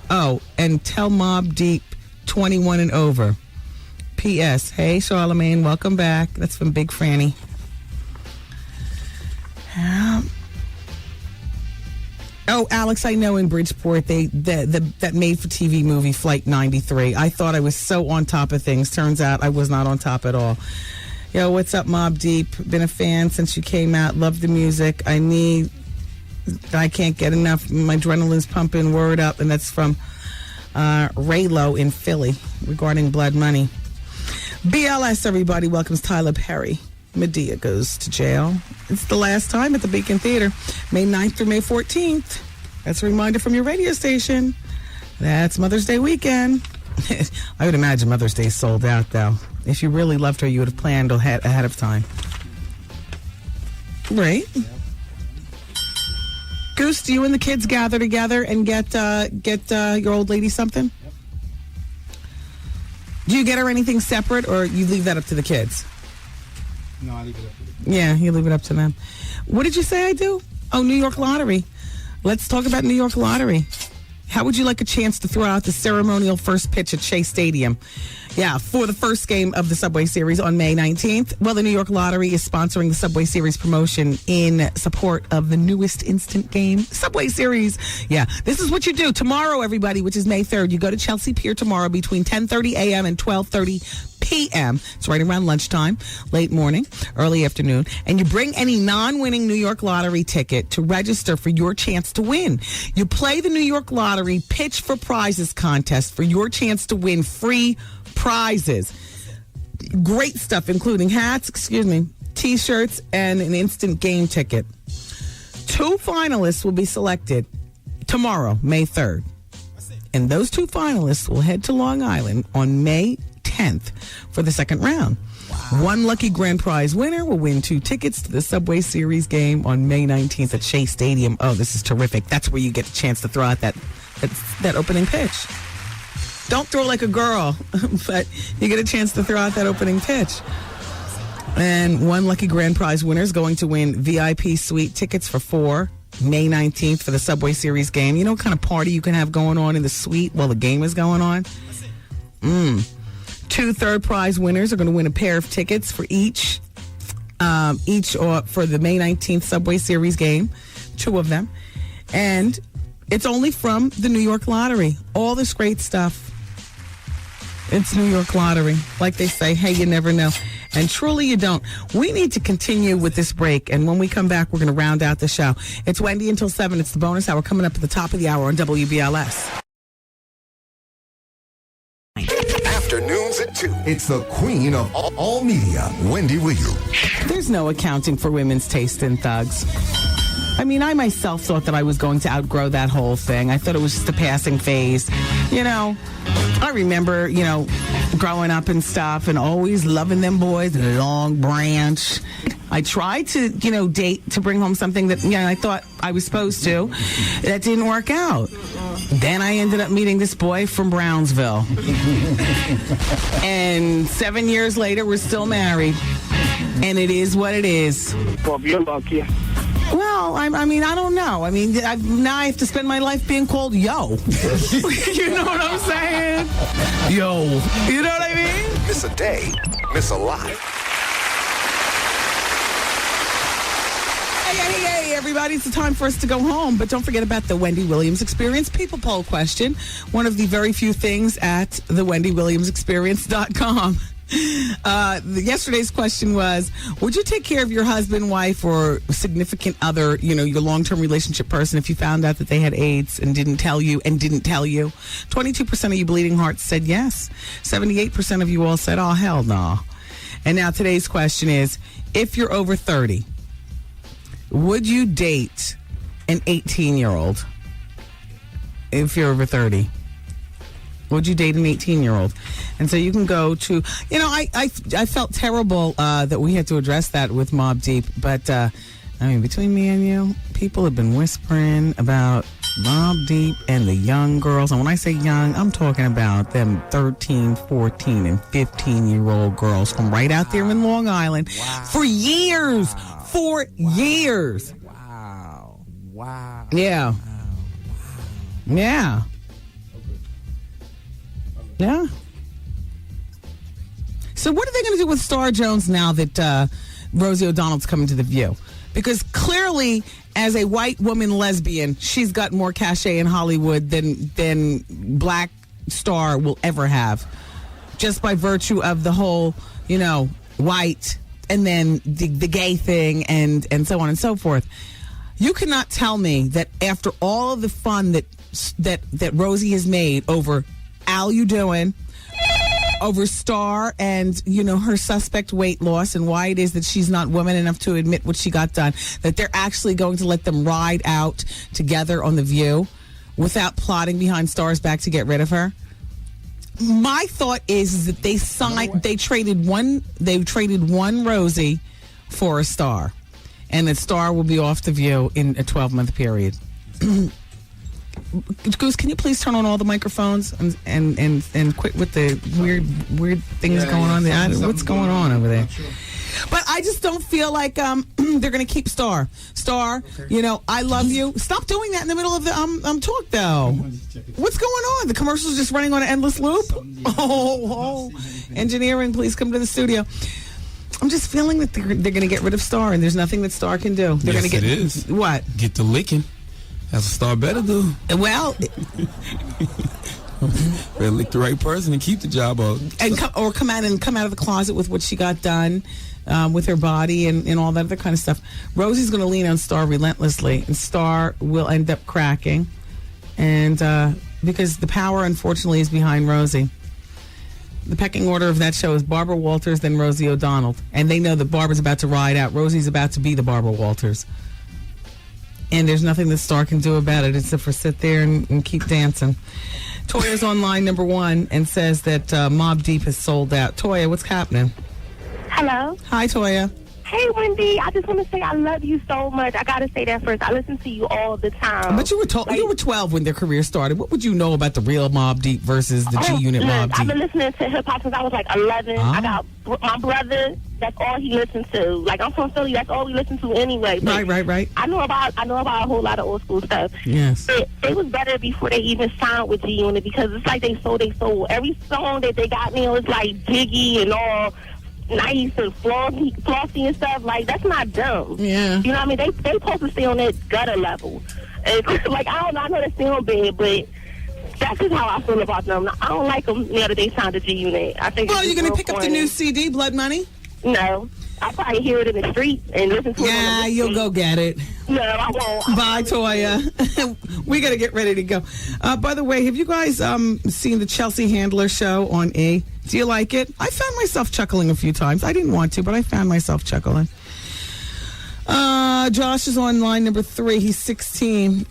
tell Mobb Deep 21 and over. P.S. Hey, Charlamagne, welcome back. That's from Big Franny. Alex, I know in Bridgeport, that made-for-TV movie, Flight 93. I thought I was so on top of things. Turns out I was not on top at all. Yo, what's up, Mobb Deep? Been a fan since you came out. Love the music. I can't get enough. My adrenaline's pumping. Word up. And that's from Raylo in Philly regarding Blood Money. BLS, everybody, welcomes Tyler Perry. Medea goes to jail. It's the last time at the Beacon Theater, May 9th through May 14th. That's a reminder from your radio station. That's Mother's Day weekend. I would imagine Mother's Day is sold out, though. If you really loved her, you would have planned ahead of time. Right? Yep. Goose, do you and the kids gather together and get your old lady something? Yep. Do you get her anything separate, or you leave that up to the kids? No, I leave it up to them. Yeah, you leave it up to them. What did you say I do? Oh, New York Lottery. Let's talk about New York Lottery. How would you like a chance to throw out the ceremonial first pitch at Shea Stadium? Yeah, for the first game of the Subway Series on May 19th. Well, the New York Lottery is sponsoring the Subway Series promotion in support of the newest instant game, Subway Series. Yeah, this is what you do. Tomorrow, everybody, which is May 3rd, you go to Chelsea Pier tomorrow between 10:30 a.m. and 12:30 p.m. It's right around lunchtime, late morning, early afternoon. And you bring any non-winning New York Lottery ticket to register for your chance to win. You play the New York Lottery Pitch for Prizes contest for your chance to win free prizes. Great stuff, including hats, T-shirts, and an instant game ticket. 2 finalists will be selected tomorrow, May 3rd. And those 2 finalists will head to Long Island on May 10th for the second round. Wow. One lucky grand prize winner will win 2 tickets to the Subway Series game on May 19th at Shea Stadium. Oh, this is terrific. That's where you get a chance to throw out that opening pitch. Don't throw like a girl, but you get a chance to throw out that opening pitch. And one lucky grand prize winner is going to win VIP suite tickets for 4 May 19th for the Subway Series game. You know what kind of party you can have going on in the suite while the game is going on? 2 third prize winners are going to win a pair of tickets for each or for the May 19th Subway Series game, 2 of them. And it's only from the New York Lottery. All this great stuff. It's New York Lottery. Like they say, hey, you never know. And truly you don't. We need to continue with this break. And when we come back, we're going to round out the show. It's Wendy until 7. It's the bonus hour coming up at the top of the hour on WBLS. Afternoons at 2. It's the queen of all media, Wendy Williams. There's no accounting for women's taste in thugs. I mean, I myself thought that I was going to outgrow that whole thing. I thought it was just a passing phase. I remember, growing up and stuff and always loving them boys, Long Branch. I tried to, date to bring home something that, I thought I was supposed to. That didn't work out. Then I ended up meeting this boy from Brownsville. And 7 years later, we're still married. And it is what it is. Bob, you're lucky. Well, I don't know. Now I have to spend my life being called yo. You know what I'm saying? Yo. You know what I mean? Miss a day, miss a lot. Hey, everybody. It's the time for us to go home. But don't forget about the Wendy Williams Experience People Poll question. One of the very few things at the WendyWilliamsExperience.com. Yesterday's question was, would you take care of your husband, wife, or significant other, your long-term relationship person if you found out that they had AIDS and didn't tell you? 22% of you bleeding hearts said yes. 78% of you all said, oh, hell no. And now today's question is, if you're over 30, would you date an 18-year-old? if you're over 30? Would you date an 18-year-old? And so you can go to, I felt terrible that we had to address that with Mobb Deep, but between me and you, people have been whispering about Mobb Deep and the young girls. And when I say young, I'm talking about them 13, 14, and 15-year-old girls from right out there in Long Island for years. For years. Wow. Yeah. Yeah. Yeah. So what are they going to do with Star Jones now that Rosie O'Donnell's coming to the View? Because clearly, as a white woman lesbian, she's got more cachet in Hollywood than Black Star will ever have, just by virtue of the whole, white and then the gay thing and so on and so forth. You cannot tell me that after all of the fun that Rosie has made over Al You Doing, over Star and, her suspect weight loss and why it is that she's not woman enough to admit what she got done, that they're actually going to let them ride out together on The View without plotting behind Star's back to get rid of her. My thought is that they traded one Rosie for a Star, and that Star will be off The View in a 12-month period. Goose, can you please turn on all the microphones and quit with the weird things going on there? What's going on over there? But I just don't feel like they're going to keep Star. Star, I love you. Stop doing that in the middle of the talk, though. What's going on? The commercial's just running on an endless loop? Oh, engineering, please come to the studio. I'm just feeling that they're going to get rid of Star, and there's nothing that Star can do. They're going to get it is. What? Get the licking. That's what Star better do. Well, better lick the right person and keep the job up. And come out of the closet with what she got done with her body and all that other kind of stuff. Rosie's going to lean on Star relentlessly, and Star will end up cracking. And because the power, unfortunately, is behind Rosie. The pecking order of that show is Barbara Walters, then Rosie O'Donnell. And they know that Barbara's about to ride out. Rosie's about to be the Barbara Walters. And there's nothing that Star can do about it except for sit there and keep dancing. Toya's on line number 1 and says that Mobb Deep has sold out. Toya, what's happening? Hello. Hi, Toya. Hey, Wendy. I just want to say I love you so much. I got to say that first. I listen to you all the time. But you were you were 12 when their career started. What would you know about the real Mobb Deep versus the G-Unit Mobb Deep? I've been listening to hip-hop since I was like 11. I got my brother. That's all he listens to. Like, I'm from Philly. That's all we listen to anyway. But right. I know about a whole lot of old school stuff. Yes. It was better before they even signed with G-Unit because it's like they sold. Every song that they got now is like Jiggy and all nice and flossy and stuff. Like, that's not dumb. Yeah. You know what I mean? They supposed to stay on that gutter level. And, like, I don't know. I know they sound bad, but that's just how I feel about them. I don't like them now that they signed to G-Unit. I think. Well, you're going to pick up the new CD, Blood Money? No. I'll probably hear it in the street and listen to it. Yeah, you'll go get it. No, I won't. Bye, Toya. We got to get ready to go. By the way, have you guys seen the Chelsea Handler show on E? Do you like it? I found myself chuckling a few times. I didn't want to, but I found myself chuckling. Josh is on line number 3. He's 16.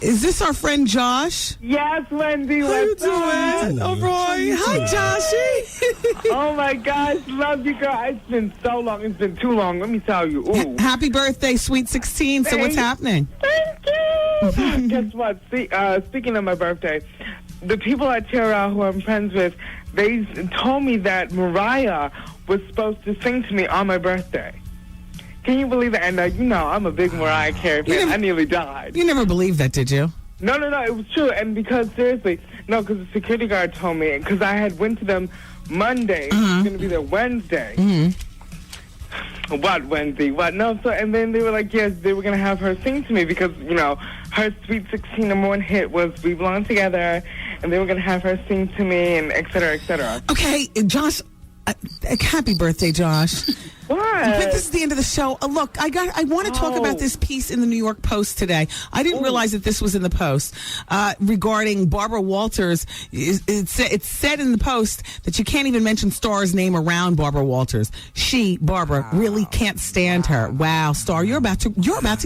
Is this our friend Josh? Yes, Wendy. How you doing? All right. Hi, Joshy. Oh, my gosh. Love you, girl. It's been so long. It's been too long. Let me tell you. Ooh. Happy birthday, sweet 16. So what's happening? Thank you. Guess what? Speaking of my birthday, the people at Tierra who I'm friends with, they told me that Mariah was supposed to sing to me on my birthday. Can you believe that? And I'm a big Mariah Carey fan. I nearly died. You never believed that, did you? No, it was true. And because, seriously, because the security guard told me, because I had went to them Monday, it was going to be there Wednesday. Mm-hmm. What, Wednesday? What? No, so, and then they were like, yes, they were going to have her sing to me because, her Sweet 16 #1 hit was We Belong Together, and they were going to have her sing to me, and et cetera, et cetera. Okay, Josh, happy birthday, Josh. What? But this is the end of the show. Look, I want to talk about this piece in the New York Post today. I didn't realize that this was in the Post regarding Barbara Walters. It's said in the Post that you can't even mention Star's name around Barbara Walters. Barbara, really can't stand her. Wow, Star, you're about to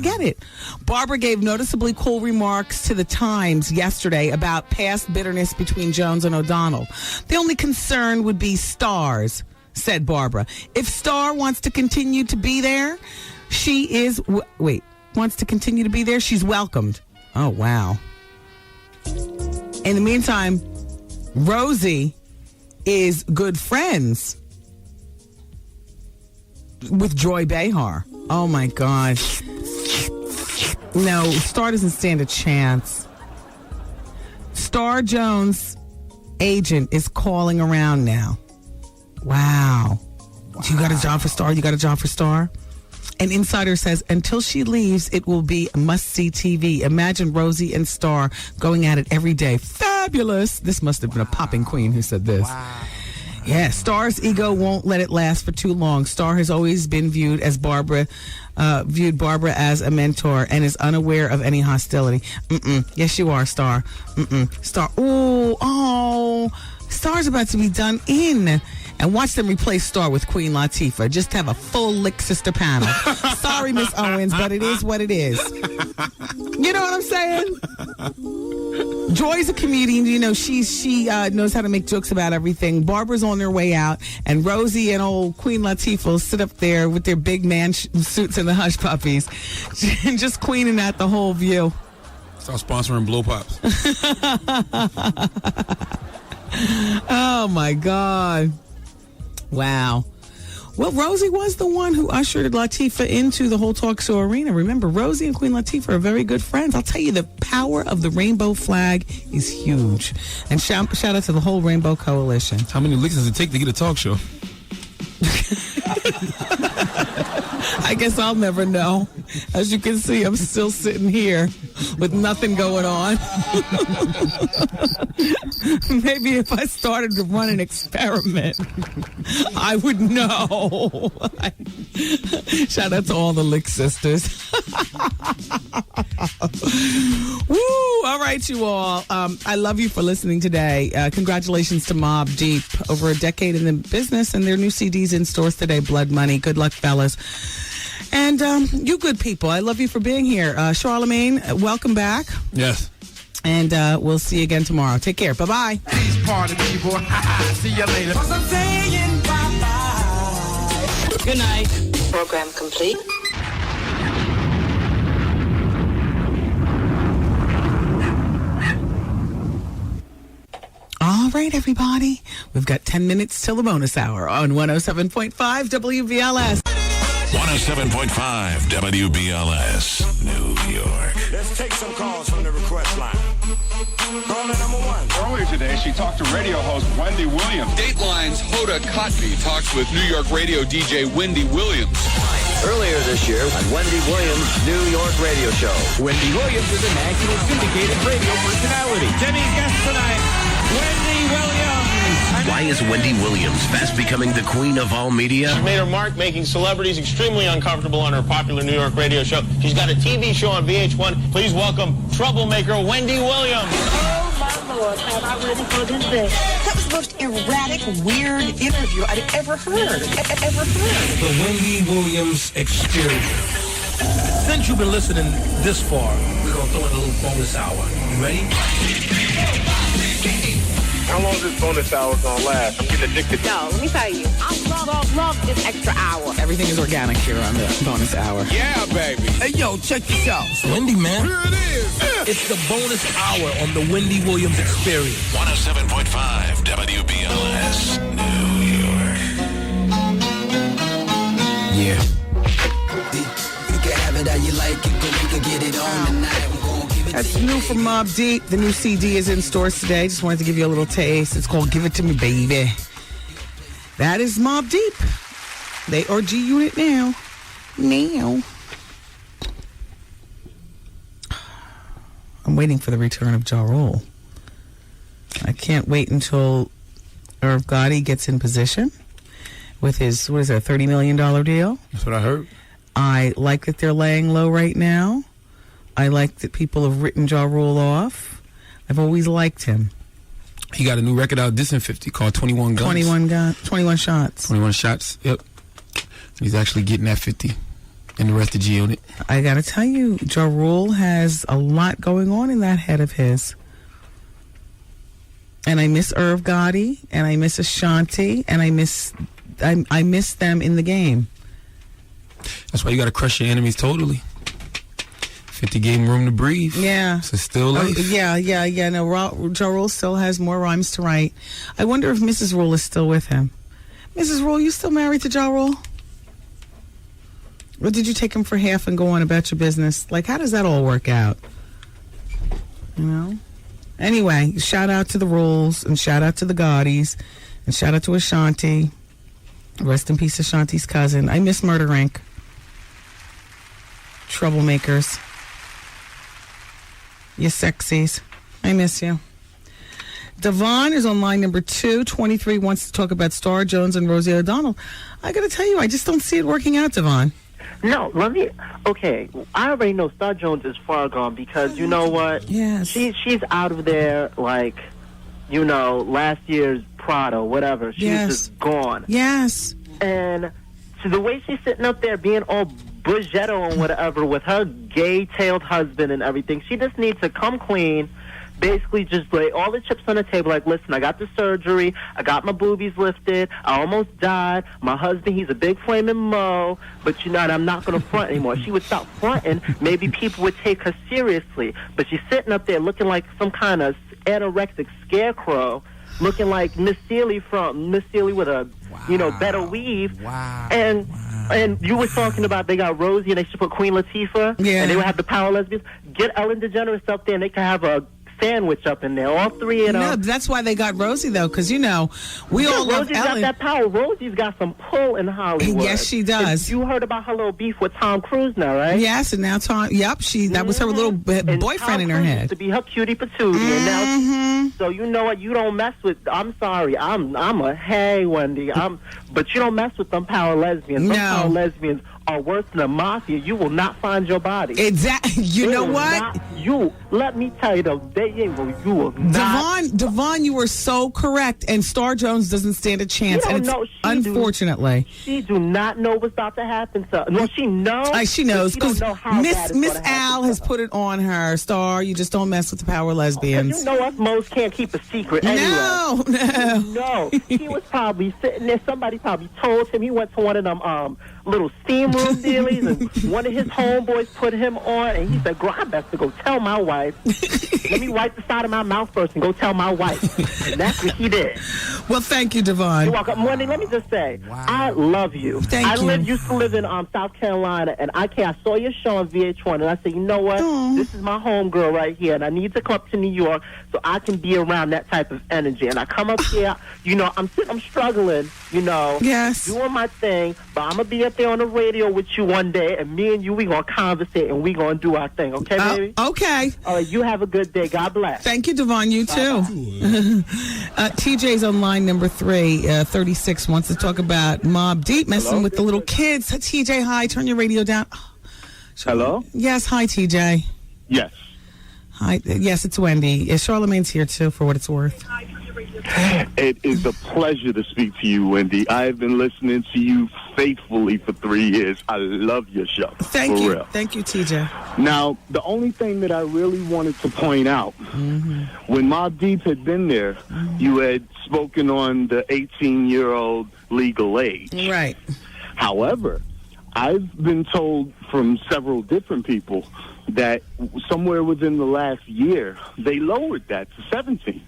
get it. Barbara gave noticeably cool remarks to the Times yesterday about past bitterness between Jones and O'Donnell. The only concern would be Star's, said Barbara. If Star wants to continue to be there, she's welcomed. Oh, wow. In the meantime, Rosie is good friends with Joy Behar. Oh, my God. No, Star doesn't stand a chance. Star Jones' agent is calling around now. Wow. You got a job for Star? You got a job for Star? An insider says until she leaves, it will be a must-see TV. Imagine Rosie and Star going at it every day. Fabulous. This must have been a popping queen who said this. Wow. Yeah, Star's ego won't let it last for too long. Star has always been viewed Barbara as a mentor and is unaware of any hostility. Yes, you are, Star. Star. Oh, Star's about to be done in. And watch them replace Star with Queen Latifah. Just have a full lick sister panel. Sorry, Miss Owens, but it is what it is. You know what I'm saying? Joy's a comedian. You know, she knows how to make jokes about everything. Barbara's on their way out. And Rosie and old Queen Latifah will sit up there with their big man suits and the hush puppies. Just queening out the whole view. Start sponsoring Blow Pops. Oh, my God. Wow. Well, Rosie was the one who ushered Latifah into the whole talk show arena. Remember, Rosie and Queen Latifah are very good friends. I'll tell you, the power of the rainbow flag is huge. And shout out to the whole Rainbow Coalition. How many licks does it take to get a talk show? I guess I'll never know. As you can see, I'm still sitting here with nothing going on. Maybe if I started to run an experiment, I would know. Shout out to all the Lick sisters. Woo! All right, you all. I love you for listening today. Congratulations to Mobb Deep. Over a decade in the business, and their new CDs in stores today. Blood Money. Good luck, fellas. And you good people, I love you for being here. Charlemagne, welcome back. Yes. And we'll see you again tomorrow. Take care. Bye-bye. He's part of me, boy. See you later. I'm saying bye-bye. Good night. Program complete. All right, everybody. We've got 10 minutes till the bonus hour on 107.5 WVLS. 107.5 WBLS, New York. Let's take some calls from the request line. Caller number one. Earlier today, she talked to radio host Wendy Williams. Dateline's Hoda Kotb talks with New York radio DJ Wendy Williams. Earlier this year on Wendy Williams' New York radio show. Wendy Williams is a national syndicated radio personality. Jimmy's guest tonight, Wendy Williams. Why is Wendy Williams fast becoming the queen of all media? She made her mark making celebrities extremely uncomfortable on her popular New York radio show. She's got a TV show on VH1. Please welcome troublemaker Wendy Williams. Oh, my Lord, have I ready for this day? That was the most erratic, weird interview I'd ever heard. The Wendy Williams Experience. Since you've been listening this far, we're going to throw in a little bonus hour. You ready? How long is this bonus hour gonna last? I'm getting addicted. No, let me tell you, I love this extra hour. Everything is organic here on the bonus hour. Yeah, baby. Hey, yo, check this out. It's Wendy, man. Here it is. It's the bonus hour on the Wendy Williams Experience. 107.5 WBLS, New York. Yeah. You can have it how you like it, but we can get it on tonight. That's new from Mobb Deep. The new CD is in stores today. Just wanted to give you a little taste. It's called Give It To Me, Baby. That is Mobb Deep. They are G Unit now. I'm waiting for the return of Ja Rule. I can't wait until Irv Gotti gets in position. with his, what is it, $30 million deal. That's what I heard. I like that they're laying low right now. I like that people have written Ja Rule off. I've always liked him. He got a new record out, dissing 50, called 21 Guns. 21 shots. 21 shots, yep. He's actually getting that 50 and the rest of G-Unit. I got to tell you, Ja Rule has a lot going on in that head of his. And I miss Irv Gotti, and I miss Ashanti, and I miss them in the game. That's why you got to crush your enemies totally. 50 gave him room to breathe. Yeah. So still life. Yeah. No, Ja Rule still has more rhymes to write. I wonder if Mrs. Rule is still with him. Mrs. Rule, you still married to Ja Rule? Or did you take him for half and go on about your business? Like, how does that all work out? You know? Anyway, shout out to the Rules, and shout out to the Gottis, and shout out to Ashanti. Rest in peace, Ashanti's cousin. I miss Murder Inc. Troublemakers. You sexies. I miss you. Devon is on line number 2. 23 wants to talk about Star Jones and Rosie O'Donnell. I got to tell you, I just don't see it working out, Devon. No, okay, I already know Star Jones is far gone because you know what? Yes. She's out of there like, you know, last year's Prada, whatever. She's just gone. Yes. And so the way she's sitting up there being all Bridgetto and whatever with her gay-tailed husband and everything, she just needs to come clean, basically just lay all the chips on the table, like, listen, I got the surgery, I got my boobies lifted, I almost died, my husband, he's a big flaming mo, but you know what, I'm not going to front anymore. She would stop fronting, maybe people would take her seriously, but she's sitting up there looking like some kind of anorexic scarecrow, looking like Miss Seeley with a, you know, better weave. Wow. And you were talking about they got Rosie and they should put Queen Latifah. Yeah. And they would have the power lesbians. Get Ellen DeGeneres up there and they can have a sandwich up in there. All three of them. No, that's why they got Rosie, though, because, you know, we all love Rosie's Ellen. got that power. Rosie's got some pull in Hollywood. Yes, she does. You heard about her little beef with Tom Cruise now, right? Yes, and now Tom, that was her little boyfriend in her head. Used to be her cutie patootie. And now, so you know what? You don't mess with, I'm sorry, I'm a, hey, Wendy, but you don't mess with them power lesbians. No. Them power lesbians are worse than a mafia. You will not find your body. Exactly. You know what? Let me tell you though, you will not. Devon, you were so correct, and Star Jones doesn't stand a chance. You don't and it's, know, unfortunately, she do not know what's about to happen to her. Well, she knows. She knows because Miss Al has her. put it on her. Star, you just don't mess with the power lesbians. You know us most can't keep a secret anyway. No. He was probably sitting there. Somebody probably told him. He went to one of them little steam room dealies, and one of his homeboys put him on, and he said, girl, I best to go tell my wife. Let me wipe the side of my mouth first and go tell my wife. And that's what he did. Well, thank you, Devon. You're welcome. Wendy, let me just say, I love you. Thank you. I used to live in South Carolina, and I saw your show on VH1, and I said, you know what? This is my homegirl right here, and I need to come up to New York so I can be around that type of energy. And I come up here, you know, I'm struggling, you know, doing my thing, but I'm going to be up there on the radio with you one day, and me and you, we going to conversate, and we going to do our thing, okay, baby? Okay. All right, you have a good day. God bless. Thank you, Devon. You too. TJ's on line number 3, 36, wants to talk about Mobb Deep messing with the little kids. TJ, hi. Turn your radio down. Hello? Yes, hi, TJ. Yes. Hi. Yes, it's Wendy. Charlemagne's here, too, for what it's worth. It is a pleasure to speak to you, Wendy. I have been listening to you faithfully for 3 years. I love your show. Thank you. Real. Thank you, TJ. Now, the only thing that I really wanted to point out, when Mobb Deep had been there, you had spoken on the 18-year-old legal age. Right. However, I've been told from several different people that somewhere within the last year, they lowered that to 17.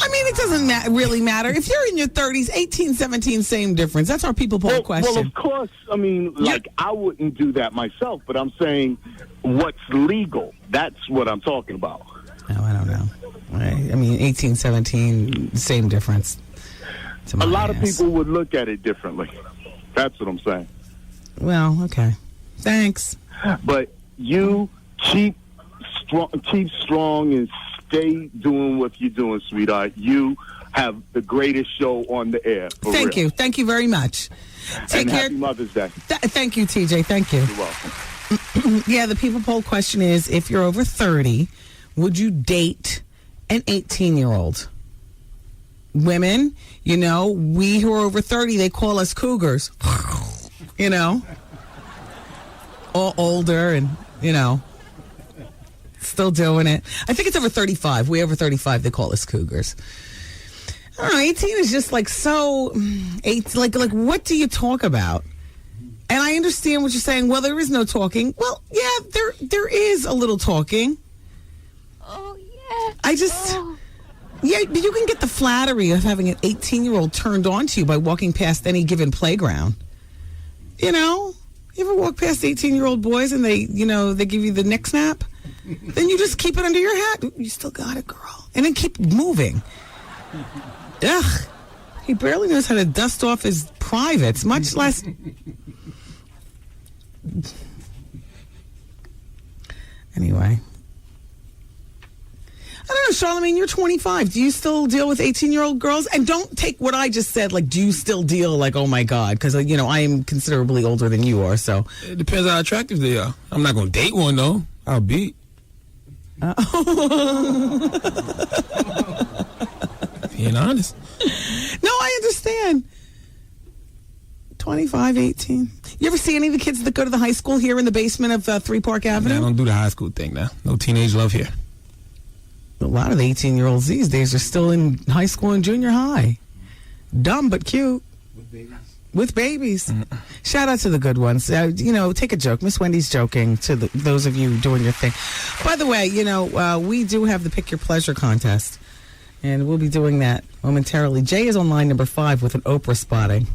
I mean, it doesn't really matter. If you're in your 30s, 18, 17, same difference. That's our people poll question. Well, of course, I mean, I wouldn't do that myself, but I'm saying what's legal. That's what I'm talking about. No, I don't know. I mean, 18, 17, same difference. A lot of people would look at it differently. That's what I'm saying. Well, okay. Thanks. But you keep strong and stay doing what you're doing, sweetheart. You have the greatest show on the air. Thank you. Thank you very much. Take and care. Happy Mother's Day. Thank you, TJ. Thank you. You're welcome. Yeah, the people poll question is, if you're over 30, would you date an 18-year-old? Women, you know, we who are over 30, they call us cougars. You know? All older and, you know, still doing it. I think it's over 35. We over 35, they call us cougars. I don't know, 18 is just like so, like what do you talk about? And I understand what you're saying. Well, there is no talking. Well, yeah, there is a little talking. Oh, yeah. I just, yeah, you can get the flattery of having an 18-year-old turned on to you by walking past any given playground. You know? You ever walk past 18-year-old boys and they, you know, they give you the neck snap? Then you just keep it under your hat. You still got it, girl. And then keep moving. Ugh. He barely knows how to dust off his privates, much less... Anyway. I don't know, Charlamagne, you're 25. Do you still deal with 18-year-old girls? And don't take what I just said, like, do you still deal, like, oh, my God? Because, you know, I am considerably older than you are, so. It depends how attractive they are. I'm not going to date one, though. I'll beat. Being honest. No, I understand. 25, 18. You ever see any of the kids that go to the high school here in the basement of 3 Park Avenue? I don't do the high school thing now. No teenage love here. A lot of the 18-year-olds these days are still in high school and junior high. Dumb but cute. With babies. Shout out to the good ones. You know, take a joke. Miss Wendy's joking to those of you doing your thing. By the way, you know, we do have the Pick Your Pleasure contest. And we'll be doing that momentarily. Jay is on line number 5 with an Oprah spotting.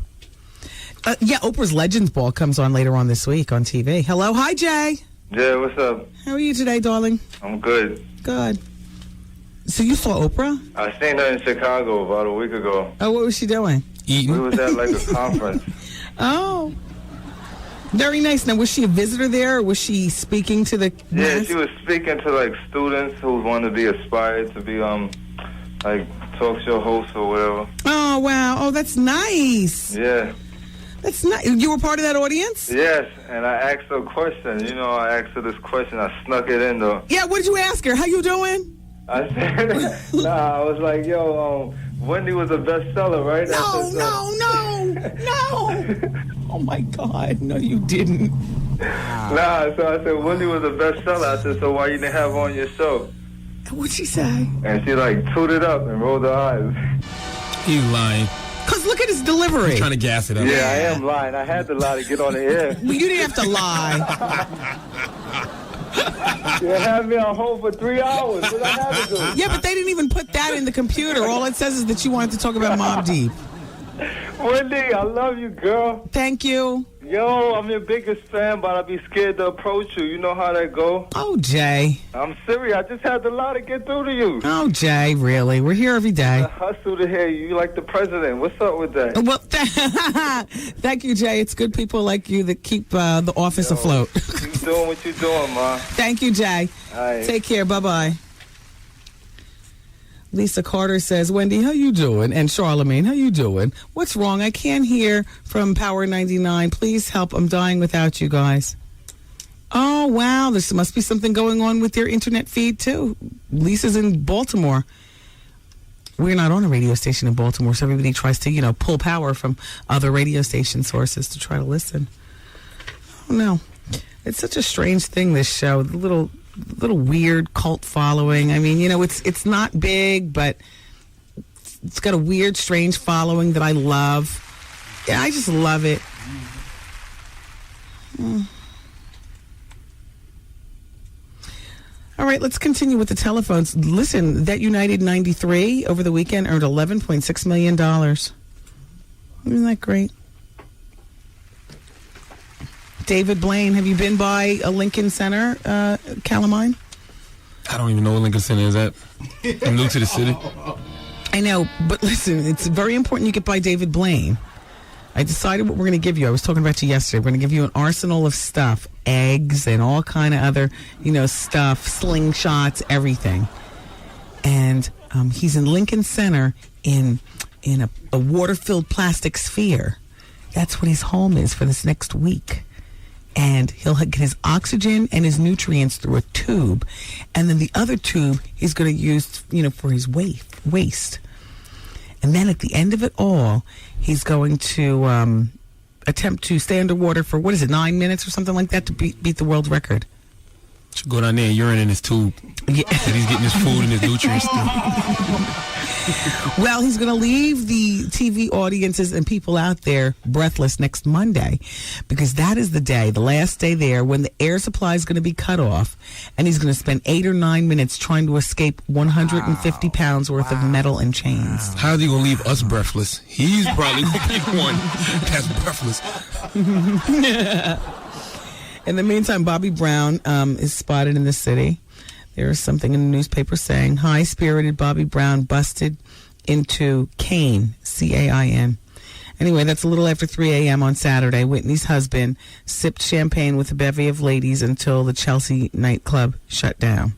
Yeah, Oprah's Legends Ball comes on later on this week on TV. Hello. Hi, Jay. Yeah, what's up? How are you today, darling? I'm good. Good. So you saw Oprah? I seen her in Chicago about a week ago. Oh, what was she doing? Eating. We was at like a conference. Oh. Very nice. Now, was she a visitor there, or was she speaking to the... Yeah, she was speaking to like students who want to be aspired to be like talk show hosts or whatever. Oh, wow. Oh, that's nice. Yeah. That's nice. You were part of that audience? Yes, and I asked her a question. You know, I asked her this question. I snuck it in, though. Yeah, what did you ask her? How you doing? I said, I was like, yo, Wendy was a bestseller, right? No. Oh, my God. No, you didn't. Nah, so I said, Wendy was a bestseller. I said, so why you didn't have her on your show? What'd she say? And she, like, tooted up and rolled her eyes. He's lying. Because look at his delivery. He's trying to gas it up. Yeah, I am lying. I had to lie to get on the air. Well, you didn't have to lie. You had me on hold for 3 hours. What I have to do? Yeah, but they didn't even put that in the computer. All it says is that you wanted to talk about Mobb Deep. Wendy, I love you, girl. Thank you. Yo, I'm your biggest fan, but I'd be scared to approach you. You know how that go? Oh, Jay. I'm serious. I just had to lie to get through to you. Oh, Jay, really? We're here every day. I hustle to hear you. You like the president. What's up with that? Well, thank you, Jay. It's good people like you that keep the office afloat. Keep doing what you're doing, Ma. Thank you, Jay. All right. Take care. Bye-bye. Lisa Carter says, Wendy, how you doing? And Charlamagne, how you doing? What's wrong? I can't hear from Power 99. Please help. I'm dying without you guys. Oh, wow. There must be something going on with your internet feed, too. Lisa's in Baltimore. We're not on a radio station in Baltimore, so everybody tries to, pull power from other radio station sources to try to listen. Oh, no. It's such a strange thing, this show. The little weird cult following. I mean, it's not big, but it's got a weird, strange following that I love. Yeah, I just love it. All right, let's continue with the telephones. Listen, that United 93 over the weekend earned $11.6 million. Isn't that great? David Blaine, have you been by a Lincoln Center, Calamine? I don't even know what Lincoln Center is at. I'm new to the city. I know, but listen, it's very important you get by David Blaine. I decided what we're going to give you. I was talking about you yesterday. We're going to give you an arsenal of stuff, eggs and all kind of other, stuff, slingshots, everything. And He's in Lincoln Center in a water-filled plastic sphere. That's what his home is for this next week. And he'll get his oxygen and his nutrients through a tube. And then the other tube he's going to use, for his waste. And then at the end of it all, he's going to attempt to stay underwater for, 9 minutes or something like that to beat the world record. Should go down there and urine in his tube. Yeah. And he's getting his food and his nutrients through. Well, he's going to leave the TV audiences and people out there breathless next Monday, because that is the last day there, when the air supply is going to be cut off, and he's going to spend 8 or 9 minutes trying to escape 150 pounds worth of metal and chains. Wow. How's he going to leave us breathless? He's probably going to be the one that's breathless. In the meantime, Bobby Brown is spotted in the city. There is something in the newspaper saying high-spirited Bobby Brown busted into Cain, C-A-I-N. Anyway, that's a little after 3 a.m. on Saturday. Whitney's husband sipped champagne with a bevy of ladies until the Chelsea nightclub shut down.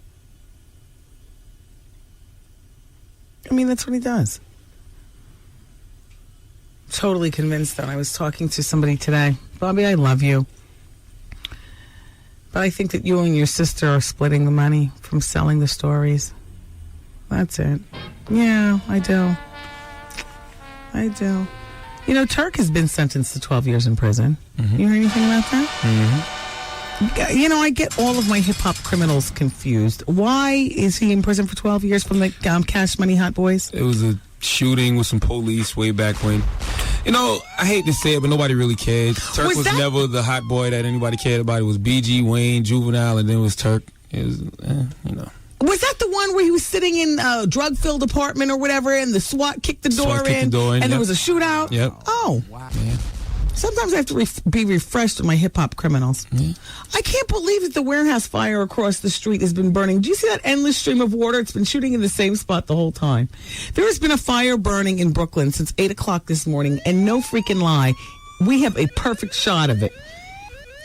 I mean, that's what he does. Totally convinced that. I was talking to somebody today. Bobby, I love you. But I think that you and your sister are splitting the money from selling the stories. That's it. Yeah, I do. Turk has been sentenced to 12 years in prison. Mm-hmm. You heard anything about that? Mm-hmm. I get all of my hip-hop criminals confused. Why is he in prison for 12 years from the Cash Money Hot Boys? It was a shooting with some police way back when. I hate to say it, but nobody really cared. Turk was never the hot boy that anybody cared about. It was BG, Wayne, Juvenile, and then it was Turk. It was, Was that the one where he was sitting in a drug-filled apartment or whatever, and the SWAT kicked the door in, and there was a shootout? Yep. Oh. Wow. Yeah. Sometimes I have to be refreshed with my hip-hop criminals. Yeah. I can't believe that the warehouse fire across the street has been burning. Do you see that endless stream of water? It's been shooting in the same spot the whole time. There has been a fire burning in Brooklyn since 8 o'clock this morning, and no freaking lie, we have a perfect shot of it.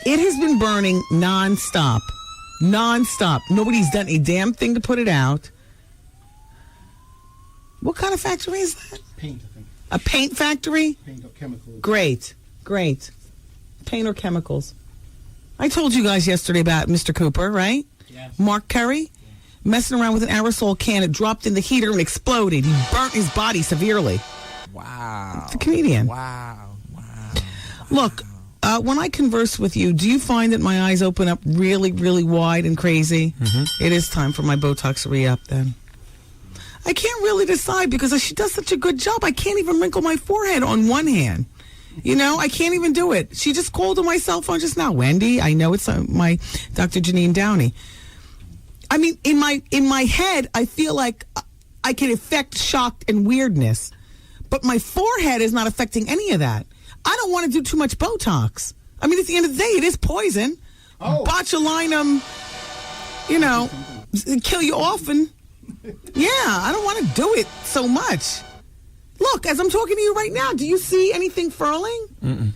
It has been burning nonstop. Nobody's done a damn thing to put it out. What kind of factory is that? Paint, I think. A paint factory? Paint or chemicals. Great. Paint or chemicals. I told you guys yesterday about Mr. Cooper, right? Yes. Mark Curry? Yeah. Messing around with an aerosol can. It dropped in the heater and exploded. He burnt his body severely. Wow. It's a comedian. Wow. Look, when I converse with you, do you find that my eyes open up really, really wide and crazy? Mm-hmm. It is time for my Botox re-up then. I can't really decide because she does such a good job. I can't even wrinkle my forehead on one hand. I can't even do it. She just called on my cell phone just now. Wendy, I know it's my Dr. Janine Downey. I mean, in my head, I feel like I can affect shock and weirdness. But my forehead is not affecting any of that. I don't want to do too much Botox. I mean, at the end of the day, it is poison. Botulinum, kill you often. Yeah, I don't want to do it so much. Look, as I'm talking to you right now, do you see anything furling? Mm-mm.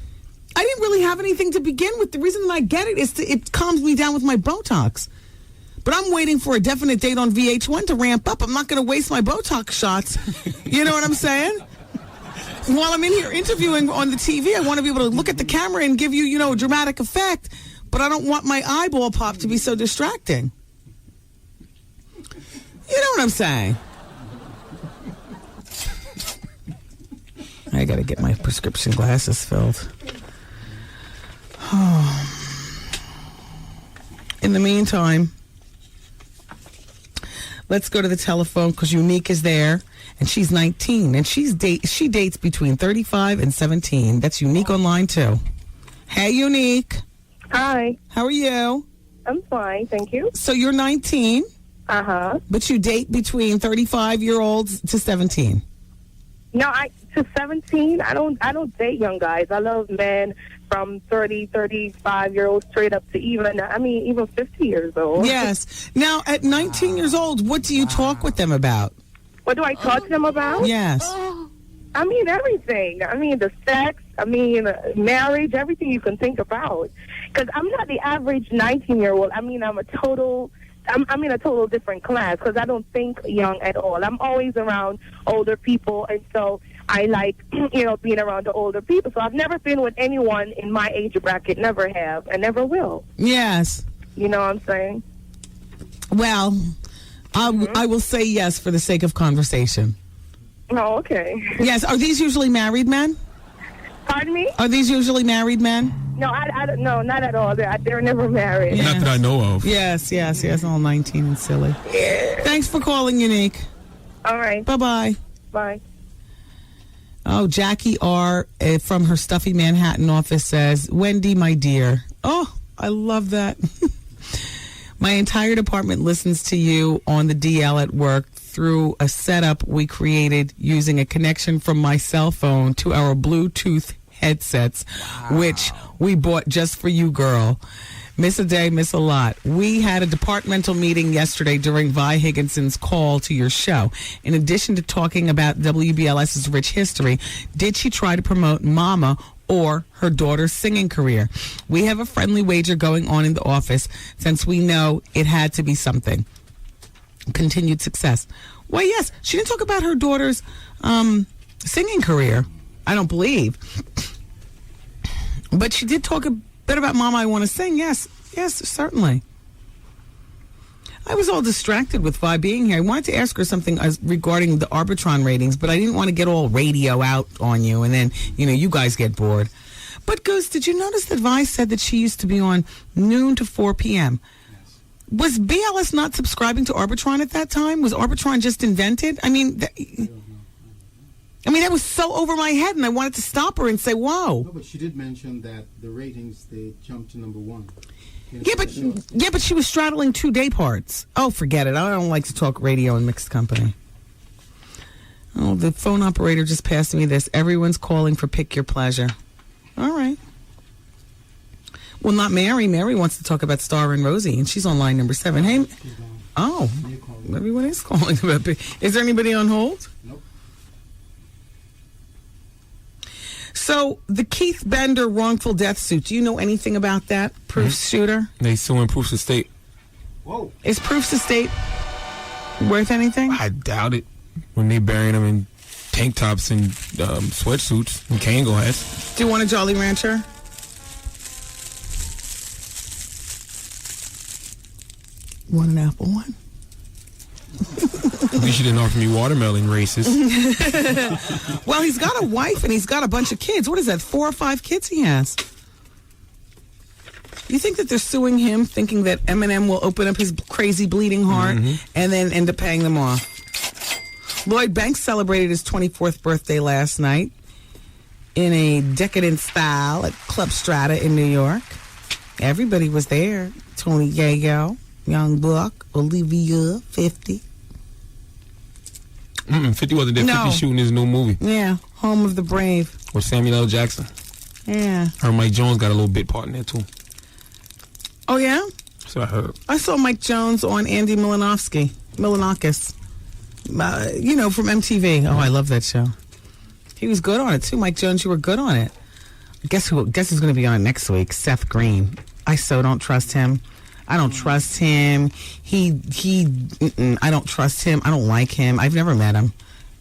I didn't really have anything to begin with. The reason that I get it is it calms me down with my Botox. But I'm waiting for a definite date on VH1 to ramp up. I'm not going to waste my Botox shots. You know what I'm saying? While I'm in here interviewing on the TV, I want to be able to look at the camera and give you, a dramatic effect. But I don't want my eyeball pop to be so distracting. You know what I'm saying? I got to get my prescription glasses filled. In the meantime, let's go to the telephone because Unique is there, and she's 19, and she dates between 35 and 17. That's Unique on line 2. Hey, Unique. Hi. How are you? I'm fine, thank you. So you're 19? Uh-huh. But you date between 35-year-olds to 17? No, to 17, I don't date young guys. I love men from 30, 35-year-olds straight up to even 50 years old. Yes. Now, at 19 years old, what do you talk with them about? What do I talk to them about? Yes. I mean, everything. I mean, the sex. I mean, marriage, everything you can think about. Because I'm not the average 19-year-old. I mean, I'm a total I'm in a total different class because I don't think young at all. I'm always around older people, and so I like, being around the older people. So I've never been with anyone in my age bracket, never have, and never will. Yes. You know what I'm saying? Well, I will say yes for the sake of conversation. Oh, okay. Yes. Are these usually married men? Pardon me? Are these usually married men? No, I don't. No, not at all. They're never married. Not that I know of. Yes. All 19 and silly. Yeah. Thanks for calling, Unique. All right. Bye-bye. Bye. Oh, Jackie R. From her stuffy Manhattan office says, Wendy, my dear. Oh, I love that. My entire department listens to you on the DL at work through a setup we created using a connection from my cell phone to our Bluetooth headsets, which we bought just for you, girl. Miss a day, miss a lot. We had a departmental meeting yesterday during Vi Higginson's call to your show. In addition to talking about WBLS's rich history, did she try to promote Mama or her daughter's singing career? We have a friendly wager going on in the office since we know it had to be something. Continued success. Well, yes, she didn't talk about her daughter's singing career, I don't believe. But she did talk a bit about Mama, I Want to Sing. Yes, certainly. I was all distracted with Vi being here. I wanted to ask her something regarding the Arbitron ratings, but I didn't want to get all radio out on you, and then, you guys get bored. But, Goose, did you notice that Vi said that she used to be on noon to 4 p.m.? Was BLS not subscribing to Arbitron at that time? Was Arbitron just invented? I mean, that was so over my head, and I wanted to stop her and say, whoa. No, but she did mention that the ratings, they jumped to number one. Yeah, but she was straddling 2 day parts. Oh, forget it. I don't like to talk radio in mixed company. Oh, the phone operator just passed me this. Everyone's calling for Pick Your Pleasure. All right. Well, not Mary. Mary wants to talk about Star and Rosie, and she's on line number 7. Hey. Oh, everyone is calling about it. Is there anybody on hold? Nope. So, the Keith Bender wrongful death suit, do you know anything about that? Proofs shooter? They suing Proofs Estate. Whoa. Is Proofs Estate worth anything? I doubt it. When they burying them in tank tops and sweatsuits and Kango hats. Do you want a Jolly Rancher? Want an apple one? At least you didn't offer me watermelon, racist. Well, he's got a wife and he's got a bunch of kids. What is that, 4 or 5 kids he has? You think that they're suing him thinking that Eminem will open up his crazy bleeding heart and then end up paying them off? Lloyd Banks celebrated his 24th birthday last night in a decadent style at Club Strata in New York. Everybody was there. Tony Yayo, Young Buck, Olivia, 50. 50 wasn't there. No. 50 shooting his new movie. Yeah, Home of the Brave. With Samuel L. Jackson. Yeah. Her Mike Jones got a little bit part in there, too. Oh, yeah? That's what I heard. I saw Mike Jones on Andy Milanakis. From MTV. Oh, I love that show. He was good on it, too. Mike Jones, you were good on it. Guess who's going to be on next week? Seth Green. I so don't trust him. I don't trust him. I don't trust him. I don't like him. I've never met him.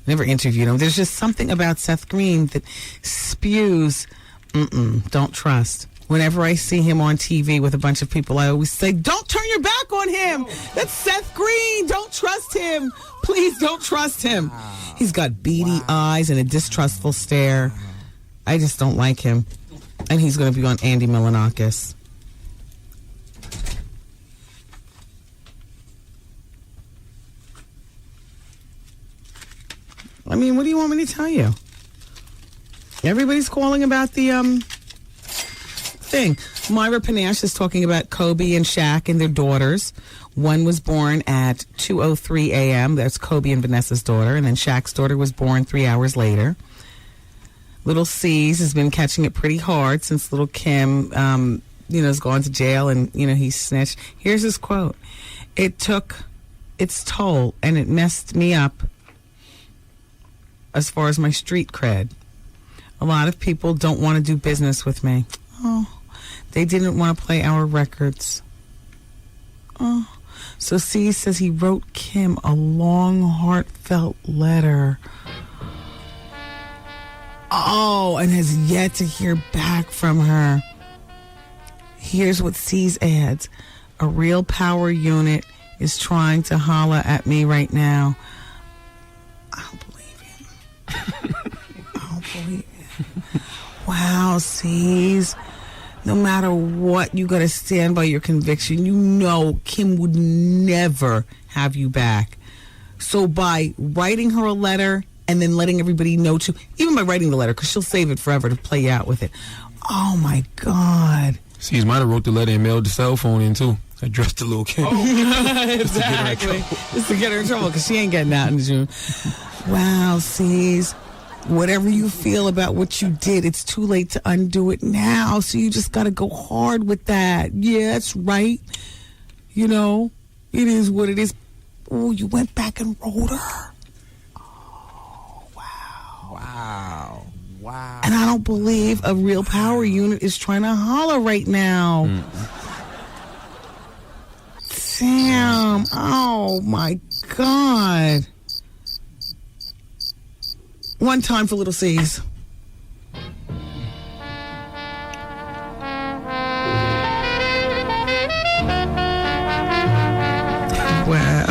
Never interviewed him. There's just something about Seth Green that spews, don't trust. Whenever I see him on TV with a bunch of people, I always say, don't turn your back on him. That's Seth Green. Don't trust him. Please don't trust him. He's got beady eyes and a distrustful stare. I just don't like him. And he's going to be on Andy Milanakis. I mean, what do you want me to tell you? Everybody's calling about the thing. Myra Panache is talking about Kobe and Shaq and their daughters. One was born at 2:03 a.m. That's Kobe and Vanessa's daughter. And then Shaq's daughter was born 3 hours later. Little C's has been catching it pretty hard since little Kim, has gone to jail and, he snitched. Here's his quote. It took its toll and it messed me up as far as my street cred. A lot of people don't want to do business with me. Oh, they didn't want to play our records. Oh, So C says he wrote Kim a long, heartfelt letter. Oh, and has yet to hear back from her. Here's what C's adds. A real power unit is trying to holler at me right now. I don't believe him. I don't believe him. Wow, C's. No matter what, you got to stand by your conviction. You know Kim would never have you back. So by writing her a letter and then letting everybody know too, even by writing the letter, because she'll save it forever to play out with it. Oh, my God. See, might have wrote the letter and mailed the cell phone in, too. Addressed to Lil' Kim. Exactly. Just to get her in trouble, because she ain't getting out in June. Wow, C's. Whatever you feel about what you did, it's too late to undo it now. So you just got to go hard with that. Yeah, that's right. You know, it is what it is. Oh, you went back and wrote her. Oh, wow. Wow. Wow. And I don't believe a real power unit is trying to holler right now. Sam. Oh, my God. One time for little C's. Wow.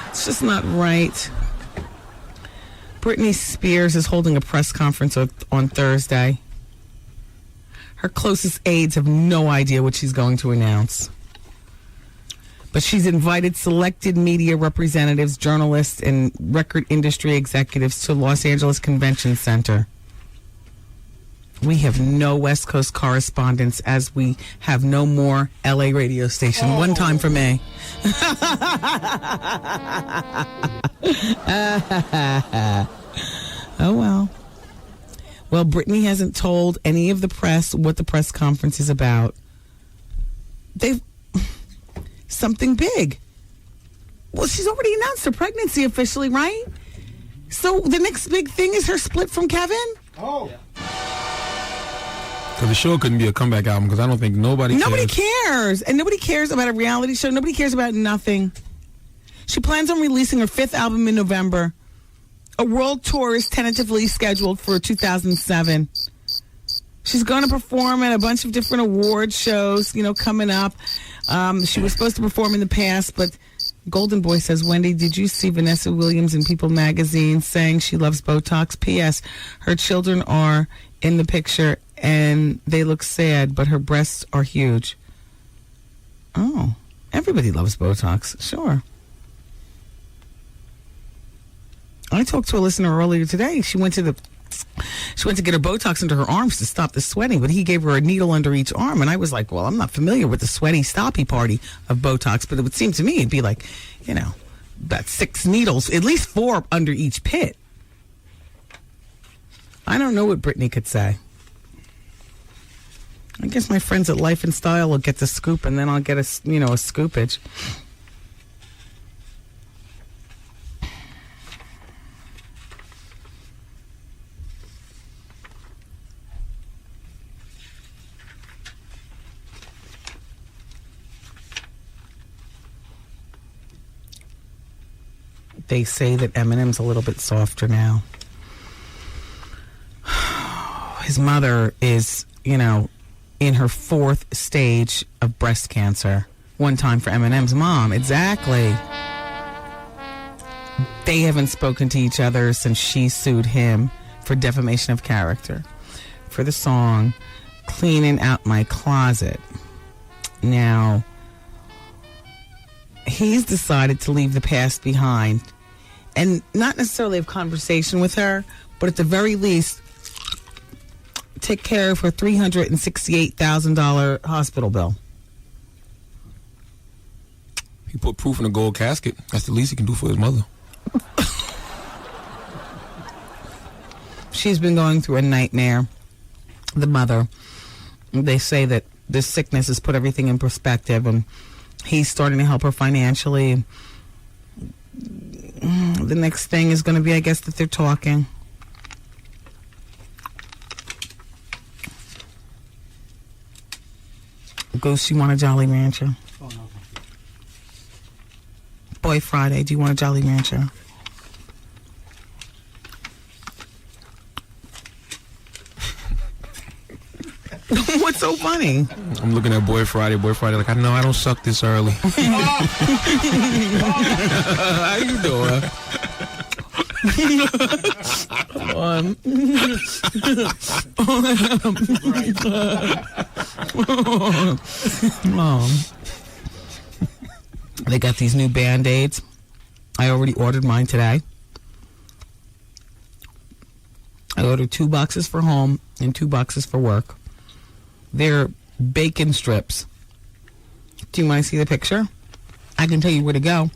It's just not right. Britney Spears is holding a press conference on Thursday. Her closest aides have no idea what she's going to announce. But she's invited selected media representatives, journalists, and record industry executives to Los Angeles Convention Center. We have no West Coast correspondents, as we have no more LA radio station. One time for me. Oh, well. Well, Britney hasn't told any of the press what the press conference is about. They've... something big. Well, she's already announced her pregnancy officially, right? So the next big thing is her split from Kevin? Oh. Because the show couldn't be a comeback album, because I don't think nobody cares. And nobody cares about a reality show. Nobody cares about nothing. She plans on releasing her 5th album in November. A world tour is tentatively scheduled for 2007. She's going to perform at a bunch of different award shows, coming up. She was supposed to perform in the past, but Golden Boy says, Wendy, did you see Vanessa Williams in People magazine saying she loves Botox? P.S. Her children are in the picture, and they look sad, but her breasts are huge. Oh, everybody loves Botox. Sure. I talked to a listener earlier today. She went to get her Botox into her arms to stop the sweating, but he gave her a needle under each arm. And I was like, well, I'm not familiar with the sweaty, stoppy party of Botox, but it would seem to me it'd be like, about 6 needles, at least 4 under each pit. I don't know what Britney could say. I guess my friends at Life and Style will get the scoop, and then I'll get a scoopage. They say that Eminem's a little bit softer now. His mother is, in her 4th stage of breast cancer. One time for Eminem's mom. Exactly. They haven't spoken to each other since she sued him for defamation of character for the song Cleaning Out My Closet. Now, he's decided to leave the past behind and not necessarily have conversation with her, but at the very least, take care of her $368,000 hospital bill. He put proof in a gold casket. That's the least he can do for his mother. She's been going through a nightmare. The mother. They say that this sickness has put everything in perspective, and he's starting to help her financially. The next thing is going to be, I guess, that they're talking. Go, she want a Jolly Rancher. Oh, Boy Friday. Do you want a Jolly Rancher? What's so funny? I'm looking at Boy Friday. Like, I know I don't suck this early. How you doing? They got these new Band-Aids. I already ordered mine today. I ordered 2 boxes for home and 2 boxes for work. They're bacon strips. Do you want to see the picture? I can tell you where to go.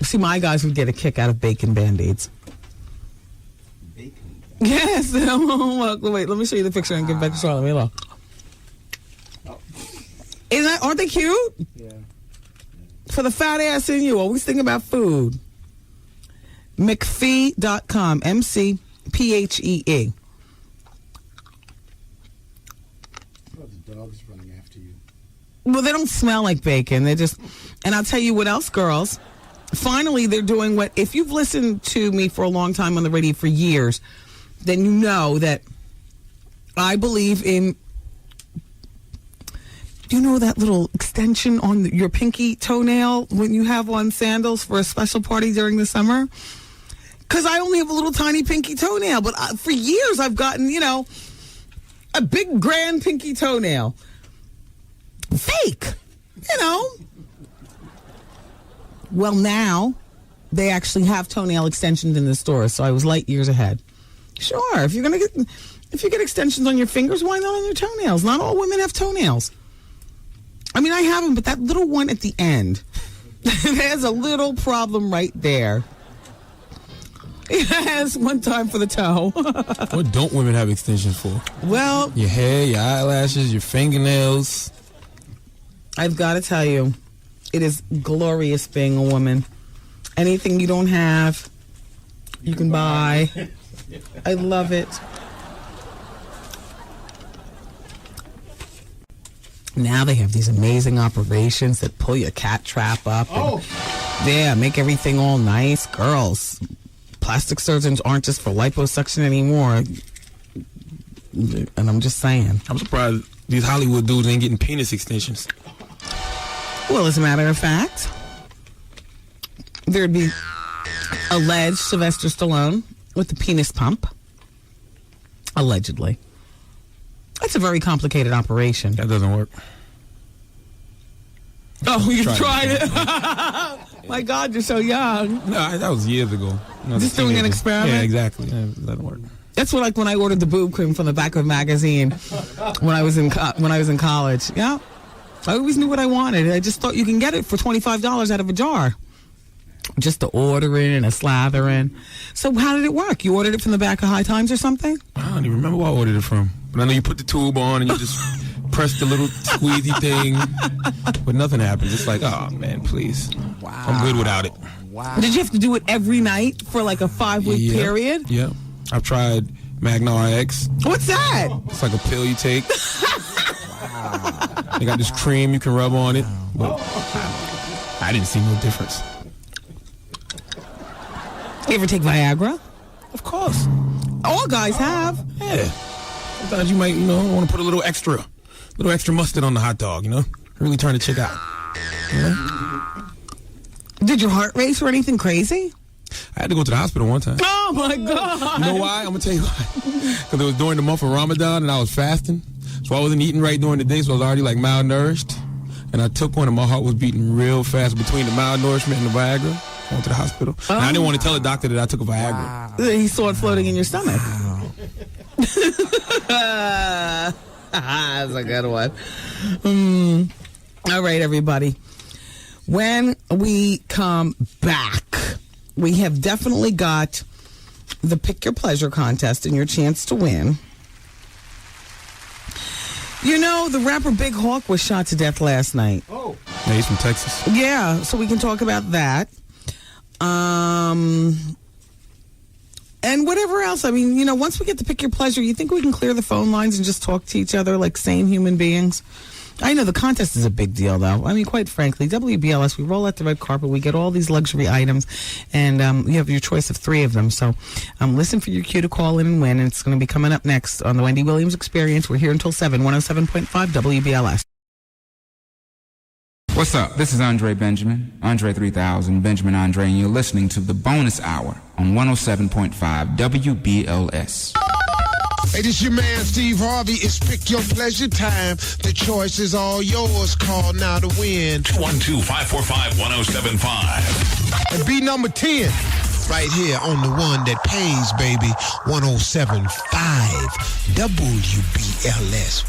See, my guys would get a kick out of bacon Band-Aids. Bacon? Yes. Look, wait, let me show you the picture and give it back to Charlotte. Wait, look. Aren't they cute? Yeah. For the fat ass in you, always think about food. McPhee.com. McPhee. The dog's running after you. Well, they don't smell like bacon. They just, and I'll tell you what else, girls. Finally, they're doing what, if you've listened to me for a long time on the radio for years, then you know that I believe in, do you know that little extension on your pinky toenail when you have on sandals for a special party during the summer? Because I only have a little tiny pinky toenail, but for years I've gotten, a big grand pinky toenail. Fake, Well, now they actually have toenail extensions in the store, so I was light years ahead. Sure, if you get extensions on your fingers, why not on your toenails? Not all women have toenails. I mean, I have them, but that little one at the end, there's a little problem right there. It has one time for the toe. What don't women have extensions for? Well, your hair, your eyelashes, your fingernails. I've got to tell you, it is glorious being a woman. Anything you don't have, you can buy. I love it. Now they have these amazing operations that pull your cat trap up. And, make everything all nice. Girls, plastic surgeons aren't just for liposuction anymore. And I'm just saying. I'm surprised these Hollywood dudes ain't getting penis extensions. Well, as a matter of fact, there'd be alleged Sylvester Stallone with the penis pump. Allegedly. That's a very complicated operation. That doesn't work. Oh, you tried it? My God, you're so young. No, that was years ago. Just doing an experiment? Yeah, exactly. Yeah, it doesn't work. That's what, like when I ordered the boob cream from the back of a magazine when I was in college. Yeah, I always knew what I wanted. I just thought you can get it for $25 out of a jar. Just to order it and a slather in. So how did it work? You ordered it from the back of High Times or something? I don't even remember where I ordered it from. But I know you put the tube on and you just press the little squeezy thing. But nothing happens. It's like, oh, man, please. Wow. I'm good without it. Wow. Did you have to do it every night for like a 5-week period? Yeah. I've tried Magna RX. What's that? It's like a pill you take. Wow. They got this cream you can rub on it. But I didn't see no difference. You ever take Viagra? Of course. All guys have. Yeah. Sometimes you might, want to put a little extra mustard on the hot dog, Really turn the chick out. Did your heart race or anything crazy? I had to go to the hospital one time. Oh, my God. You know why? I'm going to tell you why. Because it was during the month of Ramadan and I was fasting. So I wasn't eating right during the day, so I was already, malnourished. And I took one and my heart was beating real fast between the malnourishment and the Viagra. I went to the hospital. Oh. And I didn't want to tell the doctor that I took a Viagra. Wow. He saw it floating in your stomach. Wow. That's a good one. All right, everybody. When we come back, we have definitely got the Pick Your Pleasure contest and your chance to win. The rapper Big Hawk was shot to death last night. Oh. Yeah, he's from Texas. Yeah, so we can talk about that. And whatever else. I mean, once we get to Pick Your Pleasure, you think we can clear the phone lines and just talk to each other like sane human beings? I know the contest is a big deal, though. I mean, quite frankly, WBLS, we roll out the red carpet, we get all these luxury items, and you have your choice of 3 of them. So listen for your cue to call in and win, and it's going to be coming up next on the Wendy Williams Experience. We're here until 7, 107.5 WBLS. What's up? This is Andre Benjamin, Andre 3000, Benjamin Andre, and you're listening to the bonus hour on 107.5 WBLS. Hey, this your man Steve Harvey. It's Pick Your Pleasure time. The choice is all yours. Call now to win. 212-545-1075. And be number 10 right here on the one that pays, baby. 107.5 WBLS.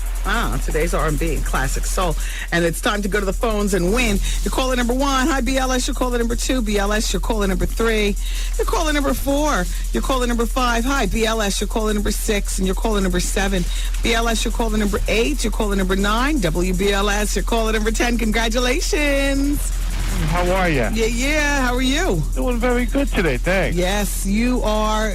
Today's R&B, classic soul. And it's time to go to the phones and win. You're calling number 1. Hi, BLS. You're calling number 2. BLS, you're calling number 3. You're calling number 4. You're calling number 5. Hi, BLS. You're calling number 6. And you're calling number 7. BLS, you're calling number 8. You're calling number 9. WBLS, you're calling number 10. Congratulations. How are you? Yeah. How are you? Doing very good today, thanks. Yes, you are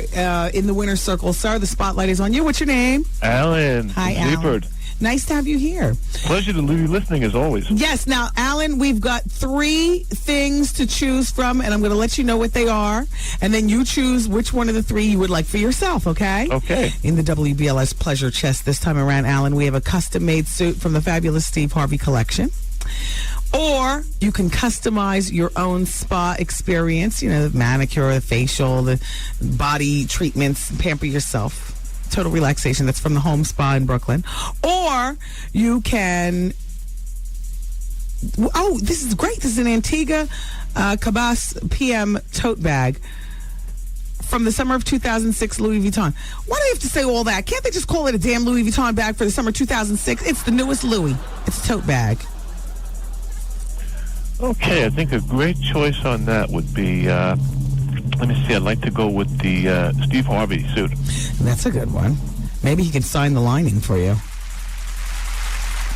in the winner's circle, sir. The spotlight is on you. What's your name? Alan. Hi, Alan. Nice to have you here. Pleasure to be listening as always. Yes. Now, Alan, we've got 3 things to choose from, and I'm going to let you know what they are, and then you choose which one of the 3 you would like for yourself, okay? Okay. In the WBLS Pleasure Chest this time around, Alan, we have a custom-made suit from the fabulous Steve Harvey collection. Or you can customize your own spa experience, you know, the manicure, the facial, the body treatments, pamper yourself. Total relaxation. That's from the Home Spa in Brooklyn. Or you can... Oh, this is great. This is an Antigua Cabas PM tote bag from the summer of 2006 Louis Vuitton. Why do they have to say all that? Can't they just call it a damn Louis Vuitton bag for the summer 2006? It's the newest Louis. It's a tote bag. Okay, I think a great choice on that would be... let me see, I'd like to go with the Steve Harvey suit. That's a good one. Maybe he can sign the lining for you.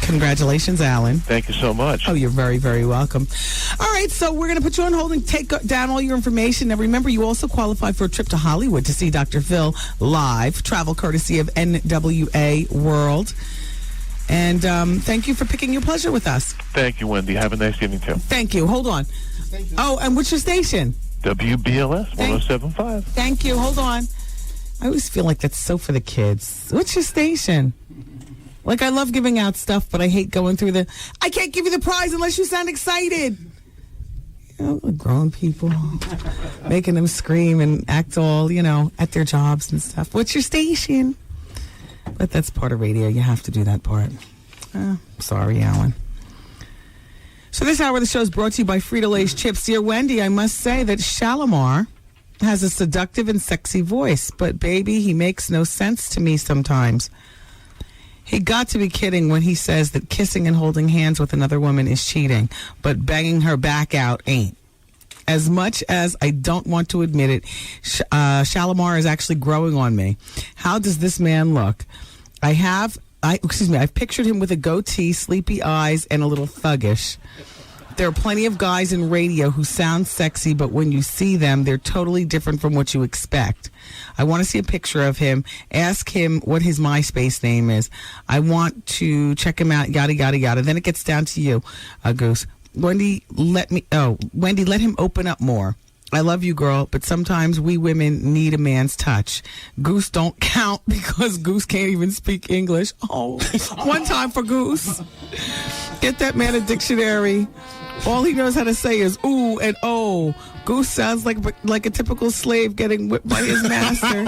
Congratulations, Alan. Thank you so much. Oh, you're very, very welcome. All right, so we're going to put you on hold and take down all your information. Now, remember, you also qualify for a trip to Hollywood to see Dr. Phil live, travel courtesy of NWA World. And thank you for picking your pleasure with us. Thank you, Wendy. Have a nice evening, too. Thank you. Hold on. Oh, and what's your station? WBLS 107.5. Thank you. Hold on. I always feel like that's so for the kids. What's your station? Like, I love giving out stuff, but I hate going through I can't give you the prize unless you sound excited. You know, grown people, making them scream and act all, you know, at their jobs and stuff. What's your station? But that's part of radio. You have to do that part. Sorry, Alan. So this hour of the show is brought to you by Frito-Lay's Chips. Dear Wendy, I must say that Shalimar has a seductive and sexy voice, but baby, he makes no sense to me sometimes. He got to be kidding when he says that kissing and holding hands with another woman is cheating, but banging her back out ain't. As much as I don't want to admit it, Shalimar is actually growing on me. How does this man look? I've pictured him with a goatee, sleepy eyes, and a little thuggish. There are plenty of guys in radio who sound sexy, but when you see them, they're totally different from what you expect. I want to see a picture of him. Ask him what his MySpace name is. I want to check him out, yada, yada, yada. Then it gets down to you, Goose. Wendy, let him open up more. I love you, girl, but sometimes we women need a man's touch. Goose don't count because Goose can't even speak English. Oh, one time for Goose. Get that man a dictionary. All he knows how to say is ooh and oh. Goose sounds like a typical slave getting whipped by his master.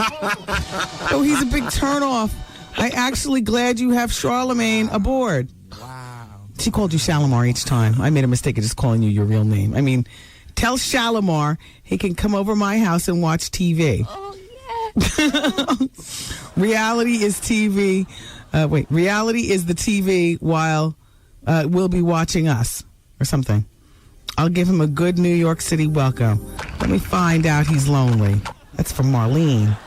Oh, he's a big turnoff. I actually glad you have Charlemagne aboard. Wow. She called you Shalimar each time. I made a mistake of just calling you your real name. I mean, tell Shalimar he can come over my house and watch TV. Oh, yeah. Reality is TV. Reality is the TV while we'll be watching us or something. I'll give him a good New York City welcome. Let me find out he's lonely. That's from Marlene.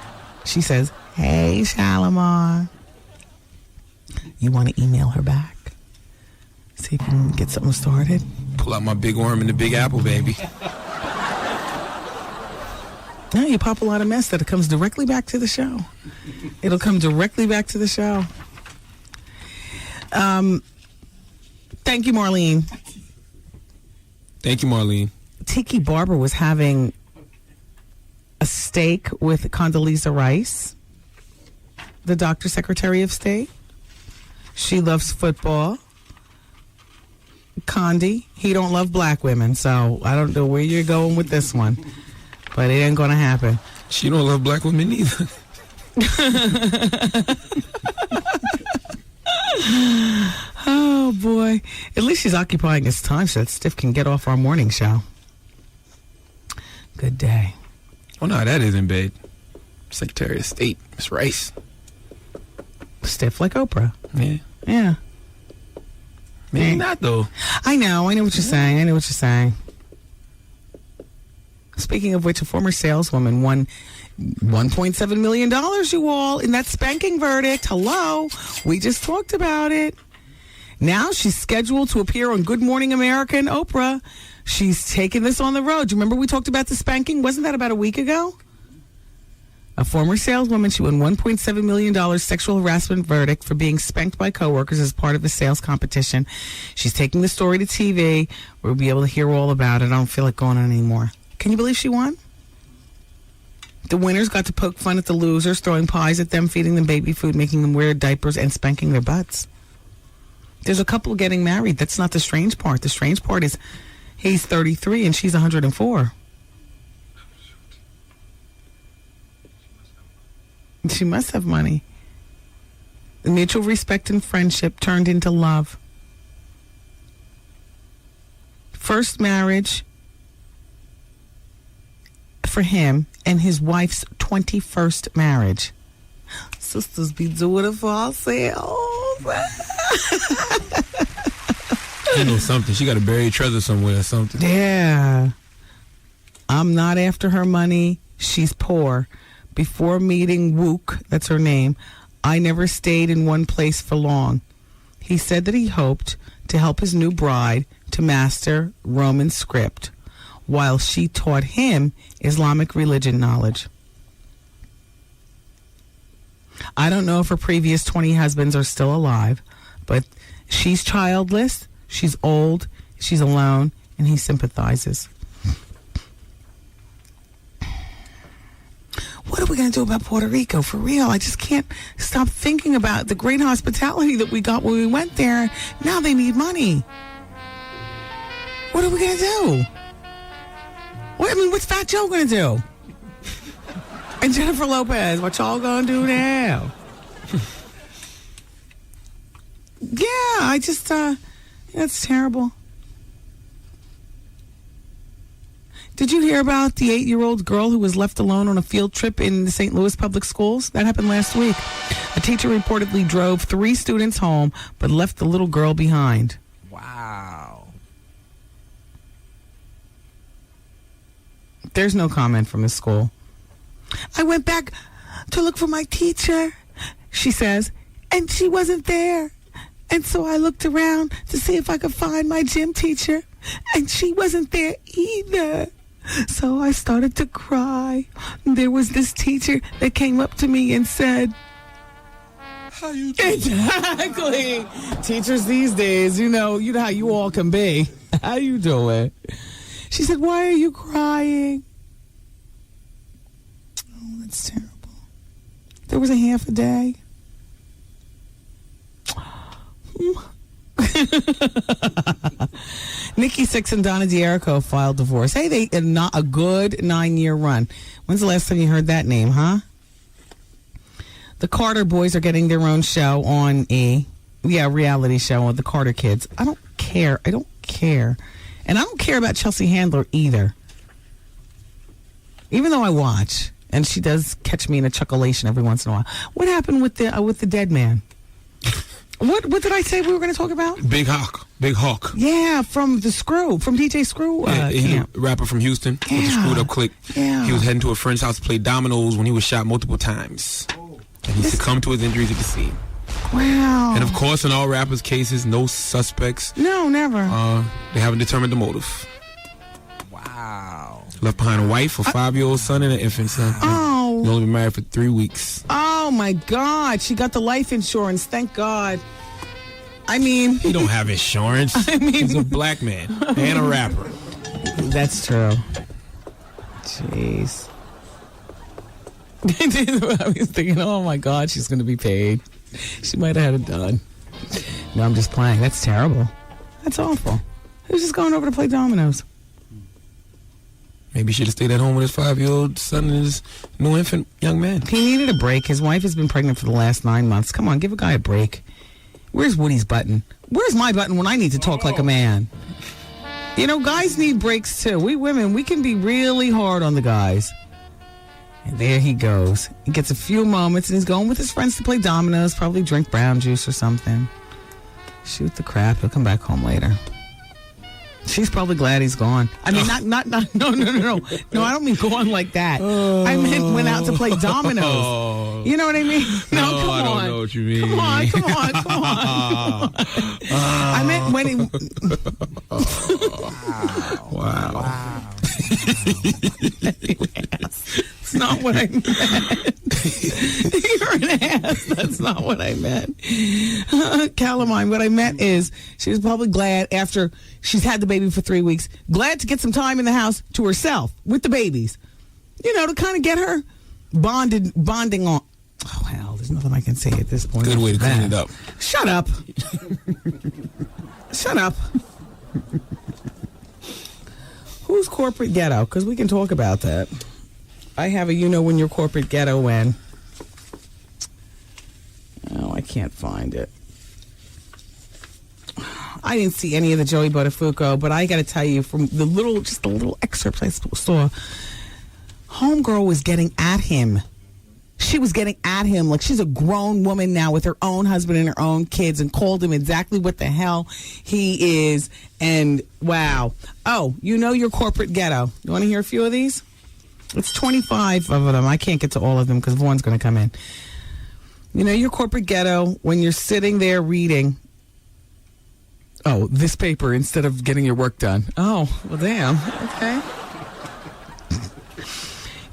She says, hey, Shalimar. You want to email her back? See if you can get something started? Pull out my big worm in the Big Apple, baby. Now you pop a lot of mess that it comes directly back to the show. It'll come directly back to the show. Thank you, Marlene. Thank you, Marlene. Tiki Barber was having a steak with Condoleezza Rice, the Dr. Secretary of State. She loves football. Condi, he don't love black women, so I don't know where you're going with this one, but it ain't gonna happen. She don't love black women either. Oh boy, at least she's occupying his time so that Stiff can get off our morning show. Good day. Oh no, that is in bed. Secretary of State, Miss Rice. Stiff like Oprah. Yeah. Maybe not though. I know what you're saying. Speaking of which, a former saleswoman won $1.7 million, you all, in that spanking verdict. Hello. We just talked about it. Now she's scheduled to appear on Good Morning America and Oprah. She's taking this on the road. Do you remember we talked about the spanking? Wasn't that about a week ago? A former saleswoman, she won $1.7 million sexual harassment verdict for being spanked by coworkers as part of a sales competition. She's taking the story to TV. We'll be able to hear all about it. I don't feel like going on anymore. Can you believe she won? The winners got to poke fun at the losers, throwing pies at them, feeding them baby food, making them wear diapers, and spanking their butts. There's a couple getting married. That's not the strange part. The strange part is he's 33 and she's 104. She must have money. Mutual respect and friendship turned into love. First marriage for him and his wife's 21st marriage. Sisters be doing it for ourselves. I know something. She got a buried treasure somewhere or something. Yeah. I'm not after her money. She's poor. Before meeting Wook, that's her name, I never stayed in one place for long. He said that he hoped to help his new bride to master Roman script, while she taught him Islamic religion knowledge. I don't know if her previous 20 husbands are still alive, but she's childless, she's old, she's alone, and he sympathizes. What are we going to do about Puerto Rico? For real, I just can't stop thinking about the great hospitality that we got when we went there. Now they need money. What are we going to do? What's Fat Joe going to do? And Jennifer Lopez, what y'all going to do now? Yeah, I just, that's terrible. Did you hear about the 8-year-old girl who was left alone on a field trip in the St. Louis public schools? That happened last week. A teacher reportedly drove 3 students home, but left the little girl behind. Wow. There's no comment from the school. I went back to look for my teacher, she says, and she wasn't there. And so I looked around to see if I could find my gym teacher, and she wasn't there either. So I started to cry. There was this teacher that came up to me and said, "How you doing?" Exactly. Teachers these days, you know how you all can be. How you doing? She said, "Why are you crying?" Oh, that's terrible. There was a half a day. Nikki Sixx and Donna D'Errico filed divorce. Hey, they had not a good 9-year run. When's the last time you heard that name, huh? The Carter boys are getting their own show on reality show on the Carter Kids. I don't care. And I don't care about Chelsea Handler either. Even though I watch, and she does catch me in a chucklation every once in a while. What happened with the dead man? What did I say we were going to talk about? Big Hawk. Yeah, from DJ Screw. He's a rapper from Houston with the Screwed Up Clique. Yeah. He was heading to a friend's house to play dominoes when he was shot multiple times. And he succumbed to his injuries at the scene. Wow. And of course, in all rappers' cases, no suspects. No, never. They haven't determined the motive. Wow. Left behind a wife, a 5-year-old son, and an infant son. Oh. He's only been married for 3 weeks. Oh, my God. She got the life insurance. Thank God. I mean, he don't have insurance. I mean, he's a black man and a rapper. That's true. Jeez. I was thinking, oh my God, she's going to be paid. She might have had it done. No, I'm just playing. That's terrible. That's awful. He was just going over to play dominoes. Maybe he should have stayed at home with his 5-year-old son and his new infant young man. He needed a break. His wife has been pregnant for the last 9 months. Come on, give a guy a break. Where's Woody's button? Where's my button when I need to talk like a man? You know, guys need breaks too. We women, we can be really hard on the guys. And there he goes. He gets a few moments and he's going with his friends to play dominoes, probably drink brown juice or something. Shoot the crap. He'll come back home later. She's probably glad he's gone. I mean, not, no. No, I don't mean gone like that. I meant went out to play dominoes. You know what I mean? No, come on. I don't know what you mean. Come on. I meant when he... Wow. That's not what I meant. You're an ass. That's not what I meant. Calamine, what I meant is she was probably glad after she's had the baby for 3 weeks, glad to get some time in the house to herself with the babies. You know, to kind of get her bonding on. Oh, hell, there's nothing I can say at this point. Good way to clean it up. Shut up. Shut up. Who's corporate ghetto? Because we can talk about that. I have a when you're corporate ghetto when. Oh, I can't find it. I didn't see any of the Joey Buttafuoco, but I got to tell you, from the little excerpts I saw, homegirl was getting at him. She was getting at him like she's a grown woman now with her own husband and her own kids, and called him exactly what the hell he is. And wow. Oh, your corporate ghetto. You want to hear a few of these? It's 25 of them. I can't get to all of them because Vaughn's going to come in. Your corporate ghetto when you're sitting there reading, this paper instead of getting your work done. Oh, well, damn. Okay.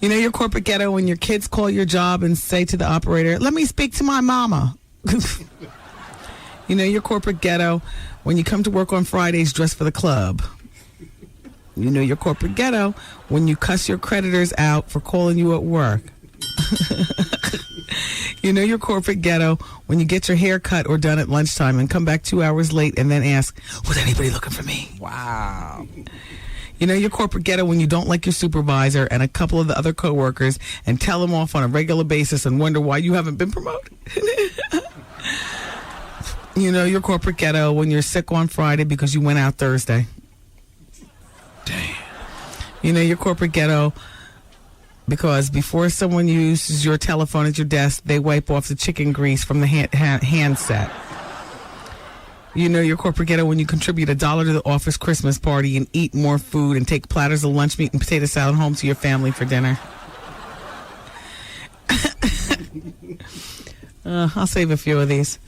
Your corporate ghetto when your kids call your job and say to the operator, let me speak to my mama. Your corporate ghetto when you come to work on Fridays dressed for the club. Your corporate ghetto when you cuss your creditors out for calling you at work. Your corporate ghetto when you get your hair cut or done at lunchtime and come back 2 hours late and then ask, was anybody looking for me? Wow. Your corporate ghetto when you don't like your supervisor and a couple of the other coworkers and tell them off on a regular basis and wonder why you haven't been promoted. Your corporate ghetto when you're sick on Friday because you went out Thursday. Damn. Your corporate ghetto because before someone uses your telephone at your desk, they wipe off the chicken grease from the handset. Your corporate ghetto when you contribute $1 to the office Christmas party and eat more food and take platters of lunch meat and potato salad home to your family for dinner. I'll save a few of these.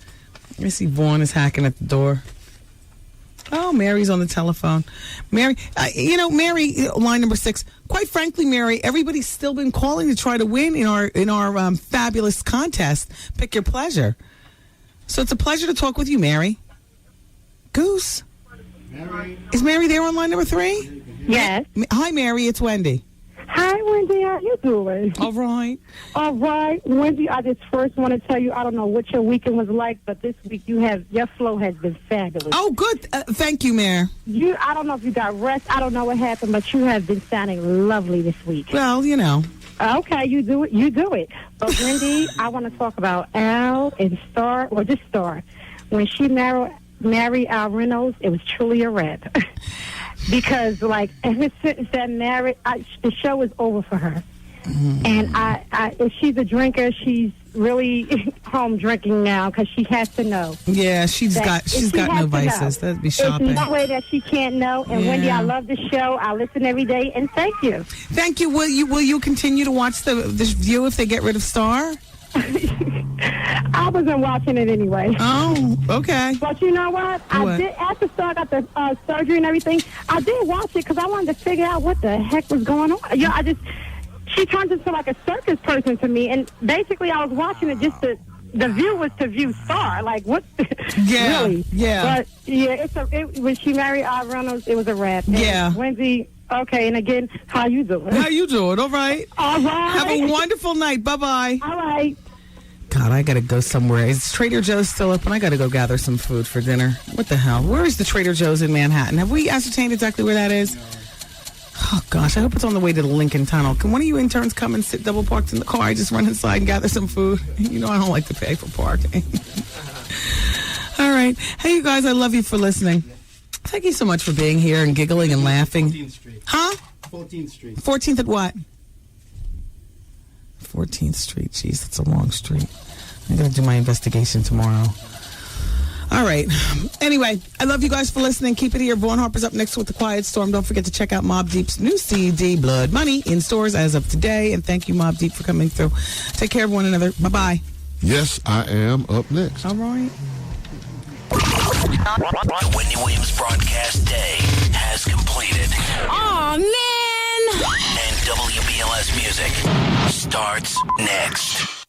I see Vaughn is hacking at the door. Oh, Mary's on the telephone. Mary, Mary, line number 6. Quite frankly, Mary, everybody's still been calling to try to win in our fabulous contest. Pick your pleasure. So it's a pleasure to talk with you, Mary. Goose. Mary. Is Mary there on line number 3? Yes. Hi, Mary. It's Wendy. Hi, Wendy. How you doing? All right. All right. Wendy, I just first want to tell you, I don't know what your weekend was like, but this week your flow has been fabulous. Oh, good. Thank you, Mayor. I don't know if you got rest. I don't know what happened, but you have been sounding lovely this week. Well, Okay, you do it. But, Wendy, I want to talk about Al and Star, or just Star. When she married Al Reynolds, it was truly a wrap. Because, ever since that marriage, the show is over for her. Mm-hmm. And if she's a drinker, she's really home drinking now because she has to know. Yeah, she's got no vices. That'd be shopping. There's no way that she can't know. And Wendy, I love the show. I listen every day, and thank you. Thank you. Will you continue to watch this View if they get rid of Star? I wasn't watching it anyway. Oh, okay. But you know what? I did, after Star got the surgery and everything, I did watch it because I wanted to figure out what the heck was going on. She turns into like a circus person to me, and basically I was watching it just to the view was to view Star. Like, what? Yeah. Really? Yeah. But, yeah, when she married Art Reynolds, it was a wrap. And Yeah. Wendy, okay, and again, how you doing? How you doing? All right. All right. Have a wonderful night. Bye-bye. All right. God, I got to go somewhere. Is Trader Joe's still open? I got to go gather some food for dinner. What the hell? Where is the Trader Joe's in Manhattan? Have we ascertained exactly where that is? Oh, gosh, I hope it's on the way to the Lincoln Tunnel. Can one of you interns come and sit double parked in the car? I just run inside and gather some food. You know I don't like to pay for parking. All right. Hey, you guys, I love you for listening. Thank you so much for being here and giggling and laughing. 14th Street. Huh? 14th Street. 14th at what? 14th Street. Jeez, that's a long street. I'm going to do my investigation tomorrow. All right. Anyway, I love you guys for listening. Keep it here. Vaughn Harper's up next with The Quiet Storm. Don't forget to check out Mobb Deep's new CD, Blood Money, in stores as of today. And thank you, Mobb Deep, for coming through. Take care of one another. Bye-bye. Yes, I am up next. All right. The Wendy Williams broadcast day has completed. Aw, man! And WBLS music starts next.